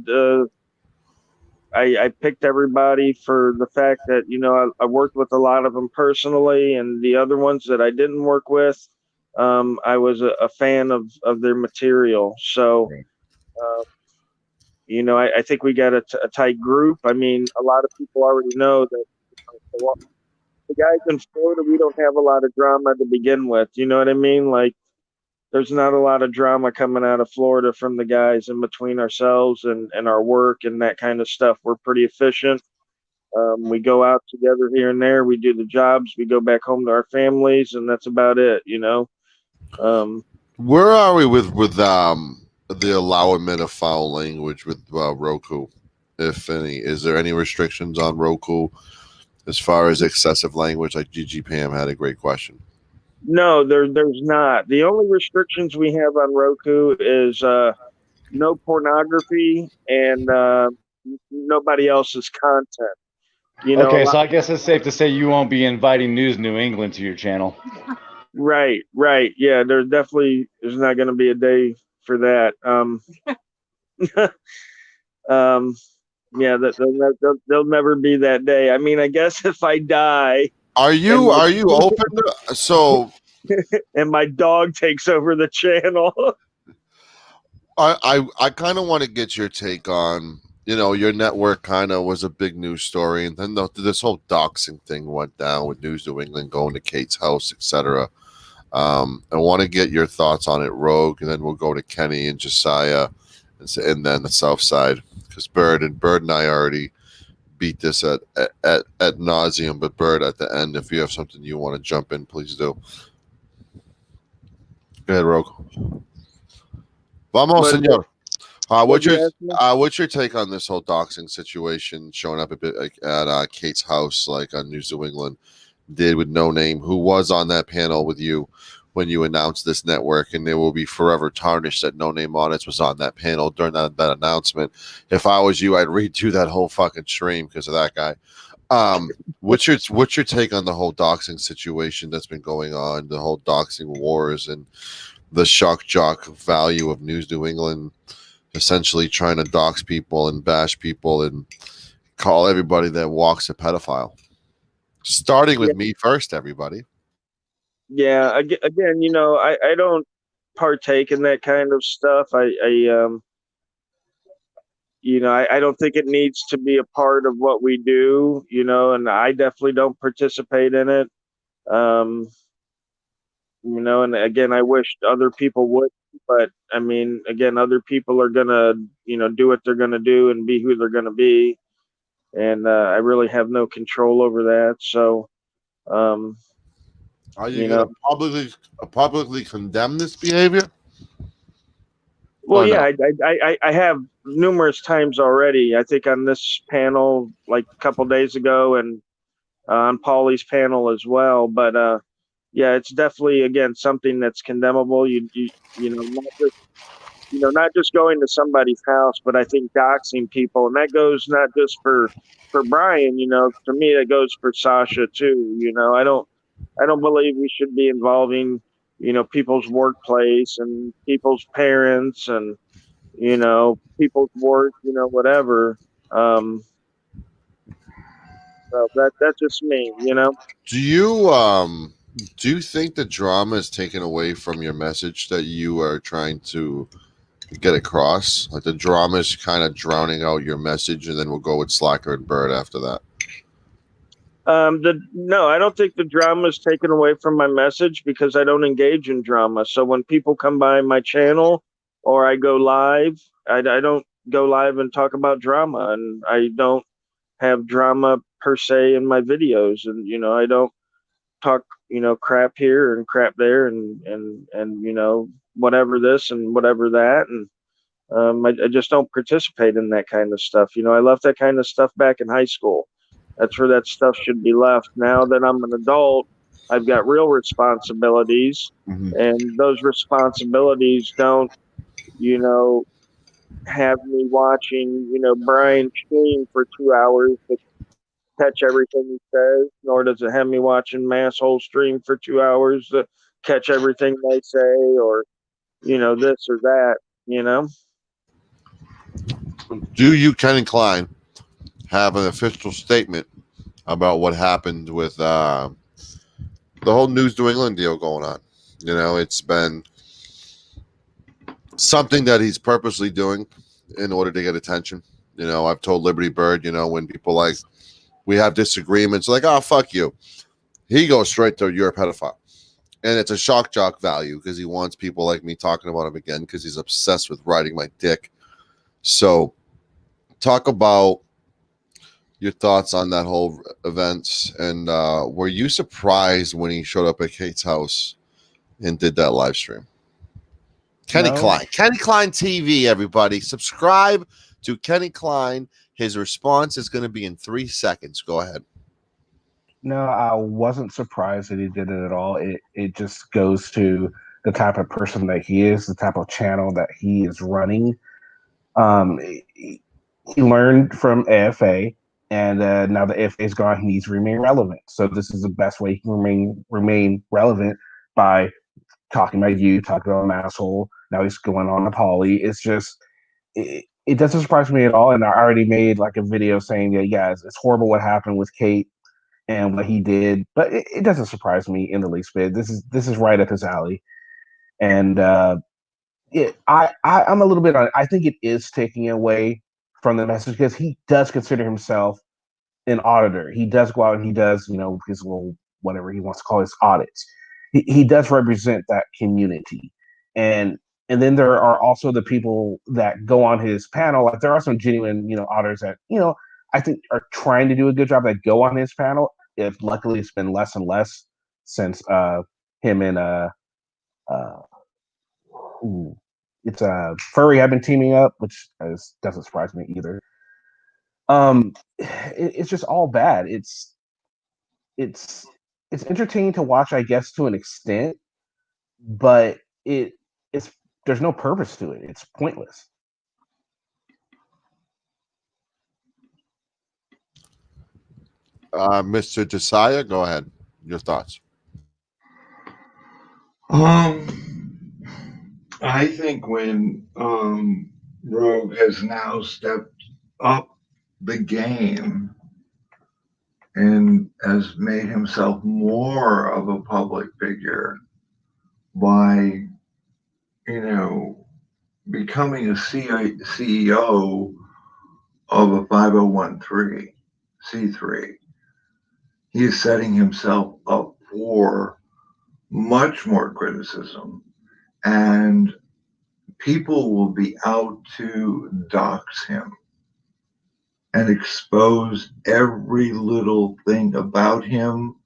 Speaker 13: I picked everybody for the fact that, you know, I worked with a lot of them personally, and the other ones that I didn't work with, I was a fan of their material. So, you know, I think we got a tight group. I mean, a lot of people already know that the guys in Florida, we don't have a lot of drama to begin with. You know what I mean? Like, there's not a lot of drama coming out of Florida from the guys in between ourselves and our work and that kind of stuff. We're pretty efficient. We go out together here and there. We do the jobs. We go back home to our families, and that's about it.
Speaker 1: Where are we with the allowance of foul language with Roku, if any? Is there any restrictions on Roku as far as excessive language? Like GG Pam had a great question.
Speaker 13: No, there's not. The only restrictions we have on Roku is no pornography and nobody else's content.
Speaker 16: Okay, so I guess it's safe to say you won't be inviting News New England to your channel.
Speaker 13: Right. Yeah, there's not going to be a day for that. Yeah, there'll never be that day. I mean, I guess if I die,
Speaker 1: are you open to so?
Speaker 13: And my dog takes over the channel.
Speaker 1: I kind of want to get your take on, your network kind of was a big news story, and then this whole doxing thing went down with News New England going to Kate's house, etc. I want to get your thoughts on it, Rogue, and then we'll go to Kenny and Josiah, and then the South Side, because Bird and I already beat this at nauseum. But Bird, at the end, if you have something you want to jump in, please do. Go ahead, Rogue. Vamos, senor. What's your take on this whole doxing situation showing up a bit like at Kate's house, like on News New England did with No Name, who was on that panel with you when you announced this network, and they will be forever tarnished that No Name Audits was on that panel during that announcement. If I was you, I'd redo that whole fucking stream because of that guy. What's your take on the whole doxing situation that's been going on, the whole doxing wars, and the shock jock value of News New England essentially trying to dox people and bash people and call everybody that walks a pedophile? Starting with me first, everybody.
Speaker 13: Yeah, again, I don't partake in that kind of stuff. I don't think it needs to be a part of what we do, and I definitely don't participate in it. And again, I wish other people would, but I mean, again, other people are gonna, do what they're gonna do and be who they're gonna be, and I really have no control over that. So,
Speaker 1: are you gonna publicly condemn this behavior?
Speaker 13: Well, yeah, I have numerous times already. I think on this panel, like a couple days ago, and on Paulie's panel as well. But yeah, it's definitely again something that's condemnable. Not just going to somebody's house, but I think doxing people, and that goes not just for Brian. To me, that goes for Sasha too. I don't believe we should be involving people's workplace and people's parents and people's work, whatever. So that's just me.
Speaker 1: Do you think the drama is taken away from your message that you are trying to get across? Like the drama is kind of drowning out your message, and then we'll go with Slacker and Bird after that.
Speaker 13: No, I don't think the drama is taken away from my message because I don't engage in drama. So when people come by my channel or I go live, I don't go live and talk about drama, and I don't have drama per se in my videos, and I don't talk crap here and crap there and whatever this and whatever that, and I just don't participate in that kind of stuff. I left that kind of stuff back in high school. That's where that stuff should be left. Now that I'm an adult, I've got real responsibilities, and those responsibilities don't, have me watching, Brian stream for 2 hours to catch everything he says, nor does it have me watching Masshole stream for 2 hours to catch everything they say, or, this or that,
Speaker 1: Do you, Ken Klein, have an official statement about what happened with the whole News New England deal going on? It's been something that he's purposely doing in order to get attention. I've told Liberty Bird, when people we have disagreements, like, oh, fuck you. He goes straight to, you're a pedophile. And it's a shock jock value because he wants people like me talking about him again because he's obsessed with riding my dick. So talk about your thoughts on that whole event, and were you surprised when he showed up at Kate's house and did that live stream? Kenny Klein TV, everybody. Subscribe to Kenny Klein. His response is going to be in 3 seconds. Go ahead.
Speaker 3: No, I wasn't surprised that he did it at all. It just goes to the type of person that he is, the type of channel that he is running. He learned from AFA, and now the AFA is gone. He needs to remain relevant. So this is the best way he can remain relevant by talking about you, talking about an asshole. Now he's going on to Polly. It's just it doesn't surprise me at all. And I already made like a video saying that, guys, it's horrible what happened with Kate and what he did, but it doesn't surprise me in the least bit. This is right up his alley, and I'm a little bit on. I think it is taking away from the message because he does consider himself an auditor. He does go out and he does, his little whatever he wants to call his audits. He does represent that community, and then there are also the people that go on his panel. Like there are some genuine, auditors that I think are trying to do a good job that go on his panel. If luckily it's been less and less since him and it's Furry have been teaming up, which doesn't surprise me either. It's just all bad. It's entertaining to watch, I guess, to an extent, but there's no purpose to it. It's pointless.
Speaker 1: Mr. Josiah, go ahead. Your thoughts.
Speaker 5: I think when Rogue has now stepped up the game and has made himself more of a public figure by, becoming a CEO of a 501c3, he is setting himself up for much more criticism, and people will be out to dox him and expose every little thing about him,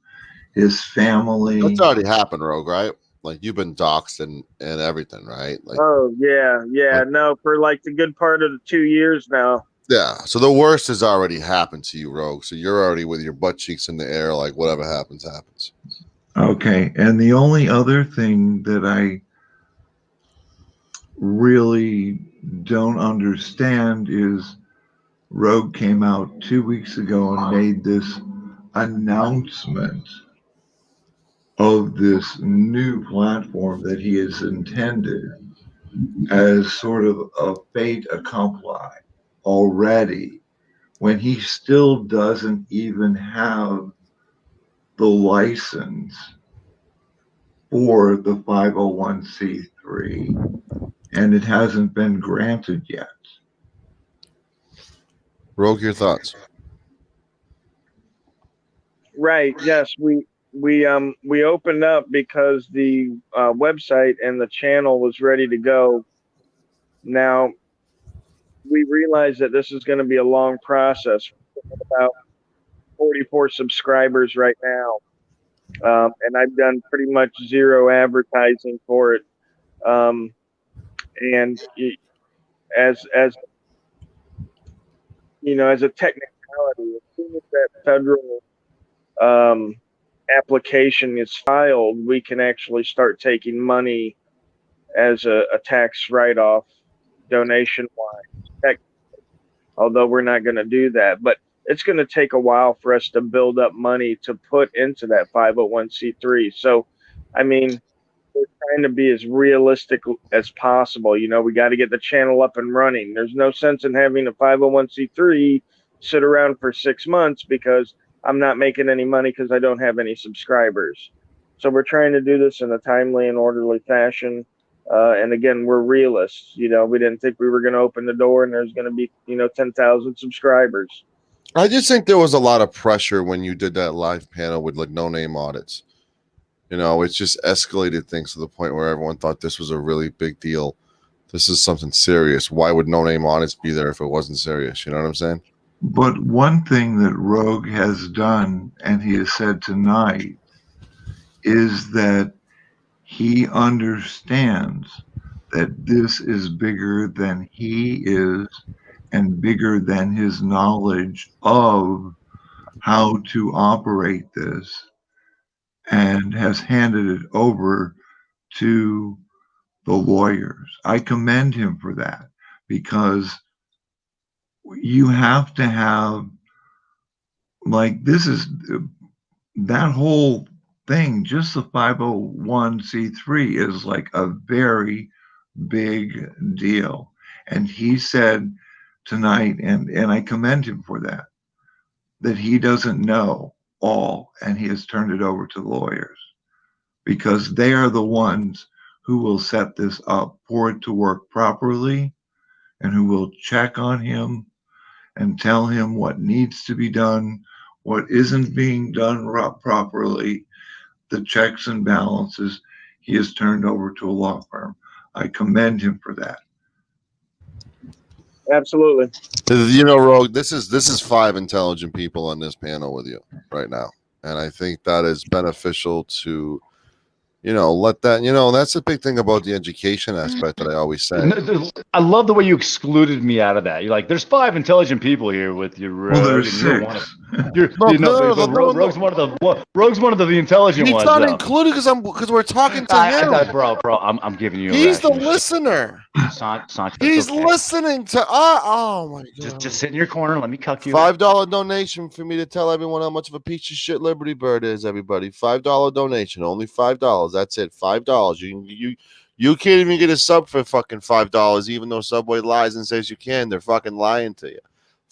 Speaker 5: his family.
Speaker 1: That's already happened, Rogue, right? Like you've been doxxed and everything, right? Like,
Speaker 13: oh yeah, no, for like the good part of the 2 years now.
Speaker 1: Yeah, so the worst has already happened to you, Rogue. So you're already with your butt cheeks in the air, like whatever happens, happens.
Speaker 5: Okay, and the only other thing that I really don't understand is Rogue came out 2 weeks ago and made this announcement of this new platform that he has intended as sort of a fait accompli already, when he still doesn't even have the license for the 501c3, and it hasn't been granted yet.
Speaker 1: Rogue, your thoughts?
Speaker 13: Right. Yes, we opened up because the website and the channel was ready to go. Now we realize that this is going to be a long process. We're about 44 subscribers right now, and I've done pretty much zero advertising for it. And as as a technicality, as soon as that federal application is filed, we can actually start taking money as a tax write-off, donation-wise. Although we're not going to do that, but it's going to take a while for us to build up money to put into that 501c3. So, I mean, we're trying to be as realistic as possible. We got to get the channel up and running. There's no sense in having a 501c3 sit around for 6 months because I'm not making any money because I don't have any subscribers. So we're trying to do this in a timely and orderly fashion. And again, we're realists. We didn't think we were going to open the door and there's going to be, 10,000 subscribers.
Speaker 1: I just think there was a lot of pressure when you did that live panel with like no-name audits. It's just escalated things to the point where everyone thought this was a really big deal. This is something serious. Why would no-name audits be there if it wasn't serious? You know what I'm saying?
Speaker 5: But one thing that Rogue has done, and he has said tonight, is that he understands that this is bigger than he is and bigger than his knowledge of how to operate this, and has handed it over to the lawyers. I commend him for that, because you have to have, like, this is that whole thing, just the 501c3 is like a very big deal. And he said tonight, and I commend him for that he doesn't know all, and he has turned it over to the lawyers, because they are the ones who will set this up for it to work properly, and who will check on him and tell him what needs to be done, what isn't being done properly, the checks and balances. He has turned over to a law firm. I commend him for that.
Speaker 13: Absolutely.
Speaker 1: You know, Rogue, this is 5 intelligent people on this panel with you right now, and I think that is beneficial to, you know, let that, you know, that's the big thing about the education aspect that I always say.
Speaker 16: I love the way you excluded me out of that. You're like, there's 5 intelligent people here with you, Rogue,
Speaker 5: well, there's
Speaker 16: and
Speaker 5: 6.
Speaker 16: you're one of Rogue's one of the intelligent ones.
Speaker 1: He's not included because we're talking to him.
Speaker 16: Bro, I'm giving you.
Speaker 1: He's the listener.
Speaker 16: Sancho,
Speaker 1: he's listening to. Oh my god!
Speaker 16: Just sit in your corner. Let me cuck you.
Speaker 1: $5 donation for me to tell everyone how much of a piece of shit Liberty Bird is. Everybody, $5 donation, only $5. That's it. $5. You can't even get a sub for fucking $5, even though Subway lies and says you can. They're fucking lying to you.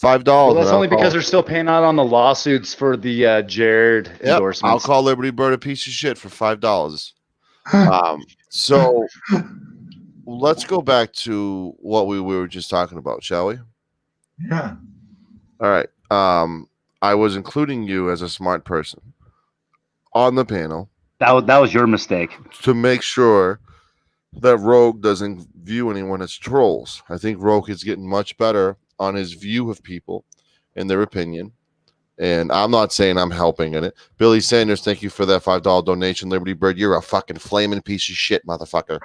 Speaker 1: $5.
Speaker 16: Well, that's only because they're still paying out on the lawsuits for the Jared endorsements.
Speaker 1: I'll call Liberty Bird a piece of shit for $5. So let's go back to what we were just talking about, shall we?
Speaker 5: Yeah.
Speaker 1: All right. I was including you as a smart person on the panel.
Speaker 16: That was your mistake.
Speaker 1: To make sure that Rogue doesn't view anyone as trolls. I think Rogue is getting much better on his view of people and their opinion. And I'm not saying I'm helping in it. Billy Sanders, thank you for that $5 donation. Liberty Bird, you're a fucking flaming piece of shit, motherfucker.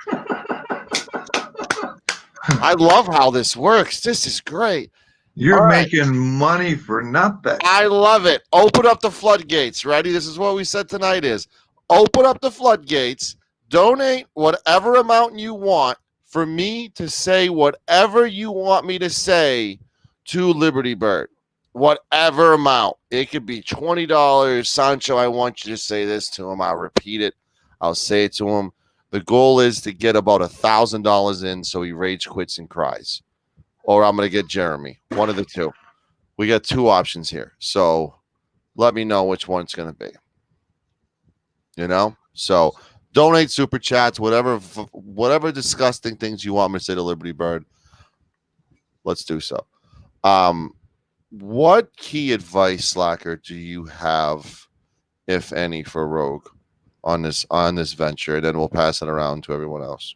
Speaker 1: I love how this works. This is great.
Speaker 5: You're making money for nothing.
Speaker 1: I love it. Open up the floodgates. Ready? This is what we said tonight is open up the floodgates. Donate whatever amount you want for me to say whatever you want me to say to Liberty Bird. Whatever amount. It could be $20. Sancho, I want you to say this to him. I'll repeat it. I'll say it to him. The goal is to get about $1,000 in so he rage quits and cries. Or I'm going to get Jeremy. One of the two. We got 2 options here. So let me know which one it's going to be. You know? So donate, super chats, whatever disgusting things you want me to say to Liberty Bird. Let's do so. What key advice, Slacker, do you have, if any, for Rogue on this venture? And then we'll pass it around to everyone else.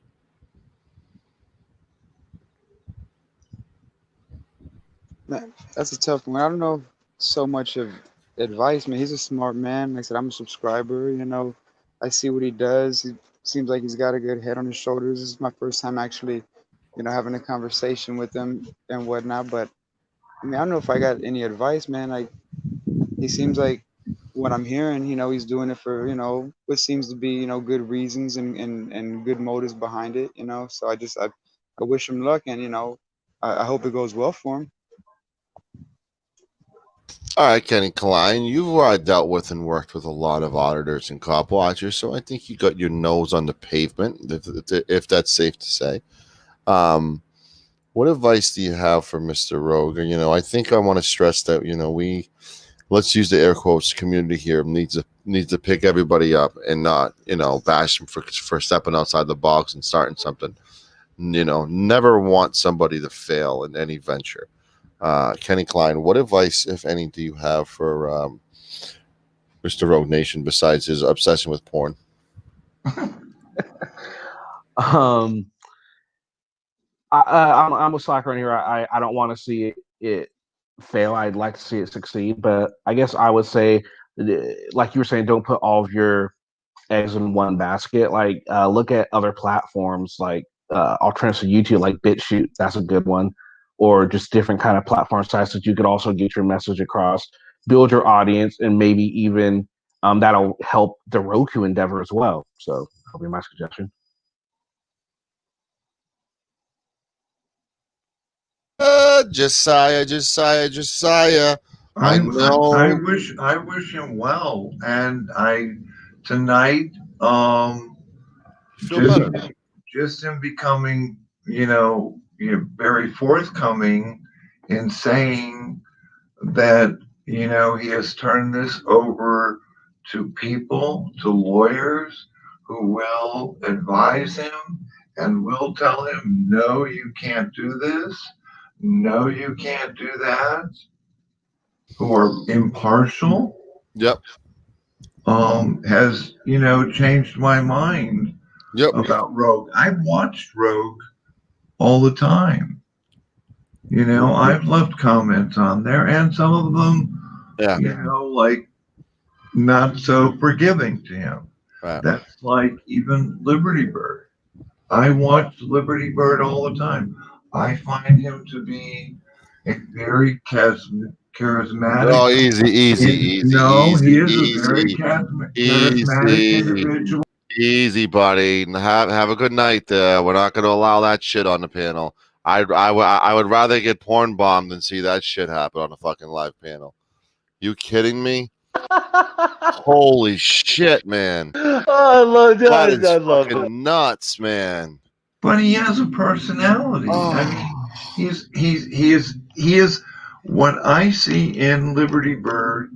Speaker 14: That's a tough one. I don't know so much of advice, man. He's a smart man. Like I said, I'm a subscriber. You know, I see what he does. He seems like he's got a good head on his shoulders. This is my first time actually, you know, having a conversation with him and whatnot. But I mean, I don't know if I got any advice, man. Like, he seems like what I'm hearing, you know, he's doing it for, you know, what seems to be, you know, good reasons and good motives behind it, you know. So I wish him luck, and, you know, I hope it goes well for him.
Speaker 1: All right, Kenny Klein, you've dealt with and worked with a lot of auditors and cop watchers, so I think you got your nose on the pavement, if that's safe to say. What advice do you have for Mr. Rogue? You know, I think I want to stress that, you know, let's use the air quotes, community here needs to pick everybody up and not, you know, bash them for stepping outside the box and starting something. You know, never want somebody to fail in any venture. Kenny Klein, what advice, if any, do you have for Mr. Rogue Nation besides his obsession with porn?
Speaker 3: I'm a slacker in here. I don't want to see it fail. I'd like to see it succeed, but I guess I would say, like you were saying, don't put all of your eggs in one basket. Like, look at other platforms like alternatives to YouTube, like BitChute. That's a good one, or just different kind of platform sites that you could also get your message across, build your audience, and maybe even that'll help the Roku endeavor as well. So that'll be my suggestion.
Speaker 1: Josiah. I know.
Speaker 5: I wish him well, and tonight, just him becoming, very forthcoming in saying that, he has turned this over to people, to lawyers who will advise him and will tell him, no, you can't do this. No, you can't do that. Who are impartial.
Speaker 1: Yep.
Speaker 5: Has, changed my mind about Rogue. I've watched Rogue all the time. I've left comments on there, and some of them, like not so forgiving to him.
Speaker 1: Right.
Speaker 5: That's like even Liberty Bird. I watch Liberty Bird all the time. I find him to be a very charismatic.
Speaker 1: Oh, easy.
Speaker 5: No, he is a very charismatic individual.
Speaker 1: Easy, buddy. Have a good night. We're not going to allow that shit on the panel. I would rather get porn bombed than see that shit happen on a fucking live panel. You kidding me? Holy shit, man!
Speaker 16: Oh, I love that.
Speaker 1: That is
Speaker 16: I love
Speaker 1: fucking
Speaker 16: it.
Speaker 1: nuts, man.
Speaker 5: But he has a personality. I mean, he is what I see in Liberty Bird.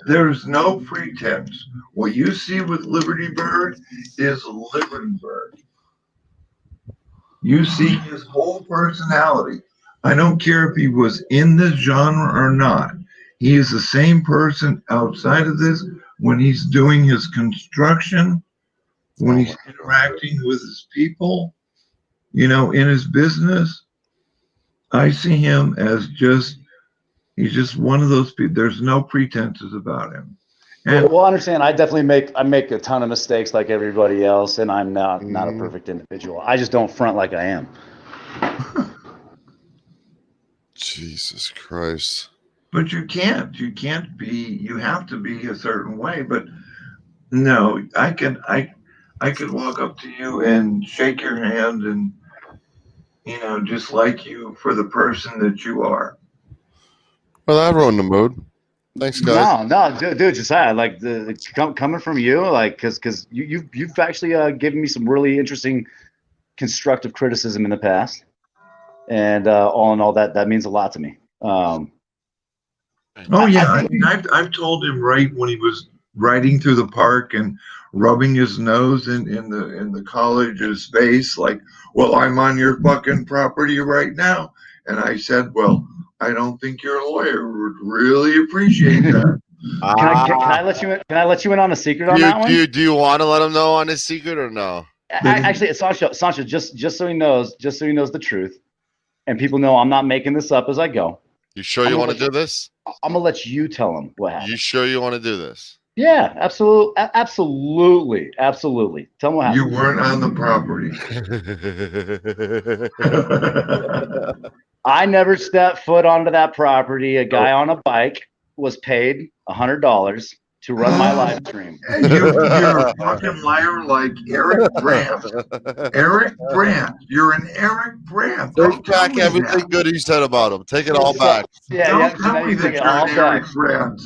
Speaker 5: There's no pretense. What you see with Liberty Bird is Liberty Bird. You see his whole personality. I don't care if he was in this genre or not. He is the same person outside of this when he's doing his construction, when he's interacting with his people, in his business. I see him as he's just one of those people. There's no pretenses about him. And
Speaker 16: well, understand, I definitely make a ton of mistakes like everybody else, and I'm not a perfect individual. I just don't front like I am.
Speaker 1: Jesus Christ.
Speaker 5: But you can't be, you have to be a certain way. But no, I could walk up to you and shake your hand and, just like you for the person that you are.
Speaker 1: Well, that ruined the mood. Thanks, guys.
Speaker 16: No, dude, Josiah, like coming from you, like, because you've actually given me some really interesting constructive criticism in the past, and all in all, that means a lot to me.
Speaker 5: Oh yeah, I've told him right when he was riding through the park and rubbing his nose in the college's face, like, well, I'm on your fucking property right now, and I said, well, I don't think your lawyer would really appreciate that.
Speaker 16: Can I let you in? Can I let you in on a secret on that one?
Speaker 1: Do you want to let him know on his secret or no?
Speaker 16: Actually, it's Sancho, just so he knows the truth, and people know I'm not making this up as I go.
Speaker 1: You sure you want to do this?
Speaker 16: I'm gonna let you tell him what happened.
Speaker 1: You sure you want to do this?
Speaker 16: Yeah, absolutely. Tell him what happened.
Speaker 5: You weren't on the property.
Speaker 16: I never stepped foot onto that property. A guy on a bike was paid $100 to run my live stream.
Speaker 5: You're a fucking liar like Eric Brandt. Eric Brandt. You're an Eric Brandt.
Speaker 1: Take back everything good he said about him. Take it all back.
Speaker 5: Don't tell me that you're an Eric Brandt.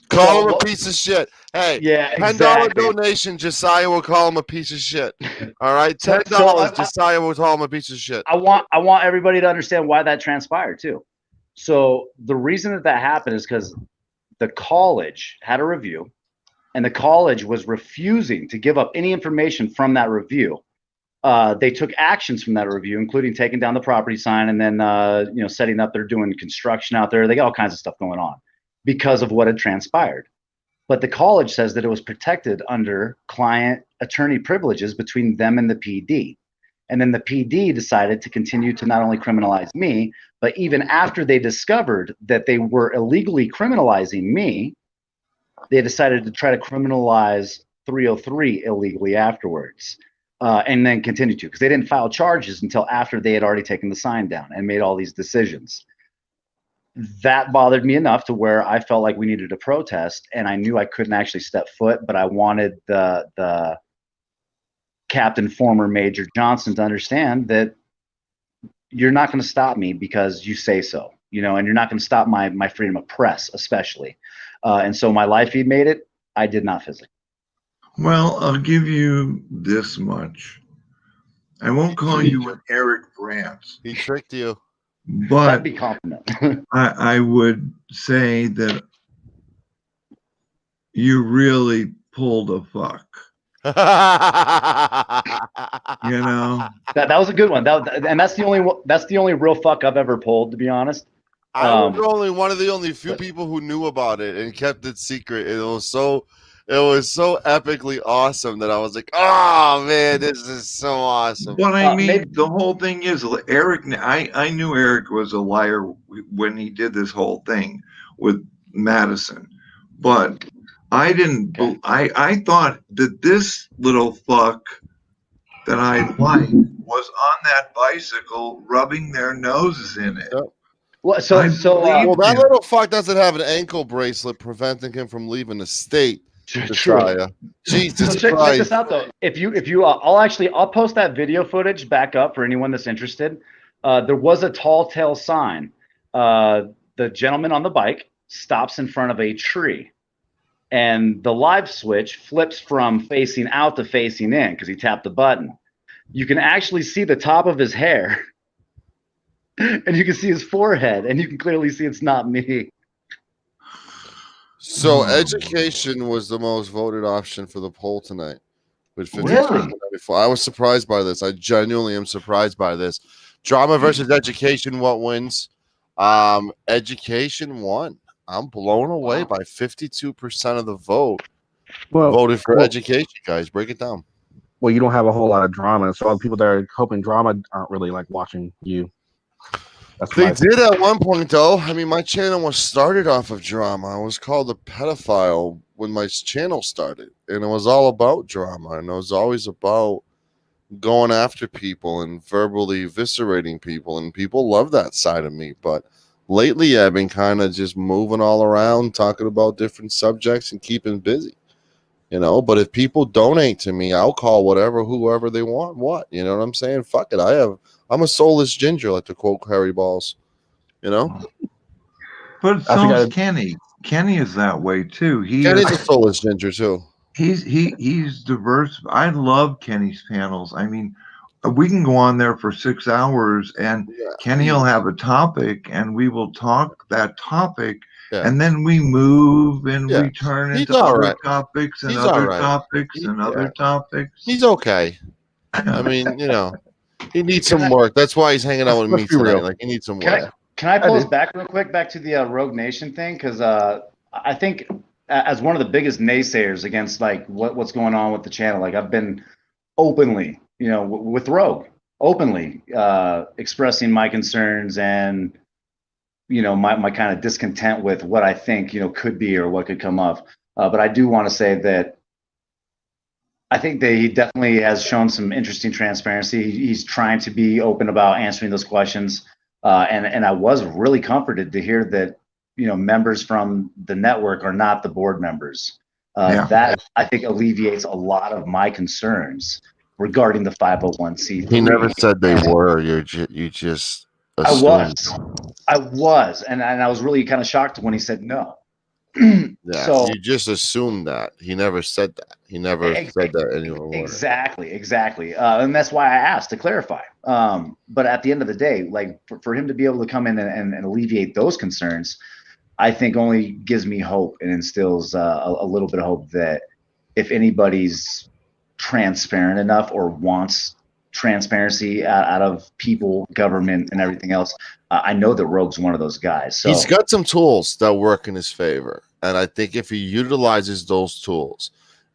Speaker 1: Call him a piece of shit. Hey,
Speaker 16: $10
Speaker 1: donation, Josiah will call him a piece of shit. All right, $10, Josiah will call him a piece of shit.
Speaker 16: I want everybody to understand why that transpired too. So the reason that happened is because the college had a review, and the college was refusing to give up any information from that review. They took actions from that review, including taking down the property sign and then setting up. They're doing construction out there. They got all kinds of stuff going on because of what had transpired. But the college says that it was protected under client attorney privileges between them and the PD. And then the PD decided to continue to not only criminalize me, but even after they discovered that they were illegally criminalizing me, they decided to try to criminalize 303 illegally afterwards, and then continue to, because they didn't file charges until after they had already taken the sign down and made all these decisions. That bothered me enough to where I felt like we needed to protest, and I knew I couldn't actually step foot, but I wanted the Captain former Major Johnson to understand that you're not going to stop me because you say so, and you're not going to stop my freedom of press, especially. And so my live feed made it. I did not physically.
Speaker 5: Well, I'll give you this much. I won't call you an Eric Brandt.
Speaker 1: He tricked you.
Speaker 5: But
Speaker 16: that'd be compliment.
Speaker 5: I would say that you really pulled a fuck.
Speaker 16: That was a good one. And that's the only real fuck I've ever pulled, to be honest.
Speaker 1: I was only one of the only few people who knew about it and kept it secret. It was so epically awesome that I was like, oh man, this is so awesome.
Speaker 5: But I mean, the whole thing is, Eric, I knew Eric was a liar when he did this whole thing with Madison, but I didn't. I thought that this little fuck that I liked was on that bicycle rubbing their noses in it.
Speaker 1: Yep.
Speaker 16: Well,
Speaker 1: that little fuck doesn't have an ankle bracelet preventing him from leaving the state.
Speaker 16: True.
Speaker 1: Jesus
Speaker 16: check
Speaker 1: Christ.
Speaker 16: this out though. If you, I'll post that video footage back up for anyone that's interested. There was a tall tale sign. The gentleman on the bike stops in front of a tree, and the live switch flips from facing out to facing in because he tapped the button. You can actually see the top of his hair, and you can see his forehead, and you can clearly see it's not me.
Speaker 1: So education was the most voted option for the poll tonight. With 50%.
Speaker 16: Really?
Speaker 1: I was surprised by this. I genuinely am surprised by this. Drama versus education, what wins? Education won. I'm blown away by 52% of the vote. Voted for education, guys. Break it down.
Speaker 3: Well, you don't have a whole lot of drama, so all the people that are hoping drama aren't really like watching you.
Speaker 1: They did at one point, though. I mean, my channel was started off of drama. I was called a pedophile when my channel started, and it was all about drama, and it was always about going after people and verbally eviscerating people, and people love that side of me. But lately, I've been kind of just moving all around, talking about different subjects and keeping busy. But if people donate to me, I'll call whoever they want. What? You know what I'm saying? Fuck it. I'm a soulless ginger, like to quote Harry Balls.
Speaker 5: But so is Kenny. Kenny is that way too.
Speaker 1: Kenny's a soulless ginger too.
Speaker 5: He's diverse. I love Kenny's panels. I mean, we can go on there for 6 hours, and Kenny will have a topic, and we will talk that topic. Yeah. And then we move and we turn into other topics and other topics and other topics.
Speaker 1: He's okay. I mean, he needs some work. That's why he's hanging out with me tonight. Like, he needs some work.
Speaker 16: Can I pose back real quick back to the Rogue Nation thing? Because I think as one of the biggest naysayers against like what's going on with the channel, like I've been openly, with Rogue, openly expressing my concerns and my kind of discontent with what I think, could be or what could come up. But I do want to say that I think that he definitely has shown some interesting transparency. He's trying to be open about answering those questions. And I was really comforted to hear that, members from the network are not the board members. That I think alleviates a lot of my concerns regarding the 501c3.
Speaker 1: He never said they were. You just assumed.
Speaker 16: I was, and I was really kind of shocked when he said no.
Speaker 1: So you just assumed that. He never said that. He never said that anywhere.
Speaker 16: Exactly. And that's why I asked to clarify. But at the end of the day, like for him to be able to come in and alleviate those concerns, I think only gives me hope and instills a little bit of hope that if anybody's transparent enough or wants transparency out of people, government, and everything else, I know that Rogue's one of those guys. So
Speaker 1: he's got some tools that work in his favor, and I think if he utilizes those tools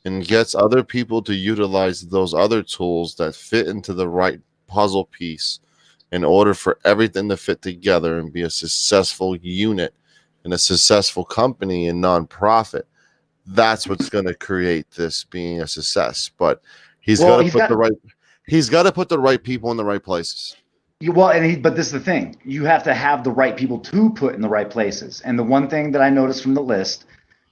Speaker 1: and gets other people to utilize those other tools that fit into the right puzzle piece in order for everything to fit together and be a successful unit and a successful company and nonprofit. That's what's going to create this being a success. But he's got to put the right people in the right places.
Speaker 16: But this is the thing. You have to have the right people to put in the right places. And the one thing that I noticed from the list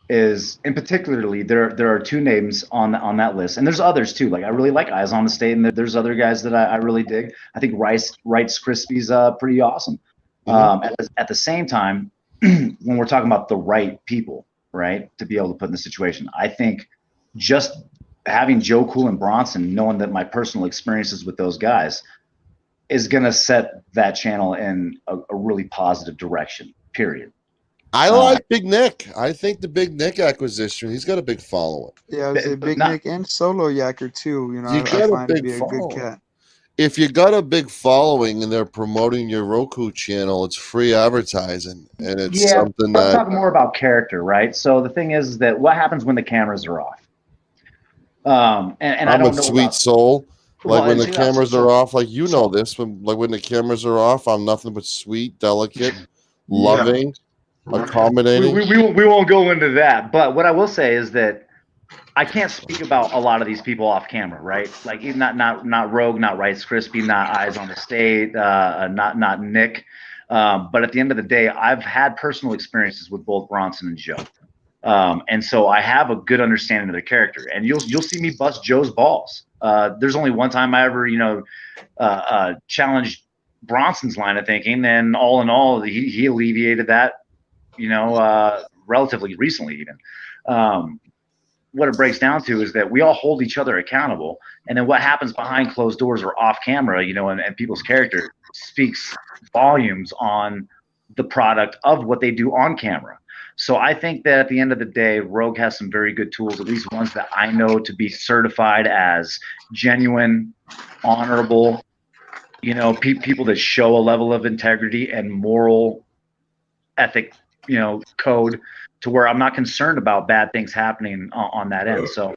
Speaker 16: is, in particularly, there are two names on that list, and there's others too. Like I really like Eyes on the State, and there's other guys that I really dig. I think Rice Krispie's pretty awesome. At the same time, when we're talking about the right people, right, to be able to put in the situation, I think just having Joe Cool and Bronson, knowing that my personal experiences with those guys, is going to set that channel in a really positive direction. Period.
Speaker 1: I like Big Nick. I think the Big Nick acquisition, he's got a big following.
Speaker 14: Yeah, I would say Big Nick and Solo Yacker too. You know,
Speaker 1: I
Speaker 14: find him to be a good cat.
Speaker 1: If you got a big following and they're promoting your Roku channel, it's free advertising, and it's something that.
Speaker 16: Let's talk more about character, right? So the thing is that what happens when the cameras are off? And I don't know
Speaker 1: sweet soul. Like when the cameras are off, like you know this, when the cameras are off, I'm nothing but sweet, delicate, loving, accommodating.
Speaker 16: We won't go into that, but what I will say is that I can't speak about a lot of these people off camera, right? Like even not Rogue, not Rice Krispie, not Eyes on the State, not Nick. But at the end of the day, I've had personal experiences with both Bronson and Joe. And so I have a good understanding of their character, and you'll see me bust Joe's balls. There's only one time I ever, challenged Bronson's line of thinking, and all in all, he alleviated that, relatively recently even. What it breaks down to is that we all hold each other accountable, and then what happens behind closed doors or off camera, and people's character speaks volumes on the product of what they do on camera. So I think that at the end of the day, Rogue has some very good tools, at least ones that I know to be certified as genuine, honorable, people that show a level of integrity and moral ethic, code, to where I'm not concerned about bad things happening on that end. So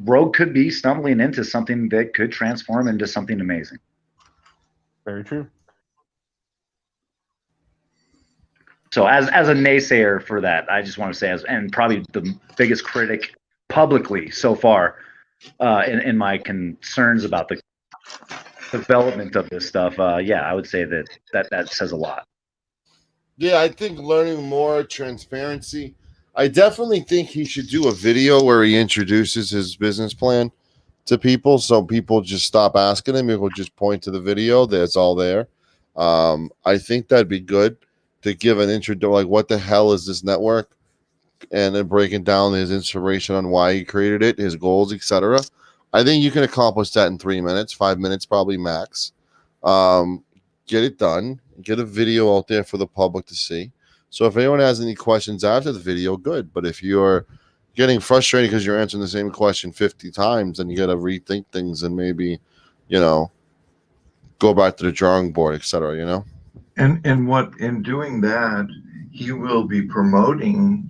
Speaker 16: Rogue could be stumbling into something that could transform into something amazing.
Speaker 3: Very true.
Speaker 16: So as a naysayer for that, I just want to say, and probably the biggest critic publicly so far, in my concerns about the development of this stuff, I would say that says a lot.
Speaker 1: Yeah, I think learning more transparency. I definitely think he should do a video where he introduces his business plan to people, so people just stop asking him. He will just point to the video. That's all there. I think that'd be good to give an intro, like what the hell is this network, and then breaking down his inspiration on why he created it, his goals, etc. I think you can accomplish that in 3 minutes, 5 minutes probably max. Get it done. Get a video out there for the public to see. So if anyone has any questions after the video, good. But if you're getting frustrated because you're answering the same question 50 times, then you got to rethink things and maybe, go back to the drawing board, etc.
Speaker 5: And what in doing that, he will be promoting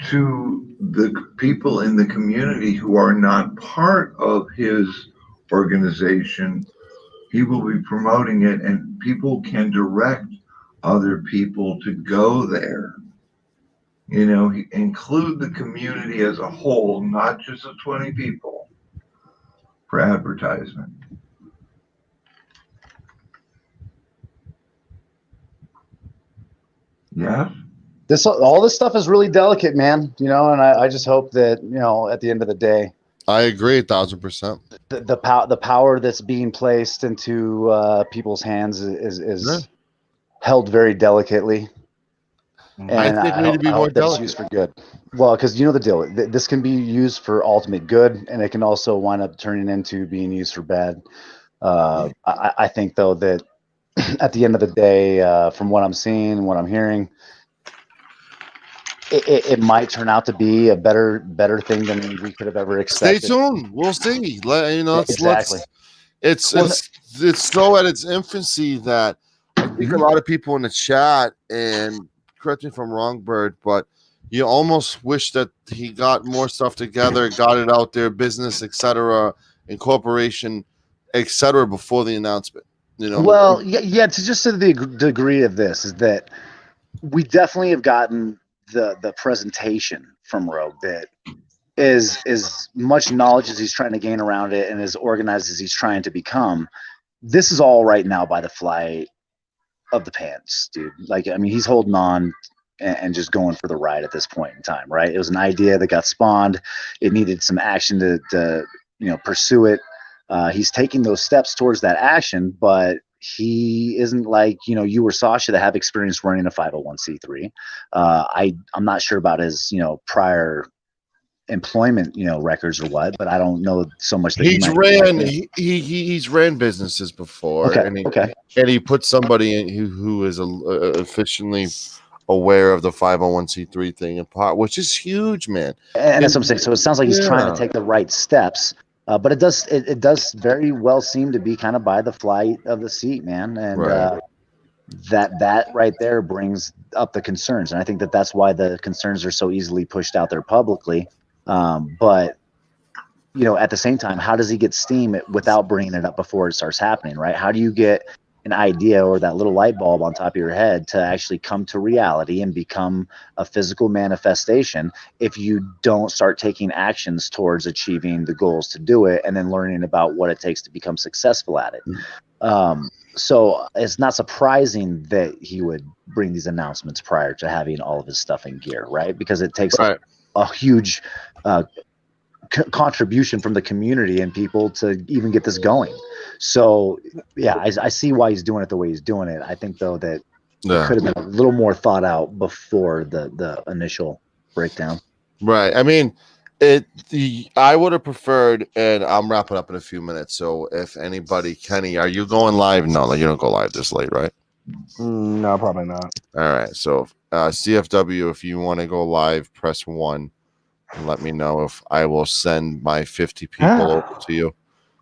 Speaker 5: to the people in the community who are not part of his organization. He will be promoting it, and people can direct other people to go there. Include the community as a whole, not just the 20 people for advertisement. Yeah.
Speaker 16: All this stuff is really delicate, man. And I just hope that at the end of the day,
Speaker 1: I agree 1,000%.
Speaker 16: The power that's being placed into people's hands is held very delicately. And
Speaker 1: I think we need to be more delicate.
Speaker 16: Used for good. Well, because the deal. This can be used for ultimate good, and it can also wind up turning into being used for bad. I think though that at the end of the day, from what I'm seeing and what I'm hearing, it might turn out to be a better thing than we could have ever expected.
Speaker 1: Stay tuned. We'll see.
Speaker 16: Exactly.
Speaker 1: It's so at its infancy that I think a lot of people in the chat, and correct me if I'm wrong, Bird, but you almost wish that he got more stuff together, got it out there, business, etc., incorporation, etc. before the announcement. You know.
Speaker 16: Well, yeah. To just to the degree of this is that we definitely have gotten the presentation from Rogue that is as much knowledge as he's trying to gain around it and as organized as he's trying to become. This is all right now by the fly of the pants, dude. Like, I mean, he's holding on and just going for the ride at this point in time, right? It was an idea that got spawned. It needed some action to pursue it. He's taking those steps towards that action, but he isn't like, you or Sasha that have experience running a 501c3. I'm not sure about his, prior employment, records or what, but I don't know so much that
Speaker 1: he's ran businesses before.
Speaker 16: Okay,
Speaker 1: and he put somebody in who is efficiently aware of the 501c3 thing in part, which is huge, man.
Speaker 16: And that's what I'm saying. So it sounds like he's trying to take the right steps, but it does very well seem to be kind of by the fly of the seat, man. And that right there brings up the concerns, and I think that's why the concerns are so easily pushed out there publicly. But at the same time, how does he get steam without bringing it up before it starts happening, right? How do you get an idea or that little light bulb on top of your head to actually come to reality and become a physical manifestation if you don't start taking actions towards achieving the goals to do it and then learning about what it takes to become successful at it? So it's not surprising that he would bring these announcements prior to having all of his stuff in gear, right? Because it takes a huge contribution from the community and people to even get this going. So yeah, I see why he's doing it the way he's doing it. I think though that it could have been a little more thought out before the initial breakdown.
Speaker 1: Right. I mean, I would have preferred, and I'm wrapping up in a few minutes. So if anybody, Kenny, are you going live? No, you don't go live this late, right?
Speaker 3: No, probably not.
Speaker 1: All right. So CFW, if you want to go live, press 1 and let me know if I will send my 50 people over to you.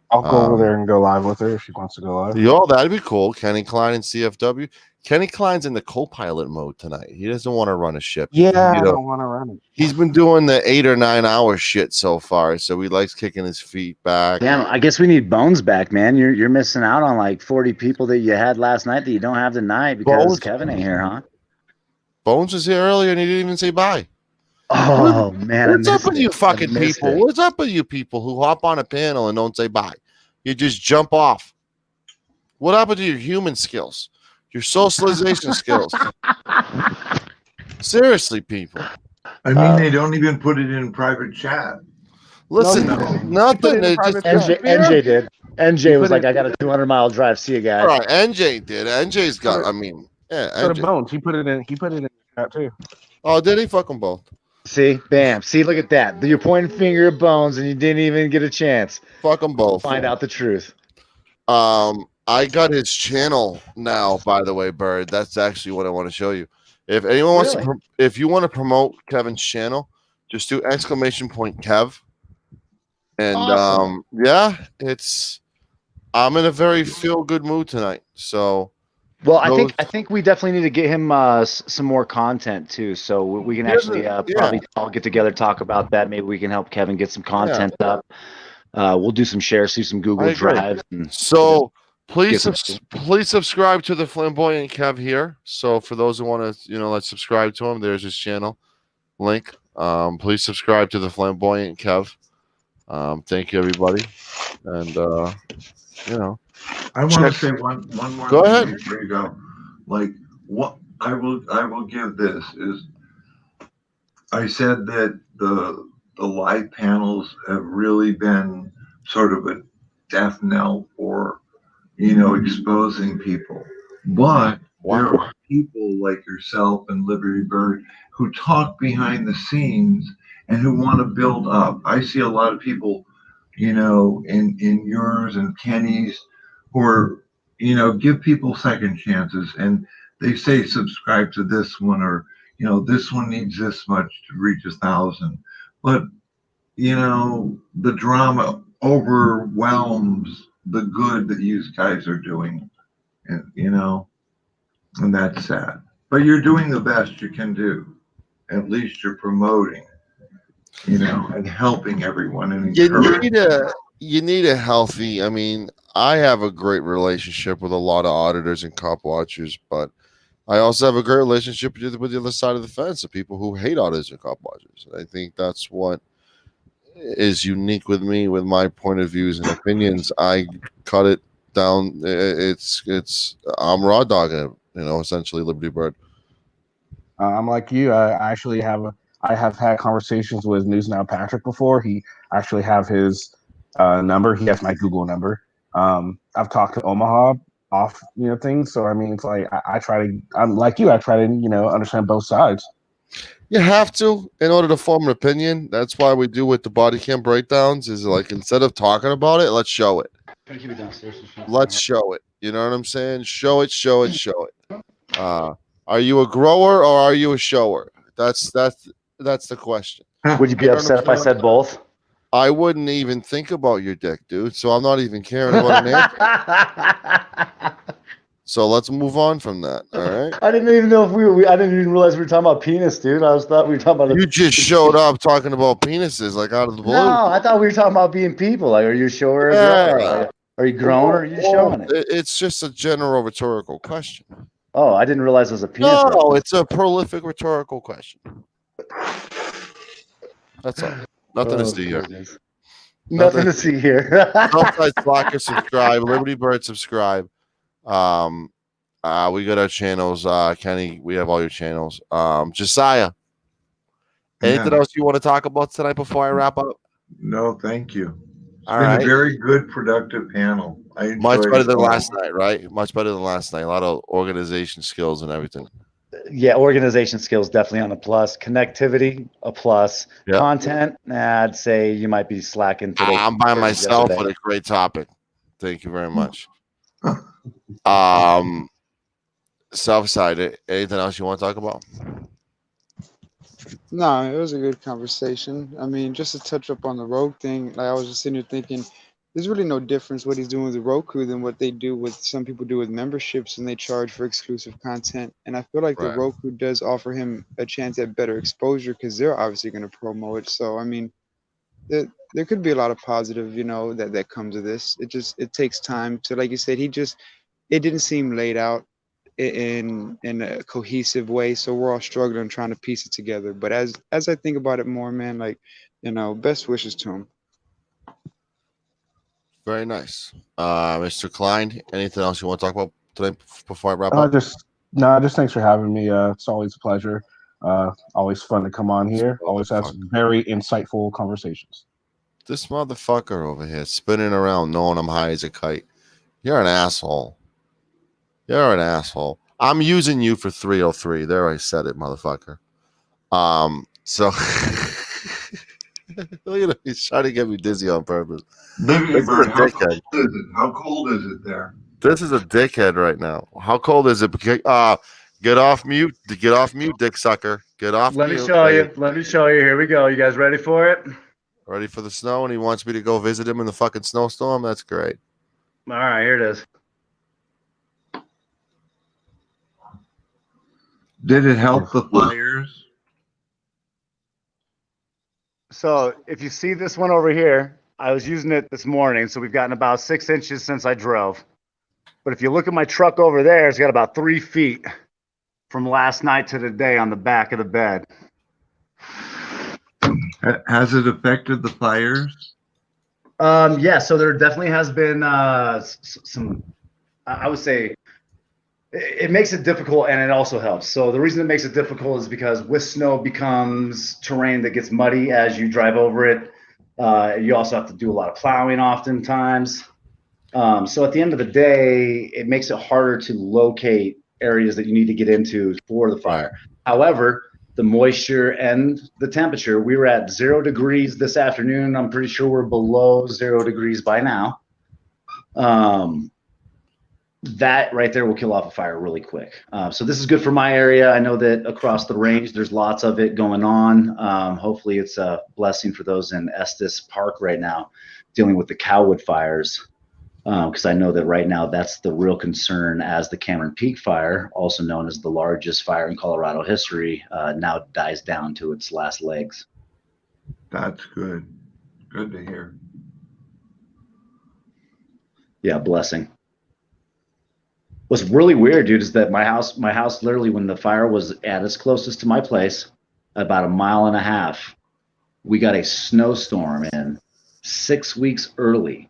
Speaker 3: I'll go over there and go live with her if she wants to go live.
Speaker 1: That'd be cool. Kenny Klein and CFW. Kenny Klein's in the co-pilot mode tonight. He doesn't want to run a ship.
Speaker 3: I don't want to run it.
Speaker 1: He's been doing the 8 or 9 hour shit so far, so he likes kicking his feet back.
Speaker 16: Damn, I guess we need Bones back, man. You're missing out on like 40 people that you had last night that you don't have tonight because Kevin ain't here, huh?
Speaker 1: Bones was here earlier and he didn't even say bye.
Speaker 16: Oh man,
Speaker 1: what's up with you fucking people? What's up with you people who hop on a panel and don't say bye? You just jump off. What happened to your human skills? Your socialization skills? Seriously, people.
Speaker 5: I mean, they don't even put it in private chat.
Speaker 1: Listen, nothing.
Speaker 16: NJ did. NJ was like, I got a 200-mile drive. See you guys.
Speaker 1: All right, NJ did. NJ's got. I mean,
Speaker 3: So the Bones, he put it in the chat too.
Speaker 1: Oh, did he? Fuck them both.
Speaker 16: See, bam. See, look at that. You're pointing finger at Bones, and you didn't even get a chance.
Speaker 1: Fuck them both.
Speaker 16: Find out the truth.
Speaker 1: I got his channel now. By the way, Bird, that's actually what I want to show you. If anyone wants to, if you want to promote Kevin's channel, just do ! Kev. And
Speaker 16: awesome.
Speaker 1: I'm in a very feel good mood tonight. So.
Speaker 16: Well, I think we definitely need to get him some more content too, so we can actually probably all get together, talk about that. Maybe we can help Kevin get some content up. We'll do some shares, do some Google Drive.
Speaker 1: So please subscribe to the Flamboyant Kev here. So for those who want to, let's subscribe to him. There's his channel link. Please subscribe to the Flamboyant Kev. Thank you, everybody, and
Speaker 5: I want to say one more.
Speaker 1: Go ahead.
Speaker 5: Before you go, like what I will give this is, I said that the live panels have really been sort of a death knell for exposing people, but there are people like yourself and Liberty Bird who talk behind the scenes and who want to build up. I see a lot of people, in yours and Kenny's, who are, give people second chances, and they say subscribe to this one, or this one needs this much to reach 1,000, but the drama overwhelms the good that you guys are doing, and and that's sad. But you're doing the best you can do. At least you're promoting, and helping everyone. And
Speaker 1: you need a healthy. I mean, I have a great relationship with a lot of auditors and cop watchers, but I also have a great relationship with the other side of the fence, the people who hate auditors and cop watchers. And I think that's what is unique with me, with my point of views and opinions. I cut it down. It's I'm raw dogging it, essentially Liberty Bird.
Speaker 3: I'm like you. I have had conversations with News Now Patrick before. He actually have his number. He has my Google number. I've talked to Omaha off things. So I mean, it's like I try to. I'm like you. I try to understand both sides.
Speaker 1: You have to in order to form an opinion. That's why we do with the body cam breakdowns. Is like instead of talking about it, let's show it. Let's show it. You know what I'm saying? Show it. Show it. Show it. Are you a grower or are you a shower? That's the question.
Speaker 16: Would you be upset if I said both?
Speaker 1: I wouldn't even think about your dick, dude. So I'm not even caring about an answer. So let's move on from that. All right.
Speaker 16: I didn't even know if I didn't even realize we were talking about penis, dude. I thought we were talking about.
Speaker 1: You just showed up talking about penises, like out of the blue.
Speaker 16: No, I thought we were talking about being people. Like, are you a shower?
Speaker 1: Yeah.
Speaker 16: Are you growing or are you showing it?
Speaker 1: It's just a general rhetorical question.
Speaker 16: Oh, I didn't realize it was a penis.
Speaker 1: No, it's a prolific rhetorical question. That's all. Nothing to see here.
Speaker 16: Nothing to see here.
Speaker 1: Outside Slacker, subscribe. Liberty Bird, subscribe. We got our channels. Kenny, we have all your channels. Josiah, anything else you want to talk about tonight before I wrap up?
Speaker 5: No, thank you. It's
Speaker 1: all
Speaker 5: been
Speaker 1: right.
Speaker 5: a very good, productive panel.
Speaker 1: Much better than last night, right? Much better than last night. A lot of organization skills and everything.
Speaker 16: Yeah, organization skills definitely on a plus. Connectivity, a plus. Yep. Content, I'd say you might be slacking today.
Speaker 1: I'm by myself with a great topic. Thank you very much. Southside, anything else you want to talk about?
Speaker 14: No, it was a good conversation. I mean, just to touch up on the Rogue thing, like I was just sitting here thinking, there's really no difference what he's doing with the Roku than what they do with some people do with memberships, and they charge for exclusive content. And I feel like the Roku does offer him a chance at better exposure because they're obviously going to promo it. So I mean, there could be a lot of positive, that comes of this. It takes time to, like you said, it didn't seem laid out in a cohesive way. So we're all struggling trying to piece it together. But as I think about it more, man, like, best wishes to him.
Speaker 1: Very nice. Mr. Klein, anything else you want to talk about today before I wrap up?
Speaker 3: Just thanks for having me. It's always a pleasure. Always fun to come on here. Always have some very insightful conversations.
Speaker 1: This motherfucker over here spinning around knowing I'm high as a kite. You're an asshole. You're an asshole. I'm using you for 303. There, I said it, motherfucker. So look at him. He's trying to get me dizzy on purpose.
Speaker 5: How cold is it there?
Speaker 1: This is a dickhead right now. How cold is it? Get off mute. Get off mute, dick sucker. Get off mute.
Speaker 16: Let me show you. Let me show you. Here we go. You guys ready for it?
Speaker 1: Ready for the snow? And he wants me to go visit him in the fucking snowstorm? That's great.
Speaker 16: All right, here it is.
Speaker 5: Did it help the fires?
Speaker 16: So if you see this one over here, I was using it this morning, so we've gotten about 6 inches since I drove. But if you look at my truck over there, it's got about 3 feet from last night to today on the back of the bed.
Speaker 5: Has it affected the fires?
Speaker 16: Yeah, so there definitely has been some, I would say, it makes it difficult and it also helps. So the reason it makes it difficult is because with snow becomes terrain that gets muddy as you drive over it. You also have to do a lot of plowing oftentimes. So at the end of the day, it makes it harder to locate areas that you need to get into for the fire. However, the moisture and the temperature, we were at 0 degrees this afternoon. I'm pretty sure we're below 0 degrees by now. That right there will kill off a fire really quick. So this is good for my area. I know that across the range, there's lots of it going on. Hopefully it's a blessing for those in Estes Park right now dealing with the Cowwood fires. Because I know that right now that's the real concern as the Cameron Peak fire, also known as the largest fire in Colorado history, now dies down to its last legs.
Speaker 5: That's good. Good to hear.
Speaker 16: Yeah, blessing. What's really weird, dude, is that my house literally, when the fire was at its closest to my place, about 1.5 miles, we got a snowstorm in 6 weeks early,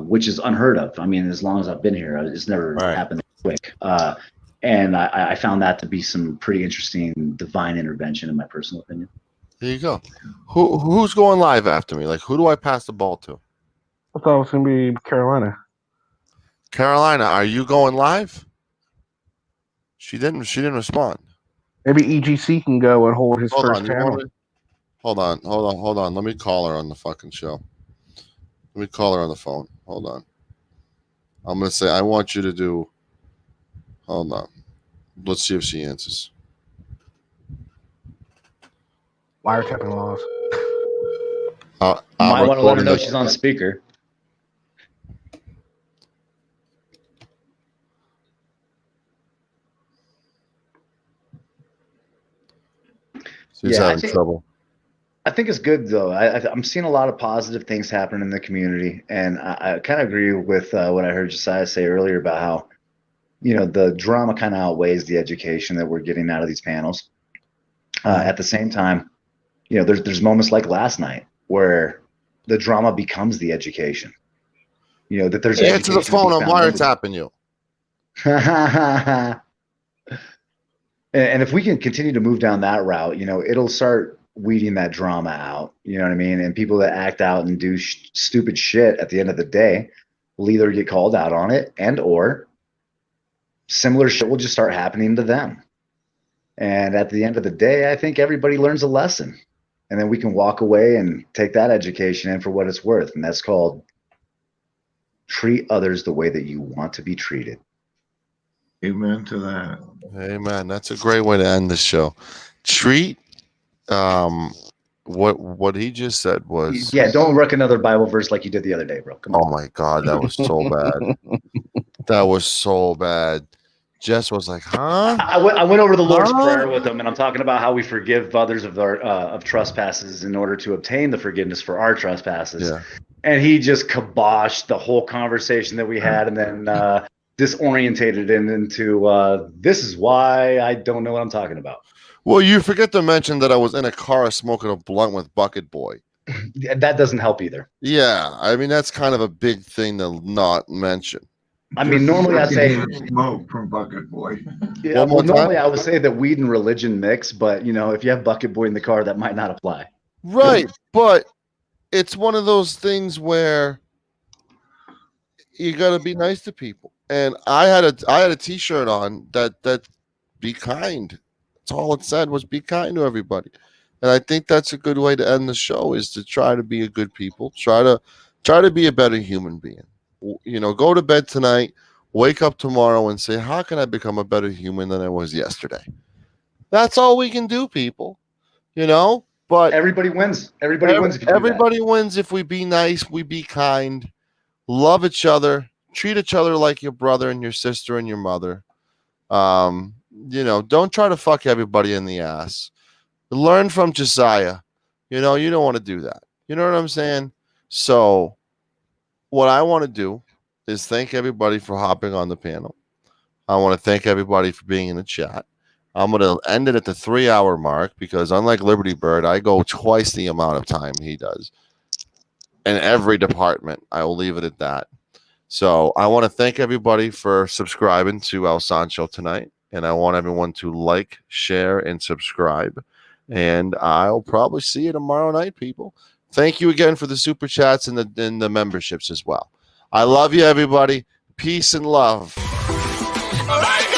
Speaker 16: which is unheard of. I mean, as long as I've been here, it's never happened quick. And I found that to be some pretty interesting divine intervention, in my personal opinion.
Speaker 1: There you go. Who's going live after me? Like, who do I pass the ball to?
Speaker 3: I thought it was gonna be Carolina.
Speaker 1: Carolina, are you going live? She didn't respond.
Speaker 3: Maybe EGC can go and hold his first panel.
Speaker 1: Hold on. Let me call her on the fucking show. Let me call her on the phone. Hold on. I'm gonna say I want you to do. Hold on. Let's see if she answers.
Speaker 3: Wiretapping laws.
Speaker 16: Might want to let her know she's on speaker.
Speaker 1: She's having trouble.
Speaker 16: I think it's good, though. I'm seeing a lot of positive things happen in the community, and I kind of agree with what I heard Josiah say earlier about how, the drama kind of outweighs the education that we're getting out of these panels. At the same time, there's moments like last night where the drama becomes the education. That there's
Speaker 1: answer the phone. I'm wiretapping you.
Speaker 16: And if we can continue to move down that route, it'll start weeding that drama out. You know what I mean? And people that act out and do stupid shit at the end of the day will either get called out on it, and or similar shit will just start happening to them. And at the end of the day, I think everybody learns a lesson, and then we can walk away and take that education in for what it's worth. And that's called treat others the way that you want to be treated.
Speaker 5: Amen to that.
Speaker 1: Amen. That's a great way to end the show. Treat what he just said was,
Speaker 16: don't wreck another Bible verse like you did the other day, bro. Come on.
Speaker 1: Oh my God, that was so bad. That was so bad. Jess was like, huh?
Speaker 16: I went over the Lord's Prayer with him, and I'm talking about how we forgive others of their of trespasses in order to obtain the forgiveness for our trespasses.
Speaker 1: Yeah.
Speaker 16: And he just kiboshed the whole conversation that we had, and then disorientated him into this is why I don't know what I'm talking about.
Speaker 1: Well, you forget to mention that I was in a car smoking a blunt with Bucket Boy.
Speaker 16: That doesn't help either.
Speaker 1: Yeah, I mean, that's kind of a big thing to not mention.
Speaker 16: I mean, normally I say
Speaker 5: smoke from Bucket Boy.
Speaker 16: Yeah, well, normally I would say that weed and religion mix, but if you have Bucket Boy in the car, that might not apply.
Speaker 1: Right, but it's one of those things where you got to be nice to people. And I had a T-shirt on that be kind. That's all it said, was be kind to everybody. And I think that's a good way to end the show, is to try to be a good people. Try to be a better human being. Go to bed tonight, wake up tomorrow and say, how can I become a better human than I was yesterday? That's all we can do, people. But
Speaker 16: everybody wins. Everybody wins.
Speaker 1: Everybody wins if we be nice, we be kind, love each other, treat each other like your brother and your sister and your mother. Don't try to fuck everybody in the ass. Learn from Josiah. You don't want to do that. You know what I'm saying? So what I want to do is thank everybody for hopping on the panel. I want to thank everybody for being in the chat. I'm going to end it at the 3-hour mark, because unlike Liberty Bird, I go twice the amount of time he does in every department. I will leave it at that. So I want to thank everybody for subscribing to El Sancho tonight. And I want everyone to like, share, and subscribe. And I'll probably see you tomorrow night, people. Thank you again for the super chats and the memberships as well. I love you, everybody. Peace and love.
Speaker 17: All right.